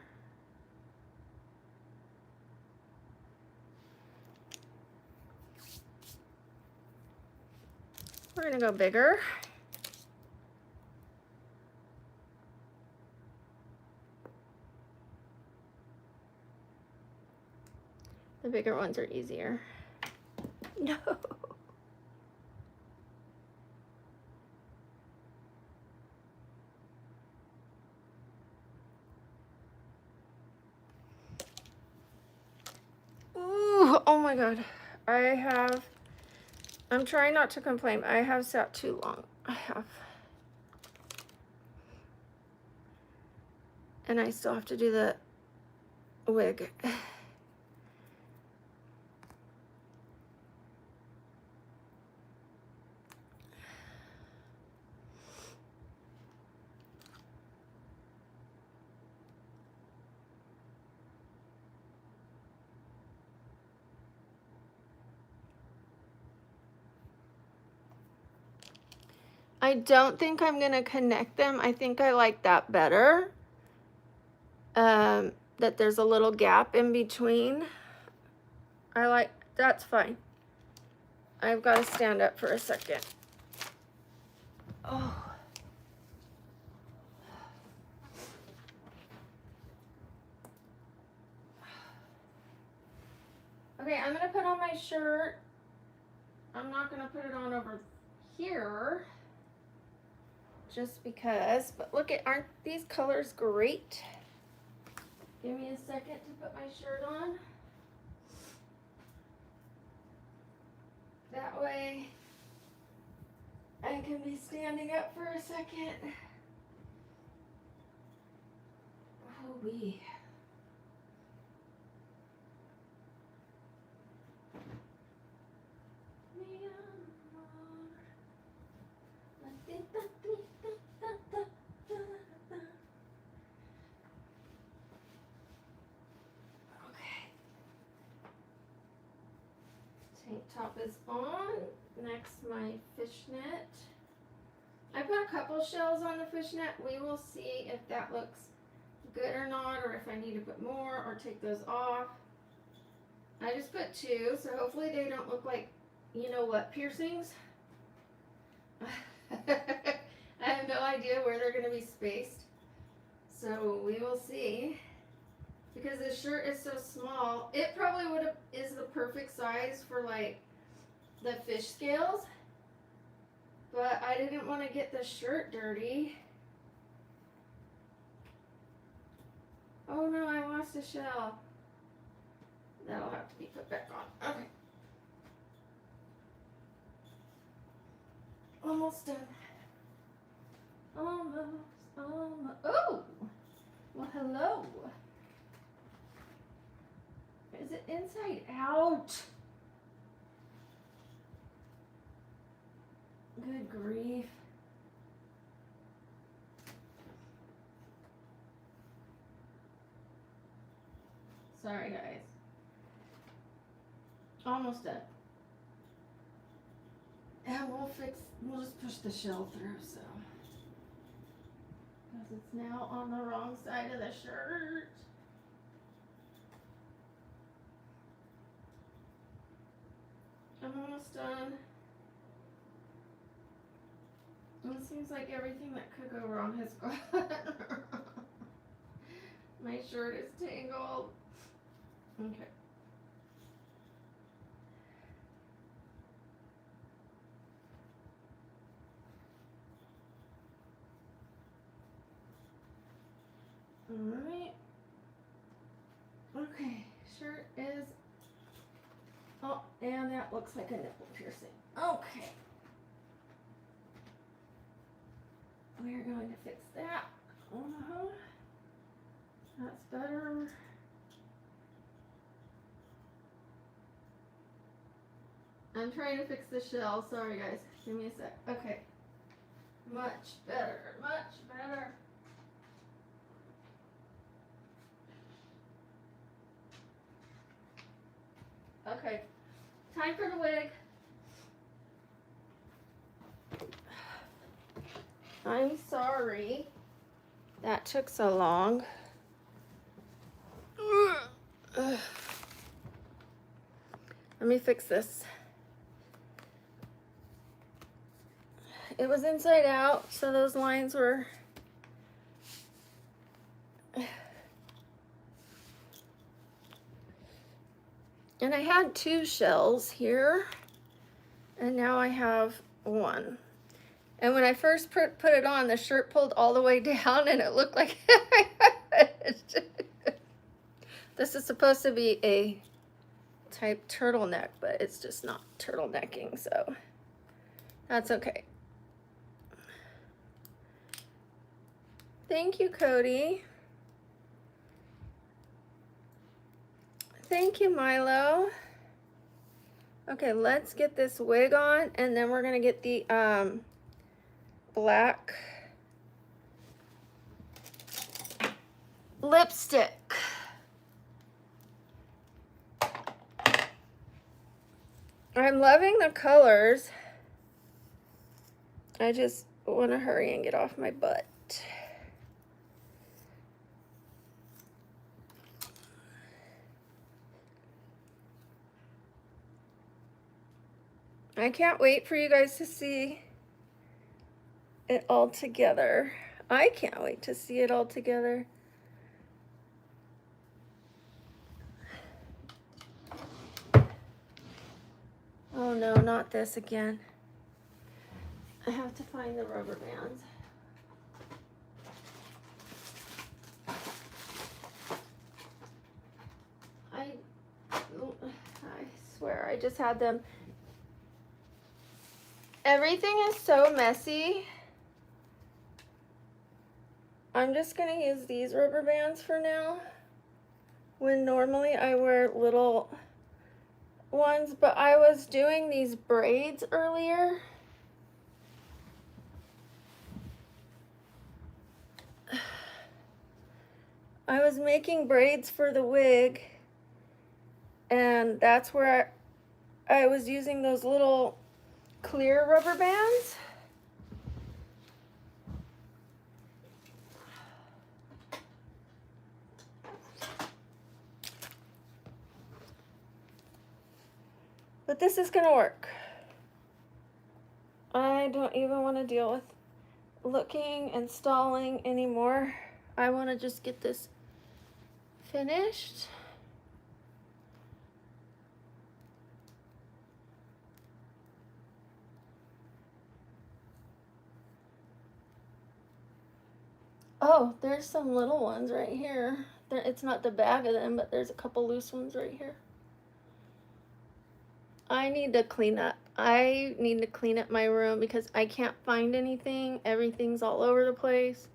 We're gonna go bigger. The bigger ones are easier. No. Ooh, oh my God. I'm trying not to complain. I have sat too long. I have. And I still have to do the wig. I don't think I'm gonna connect them. I think I like that better. That there's a little gap in between. That's fine. I've got to stand up for a second. Oh. Okay, I'm gonna put on my shirt. I'm not gonna put it on over here. Just because, but look at, aren't these colors great? Give me a second to put my shirt on. That way I can be standing up for a second. Oh wee. Tank top is on. Next, my fishnet. I put a couple shells on the fishnet. We will see if that looks good or not, or if I need to put more or take those off. I just put 2, so hopefully they don't look like, you know what, piercings. I have no idea where they're going to be spaced, so we will see. Because this shirt is so small, it probably is the perfect size for like the fish scales, but I didn't want to get the shirt dirty. Oh no, I lost a shell. That'll have to be put back on. Okay. Almost done. Almost. Oh! Well, hello. Is it inside out? Good grief. Sorry, guys. Almost done. And we'll just push the shell through, so. Because it's now on the wrong side of the shirt. I'm almost done. It seems like everything that could go wrong has gone wrong. My shirt is tangled. Okay. Alright. Okay, shirt is, oh, and that looks like a nipple piercing. Okay. We're going to fix that. That's better. I'm trying to fix the shell. Sorry, guys. Give me a sec. Okay. Much better. Much better. Okay. Time for the wig. I'm sorry that took so long. Let me fix this. It was inside out, so those lines were and I had 2 shells here, and now I have 1. And when I first put it on, the shirt pulled all the way down, and it looked like this is supposed to be a type turtleneck, but it's just not turtlenecking, so that's okay. Thank you, Cody. Thank you, Milo. Okay, let's get this wig on, and then we're gonna get the black lipstick. I'm loving the colors. I just want to hurry and get off my butt. I can't wait for you guys to see it all together. I can't wait to see it all together. Oh no, not this again. I have to find the rubber bands. I swear I just had them. Everything is so messy. I'm just gonna use these rubber bands for now, when normally I wear little ones, but I was doing these braids earlier. I was making braids for the wig, and that's where I was using those little clear rubber bands. But this is gonna work. I don't even want to deal with looking and stalling anymore. I want to just get this finished. Oh, there's some little ones right here. It's not the bag of them, but there's a couple loose ones right here. I need to clean up. I need to clean up my room because I can't find anything. Everything's all over the place.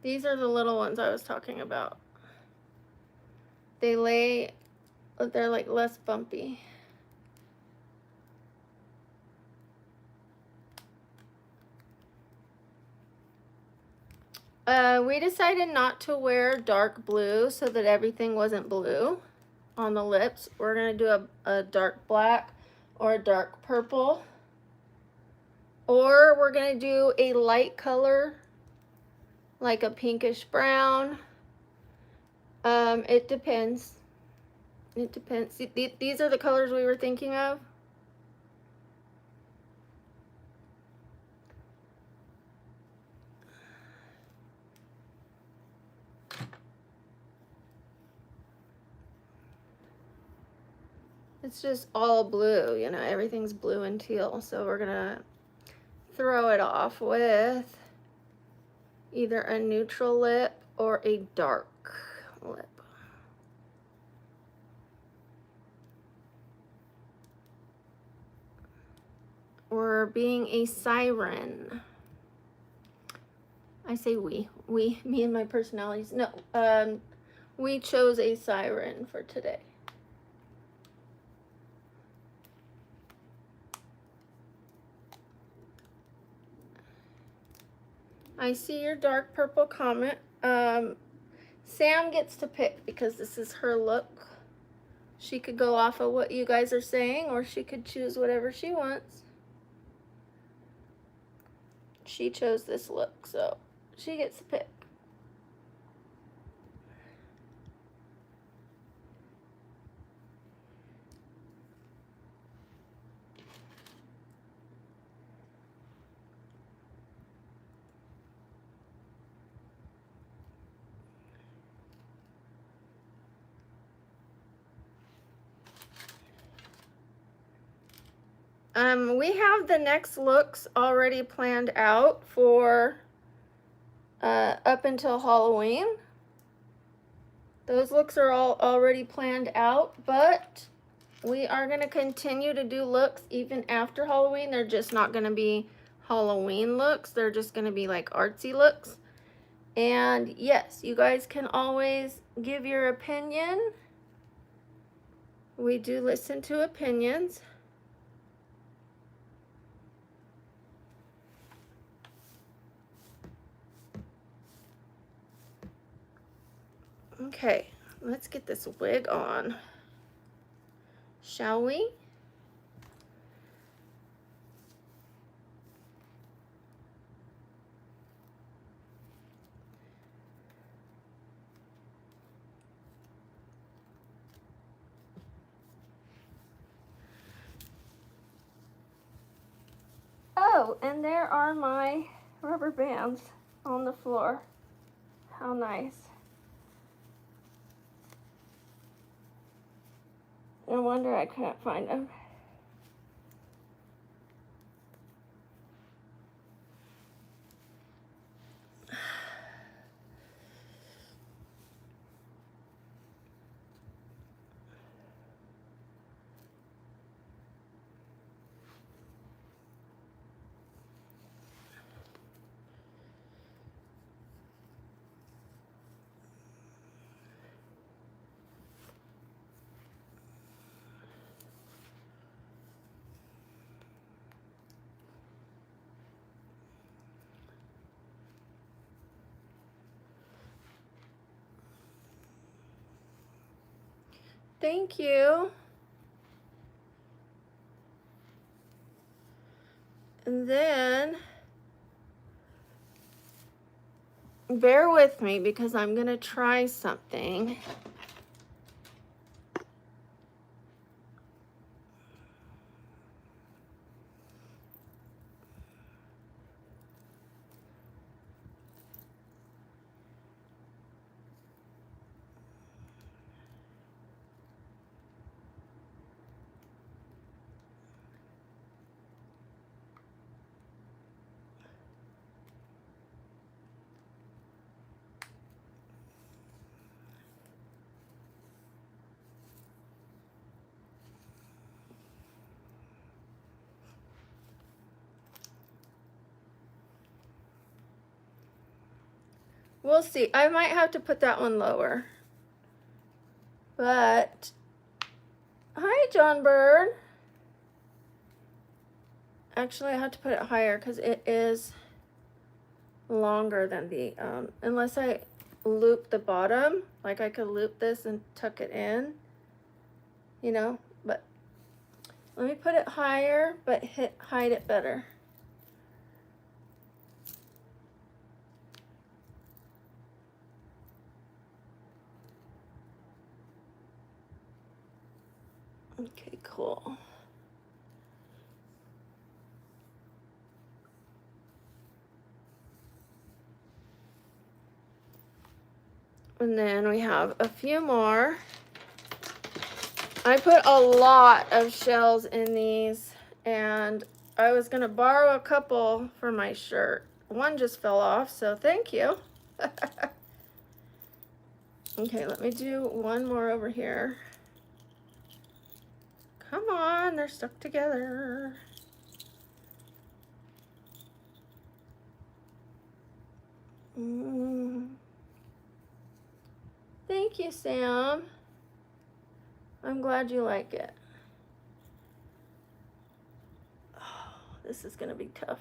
These are the little ones I was talking about. They're like less bumpy. We decided not to wear dark blue so that everything wasn't blue on the lips. We're gonna do a dark black or a dark purple. Or we're gonna do a light color, like a pinkish brown. It depends. It depends. These are the colors we were thinking of. It's just all blue, you know, everything's blue and teal. So we're gonna throw it off with either a neutral lip or a dark lip. We're being a siren. I say we, me and my personalities. No, we chose a siren for today. I see your dark purple comment. Sam gets to pick because this is her look. She could go off of what you guys are saying, or she could choose whatever she wants. She chose this look, so she gets to pick. We have the next looks already planned out for up until Halloween. Those looks are all already planned out, but we are going to continue to do looks even after Halloween. They're just not going to be Halloween looks. They're just going to be like artsy looks. And yes, you guys can always give your opinion. We do listen to opinions. Okay, let's get this wig on, shall we? Oh, and there are my rubber bands on the floor. How nice. No wonder I couldn't find them. Thank you. And then, bear with me because I'm going to try something. We'll see. I might have to put that one lower. But, hi, John Bird. Actually, I have to put it higher because it is longer than the, unless I loop the bottom, like I could loop this and tuck it in, you know, but let me put it higher, but hide it better. Okay, cool. And then we have a few more. I put a lot of shells in these, and I was gonna borrow a couple for my shirt. One just fell off, so thank you. Okay, let me do one more over here. Come on, they're stuck together. Thank you, Sam. I'm glad you like it. Oh, this is gonna be tough.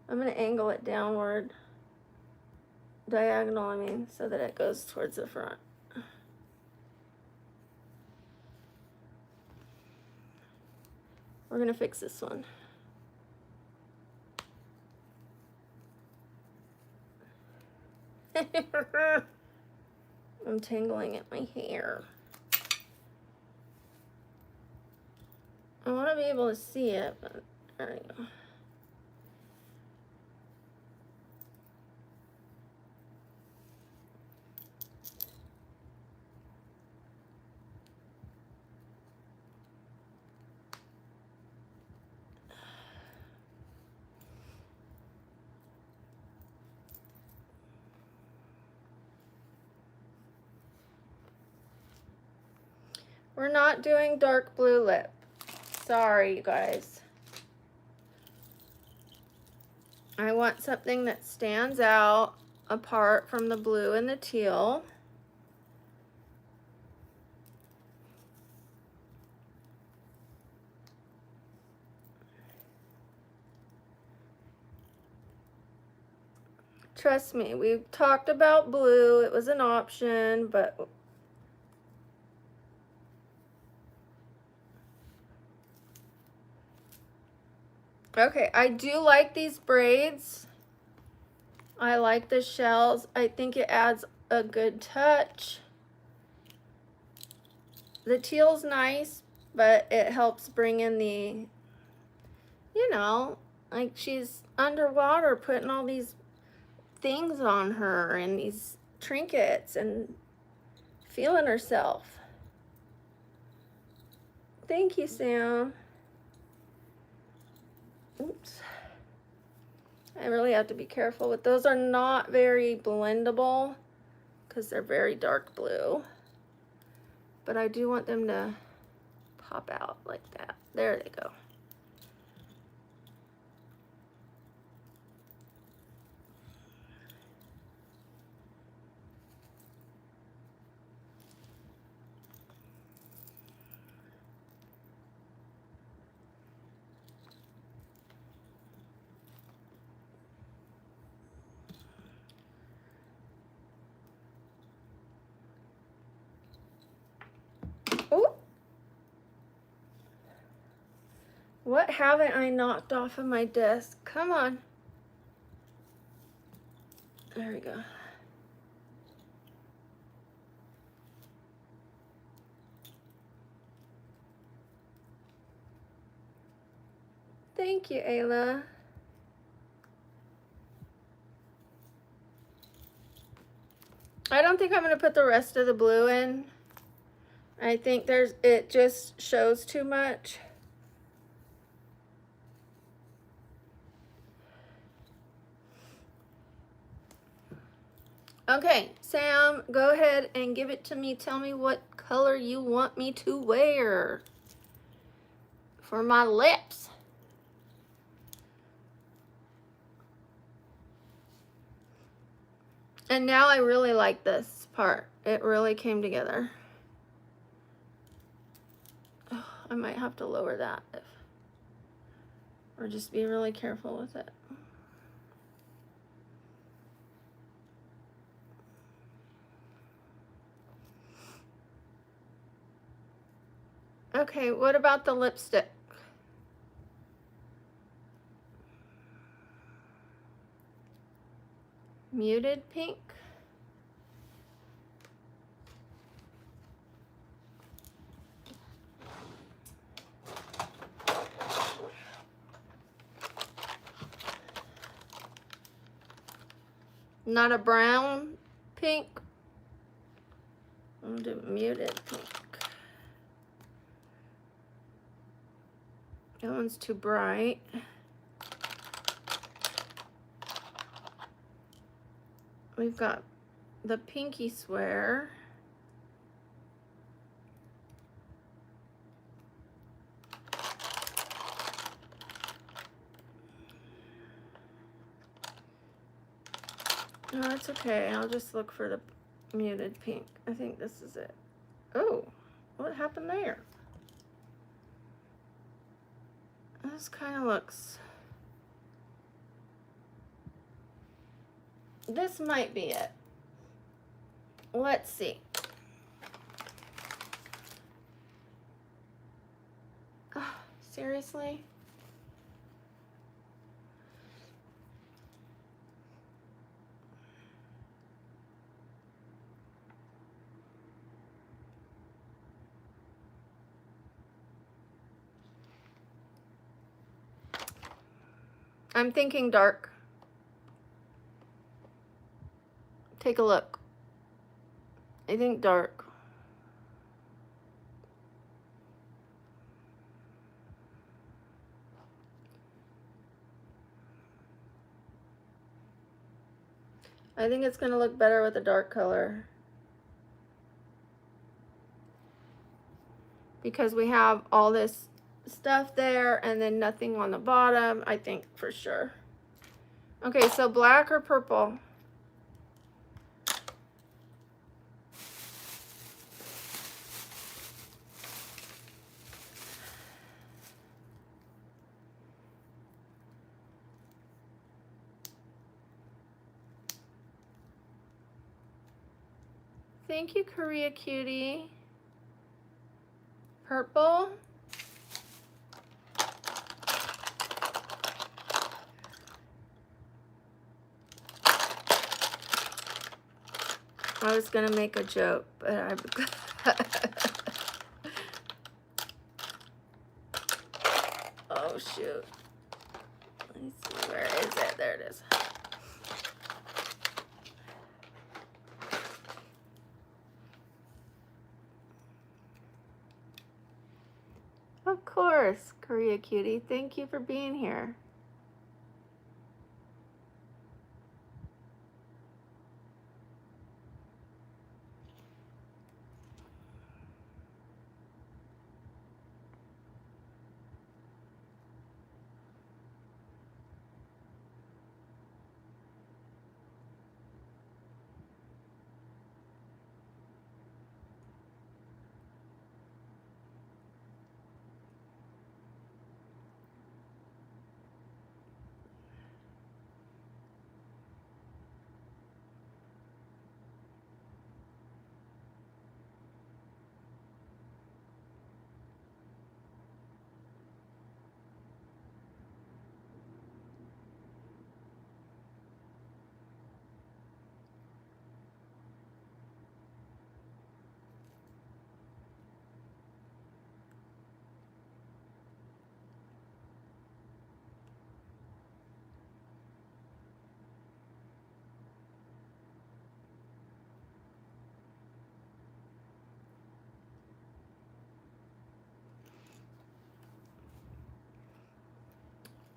I'm gonna angle it downward. Diagonal, I mean, so that it goes towards the front. We're gonna fix this one. I'm tangling at my hair. I want to be able to see it, but there we go. We're not doing dark blue lip. Sorry, you guys. I want something that stands out apart from the blue and the teal. Trust me, we talked about blue. It was an option, but okay, I do like these braids. I like the shells. I think it adds a good touch. The teal's nice, but it helps bring in the, you know, like she's underwater putting all these things on her and these trinkets and feeling herself. Thank you, Sam. Oops. I really have to be careful with those. Are not very blendable because they're very dark blue. But I do want them to pop out like that. There they go. Oh, what haven't I knocked off of my desk? Come on. There we go. Thank you, Ayla. I don't think I'm going to put the rest of the blue in. I think it just shows too much. Okay, Sam, go ahead and give it to me. Tell me what color you want me to wear for my lips. And now I really like this part. It really came together. Oh, I might have to lower that or just be really careful with it. Okay, what about the lipstick? Muted pink? Not a brown pink? I'll do muted pink. That one's too bright. We've got the pinky swear. No, it's okay. I'll just look for the muted pink. I think this is it. Oh, what happened there? This kind of looks... This might be it. Let's see. Oh, seriously? I'm thinking dark. Take a look. I think dark. I think it's going to look better with a dark color. Because we have all this stuff there and then nothing on the bottom, I think for sure. Okay, so black or purple? Thank you, Korea Cutie. Purple. I was gonna make a joke, but I oh shoot. Let me see, where is it? There it is. Of course, Korea Cutie. Thank you for being here.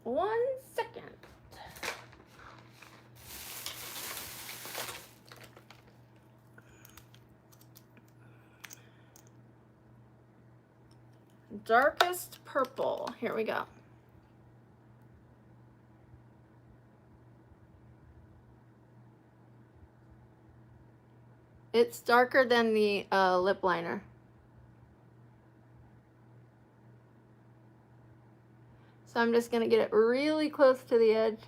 One second. Darkest purple. Here we go. It's darker than the lip liner. So I'm just gonna get it really close to the edge.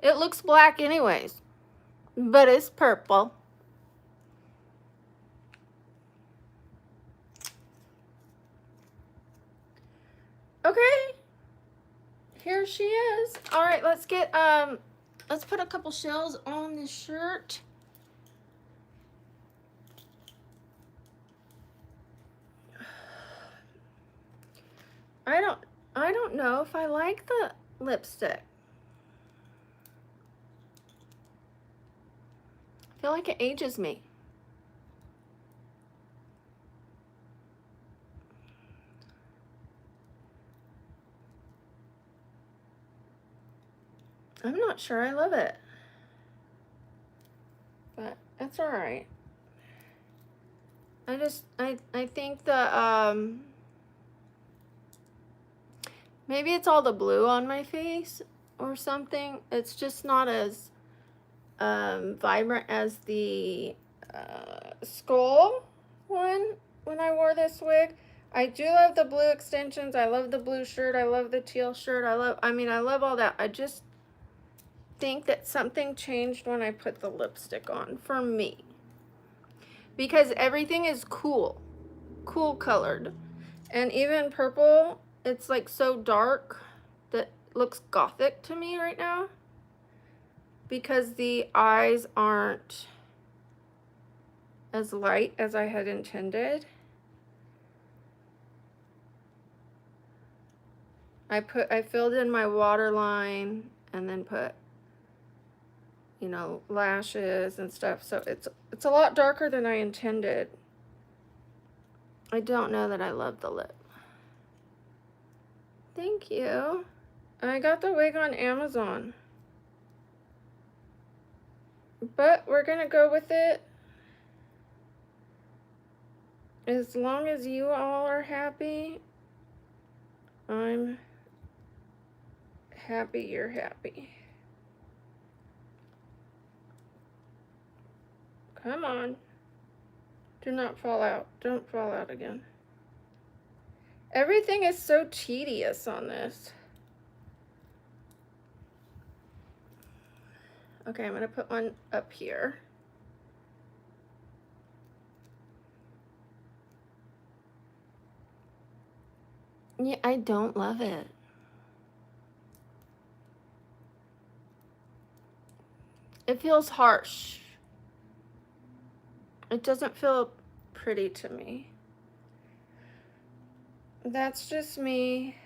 It looks black anyways, but it's purple. Okay, here she is. All right, let's get, let's put a couple shells on this shirt. I don't know if I like the lipstick. I feel like it ages me. I'm not sure I love it, but that's all right. I think the, maybe it's all the blue on my face or something. It's just not as vibrant as the skull one when I wore this wig. I do love the blue extensions. I love the blue shirt. I love the teal shirt. I love all that. I just think that something changed when I put the lipstick on for me. Because everything is cool colored. And even purple, it's like so dark that looks gothic to me right now. Because the eyes aren't as light as I had intended. I filled in my waterline and then put, you know, lashes and stuff. So it's a lot darker than I intended. I don't know that I love the lip. Thank you. I got the wig on Amazon. But we're gonna go with it. As long as you all are happy, I'm happy you're happy. Come on. Do not fall out. Don't fall out again. Everything is so tedious on this. Okay, I'm gonna put one up here. Yeah, I don't love it. It feels harsh. It doesn't feel pretty to me. That's just me.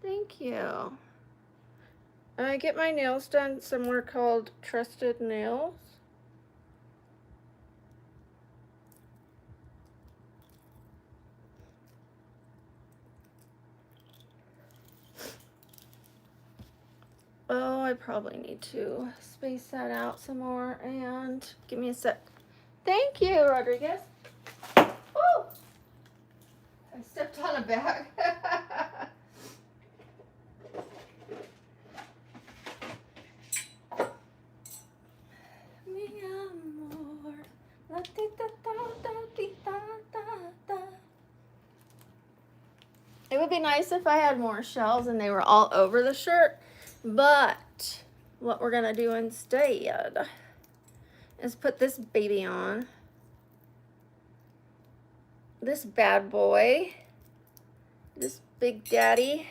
Thank you. I get my nails done somewhere called Trusted Nails. Oh, I probably need to space that out some more, and give me a sec. Thank you, Rodriguez. Oh, I stepped on a bag. Mi amor, la ti ta ta ta ti ta ta ta. It would be nice if I had more shells and they were all over the shirt, but what we're gonna do instead is put this baby on. This bad boy. This big daddy.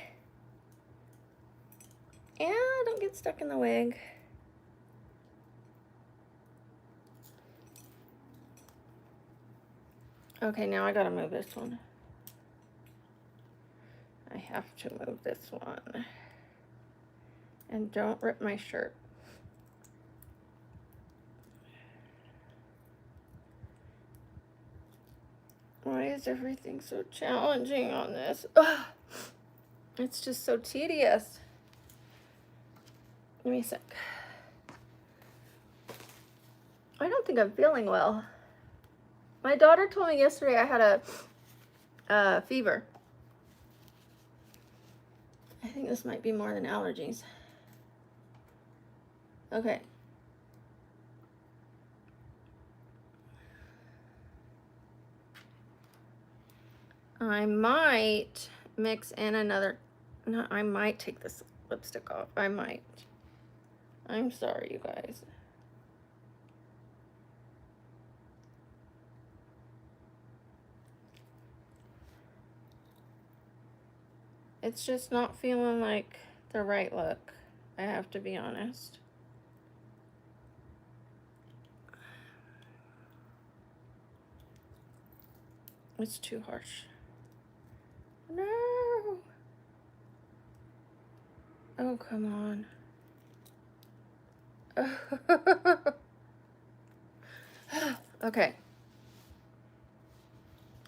And don't get stuck in the wig. Okay, now I gotta move this one. I have to move this one. And don't rip my shirt. Why is everything so challenging on this? Ugh. It's just so tedious. Give me a sec. I don't think I'm feeling well. My daughter told me yesterday I had a fever. I think this might be more than allergies. Okay. I might mix in another, no, I might take this lipstick off. I might. I'm sorry, you guys. It's just not feeling like the right look. I have to be honest. It's too harsh. No. Oh, come on. Okay.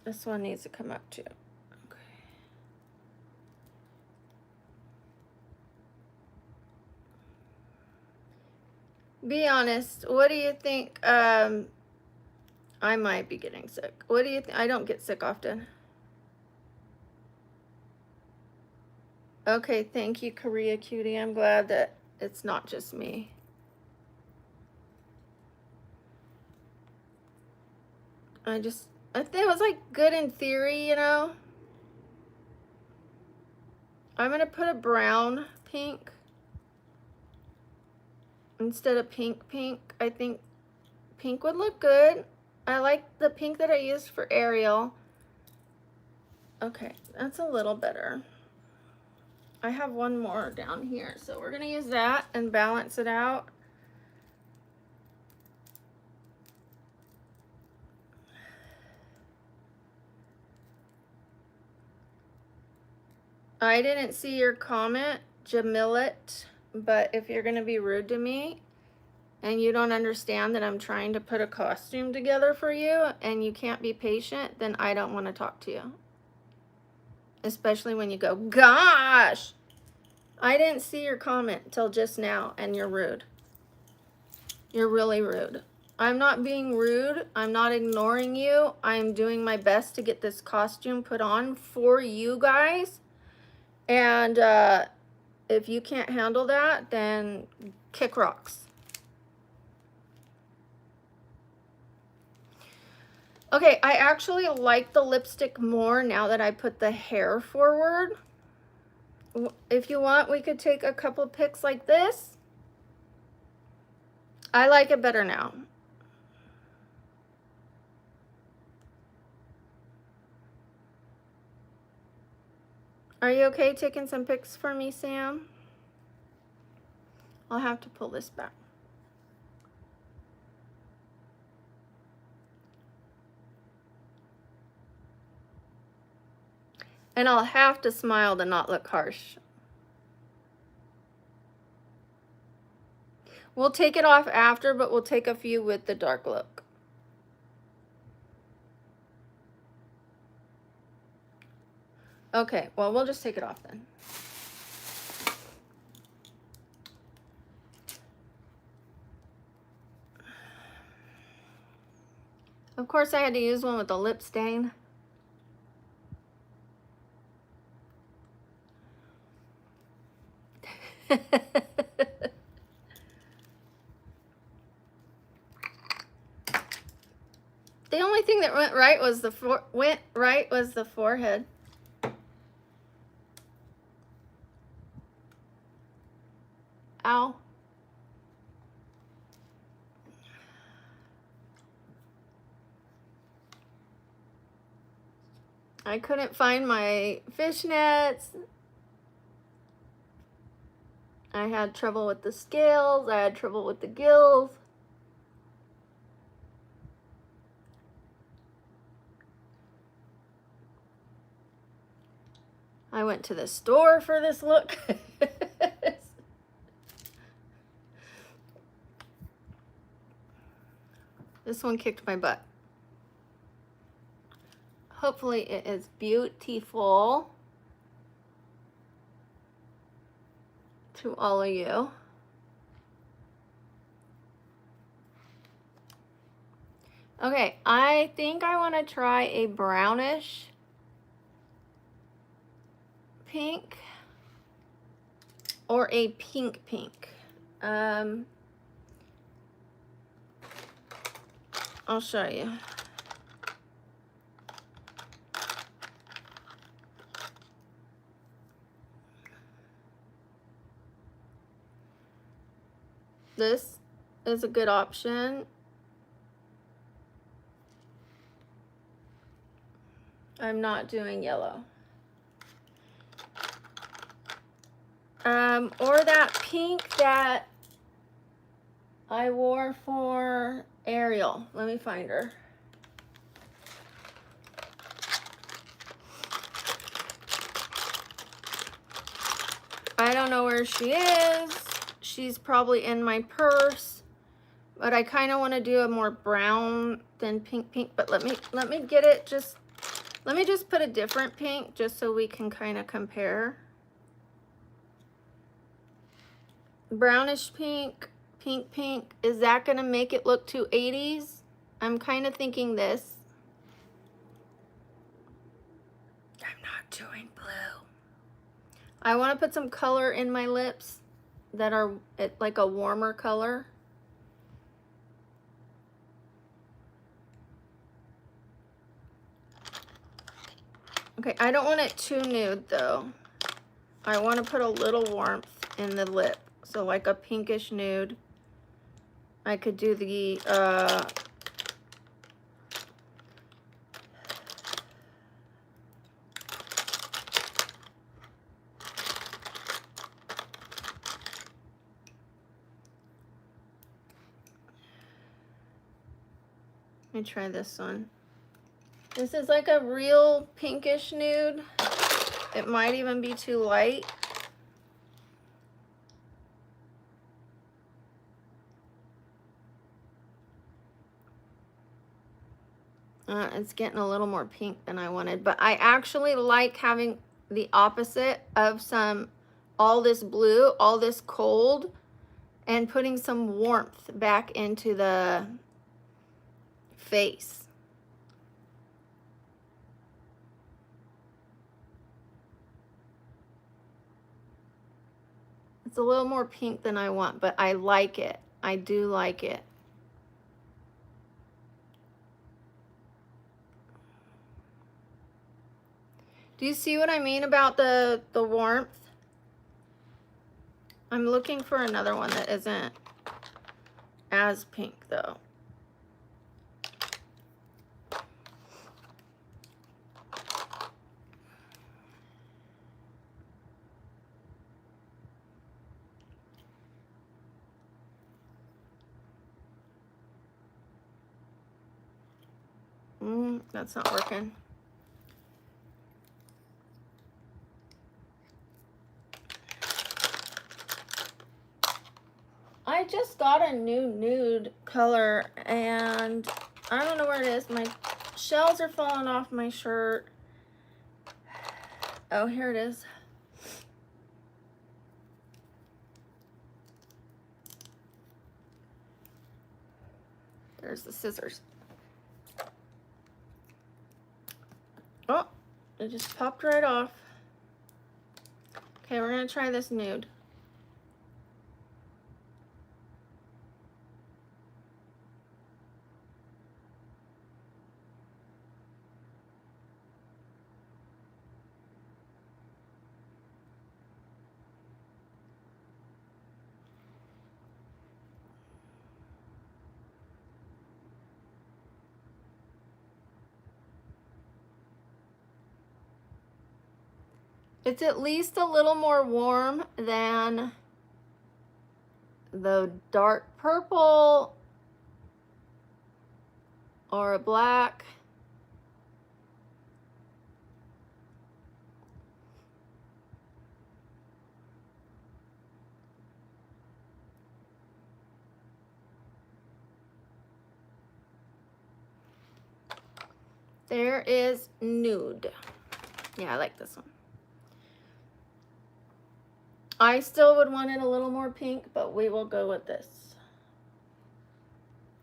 This one needs to come up too. Okay. Be honest. What do you think? I might be getting sick. What do you think? I don't get sick often. Okay, thank you, Korea Cutie. I'm glad that it's not just me. I think it was like good in theory, you know. I'm gonna put a brown pink instead of pink. I think pink would look good. I like the pink that I used for Ariel. Okay, that's a little better. I have one more down here, so we're gonna use that and balance it out. I didn't see your comment, Jamilet, but if you're gonna be rude to me, and you don't understand that I'm trying to put a costume together for you and you can't be patient, then I don't want to talk to you. Especially when you go, gosh, I didn't see your comment till just now and you're rude. You're really rude. I'm not being rude. I'm not ignoring you. I'm doing my best to get this costume put on for you guys. And if you can't handle that, then kick rocks. Okay, I actually like the lipstick more now that I put the hair forward. If you want, we could take a couple pics like this. I like it better now. Are you okay taking some pics for me, Sam? I'll have to pull this back. And I'll have to smile to not look harsh. We'll take it off after, but we'll take a few with the dark look. Okay, well, we'll just take it off then. Of course, I had to use one with a lip stain. The only thing that went right was the forehead. Ow. I couldn't find my fishnets. I had trouble with the scales. I had trouble with the gills. I went to the store for this look. This one kicked my butt. Hopefully it is beautiful to all of you. Okay, I think I want to try a brownish pink or a pink. I'll show you. This is a good option. I'm not doing yellow. Or that pink that I wore for Ariel. Let me find her. I don't know where she is. She's probably in my purse, but I kind of want to do a more brown than pink, but let me get it just, let me just put a different pink just so we can kind of compare. Brownish pink, pink. Is that going to make it look too 80s? I'm kind of thinking this. I'm not doing blue. I want to put some color in my lips that are like a warmer color. Okay, I don't want it too nude though. I want to put a little warmth in the lip. So like a pinkish nude. I could do the let me try this one. This is like a real pinkish nude. It might even be too light. It's getting a little more pink than I wanted, but I actually like having the opposite of all this blue, all this cold, and putting some warmth back into the face. It's a little more pink than I want, but I like it. I do like it. Do you see what I mean about the warmth? I'm looking for another one that isn't as pink though. That's not working. I just got a new nude color and I don't know where it is. My shells are falling off my shirt. Oh, here it is. There's the scissors. Oh, it just popped right off. Okay, we're gonna try this nude. It's at least a little more warm than the dark purple or a black. There is nude. Yeah, I like this one. I still would want it a little more pink, but we will go with this.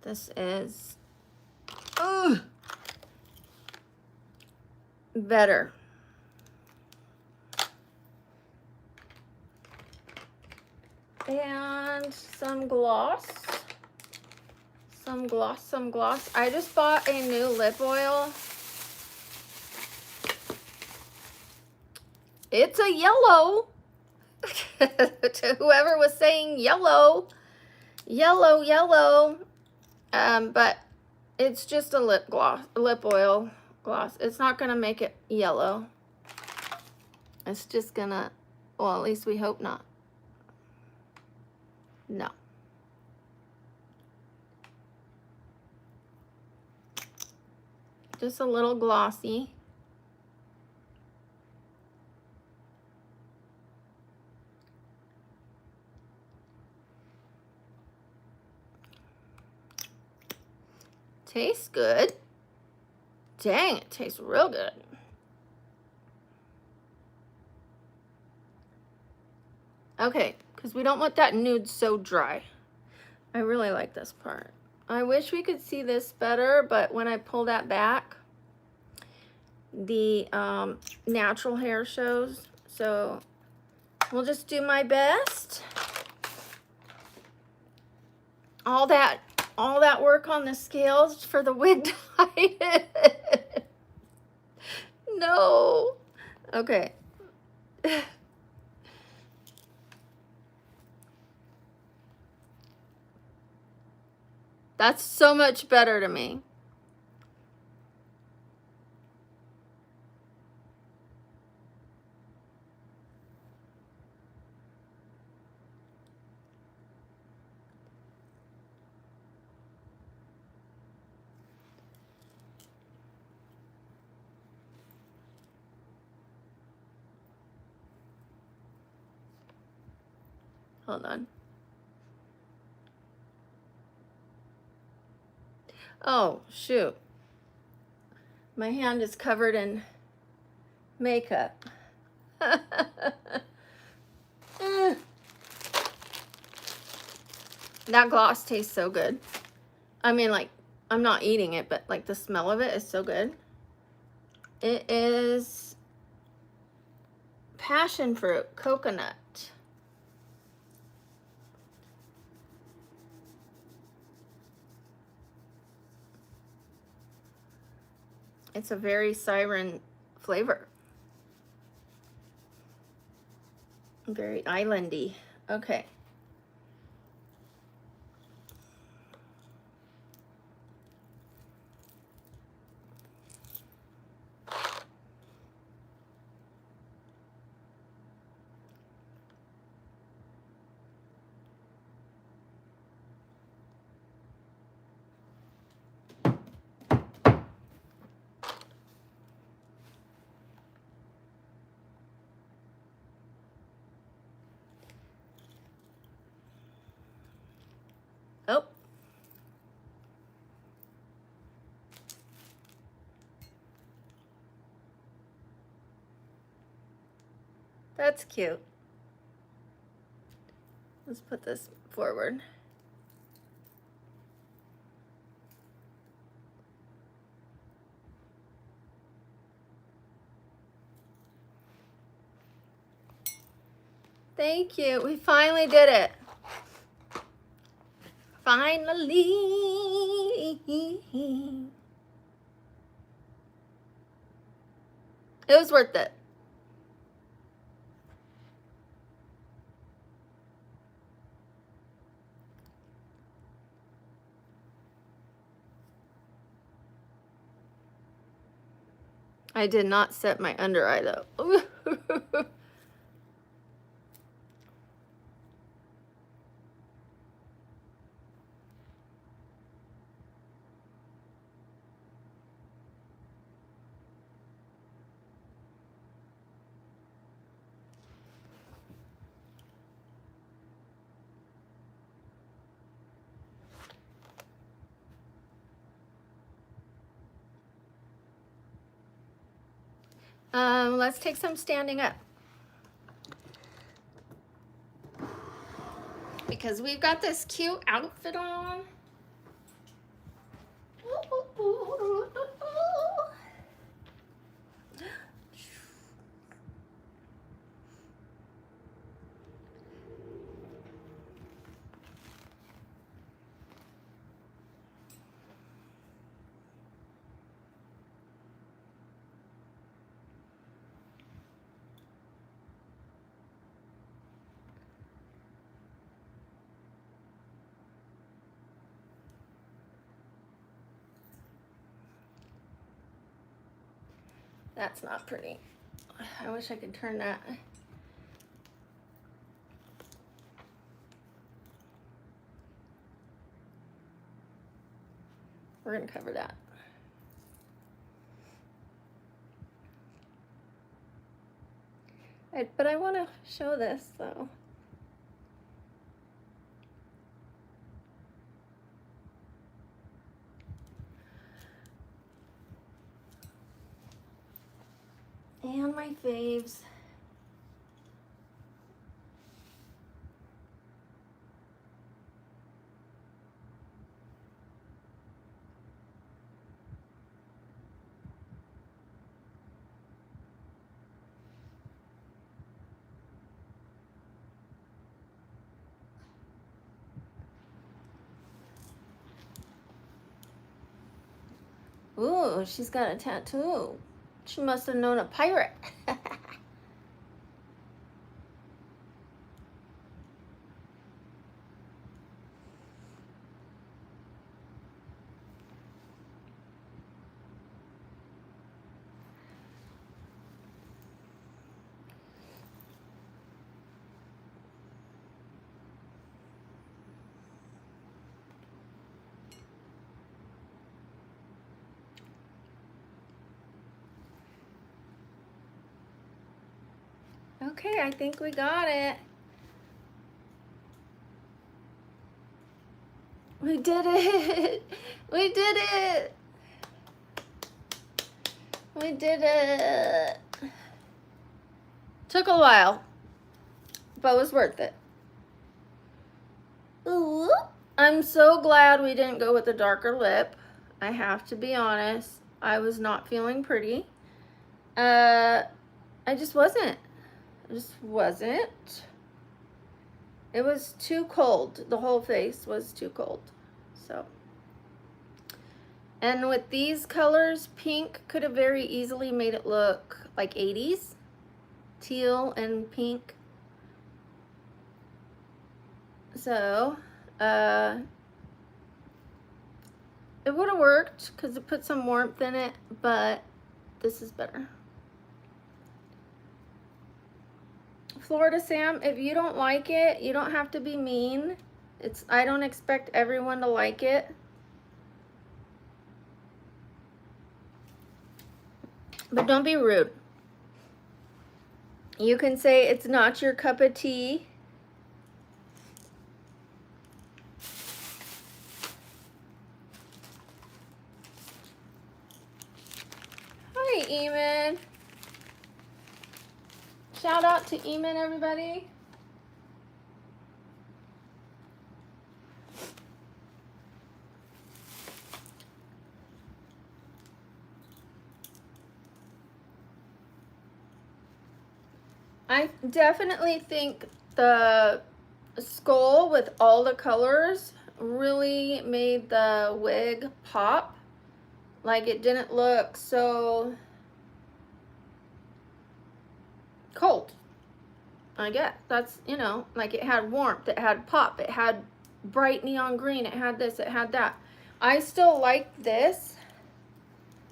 This is better. And some gloss. Some gloss. I just bought a new lip oil. It's a yellow. To whoever was saying yellow. But it's just a lip oil gloss. It's not gonna make it yellow. It's just gonna, well, at least we hope not. No. Just a little glossy. Tastes good. Dang, it tastes real good. Okay, because we don't want that nude so dry. I really like this part. I wish we could see this better, but when I pull that back, the natural hair shows. So we'll just do my best. All that work on the scales for the wig dye. No. Okay. That's so much better to me. Hold on. Oh, shoot. My hand is covered in makeup. That gloss tastes so good. I mean, like, I'm not eating it, but like the smell of it is so good. It is passion fruit coconut. It's a very Siren flavor. Very islandy. Okay. Oh. That's cute. Let's put this forward. Thank you. We finally did it. Finally. It was worth it. I did not set my under eye though. Let's take some standing up. Because we've got this cute outfit on. That's not pretty. I wish I could turn that. We're gonna cover that. But I want to show this though. And my faves. Ooh, she's got a tattoo. She must have known a pirate. Okay, I think we got it. We did it. We did it. We did it. Took a while, but it was worth it. Ooh. I'm so glad we didn't go with a darker lip. I have to be honest. I was not feeling pretty. I just wasn't. I just wasn't. It was too cold. The whole face was too cold. So. And with these colors, pink could have very easily made it look like 80s. Teal and pink. So, it would have worked because it put some warmth in it, but this is better. Florida Sam, if you don't like it, you don't have to be mean. I don't expect everyone to like it. But don't be rude. You can say it's not your cup of tea. Hi, Eamon. Shout out to Eamon, everybody. I definitely think the skull with all the colors really made the wig pop. Like, it didn't look so cold. I guess that's, you know, like it had warmth, it had pop, it had bright neon green, it had this, it had that. I still like this,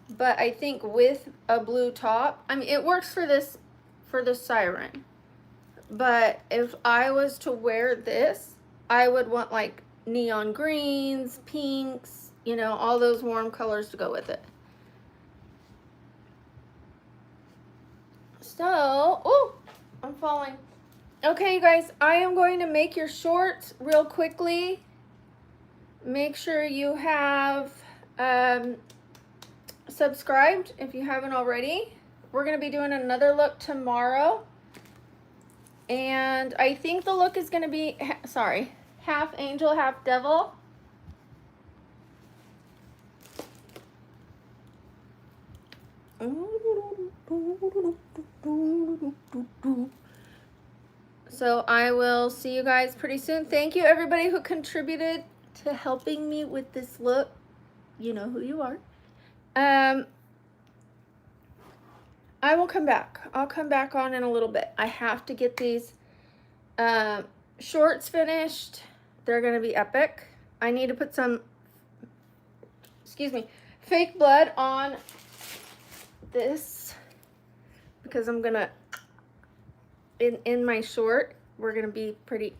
but I think with a blue top, I mean, it works for this, for the Siren. But if I was to wear this, I would want like neon greens, pinks, you know, all those warm colors to go with it. So, oh, I'm falling. Okay, you guys, I am going to make your shorts real quickly. Make sure you have subscribed if you haven't already. We're going to be doing another look tomorrow. And I think the look is going to be, sorry, half angel, half devil. So I will see you guys pretty soon. Thank you everybody who contributed to helping me with this look. You know who you are. I will come back. I'll come back on in a little bit. I have to get these shorts finished. They're gonna be epic. I need to put some, excuse me, fake blood on this because I'm gonna, in my short, we're gonna be pretty,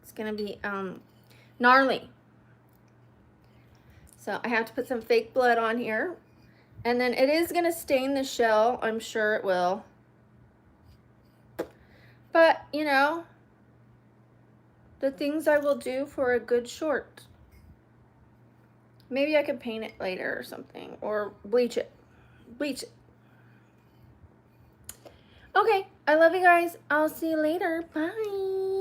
it's gonna be gnarly. So I have to put some fake blood on here. And then it is gonna stain the shell, I'm sure it will. But, you know, the things I will do for a good short. Maybe I could paint it later or something, or bleach it. Bleach it. Okay, I love you guys. I'll see you later. Bye.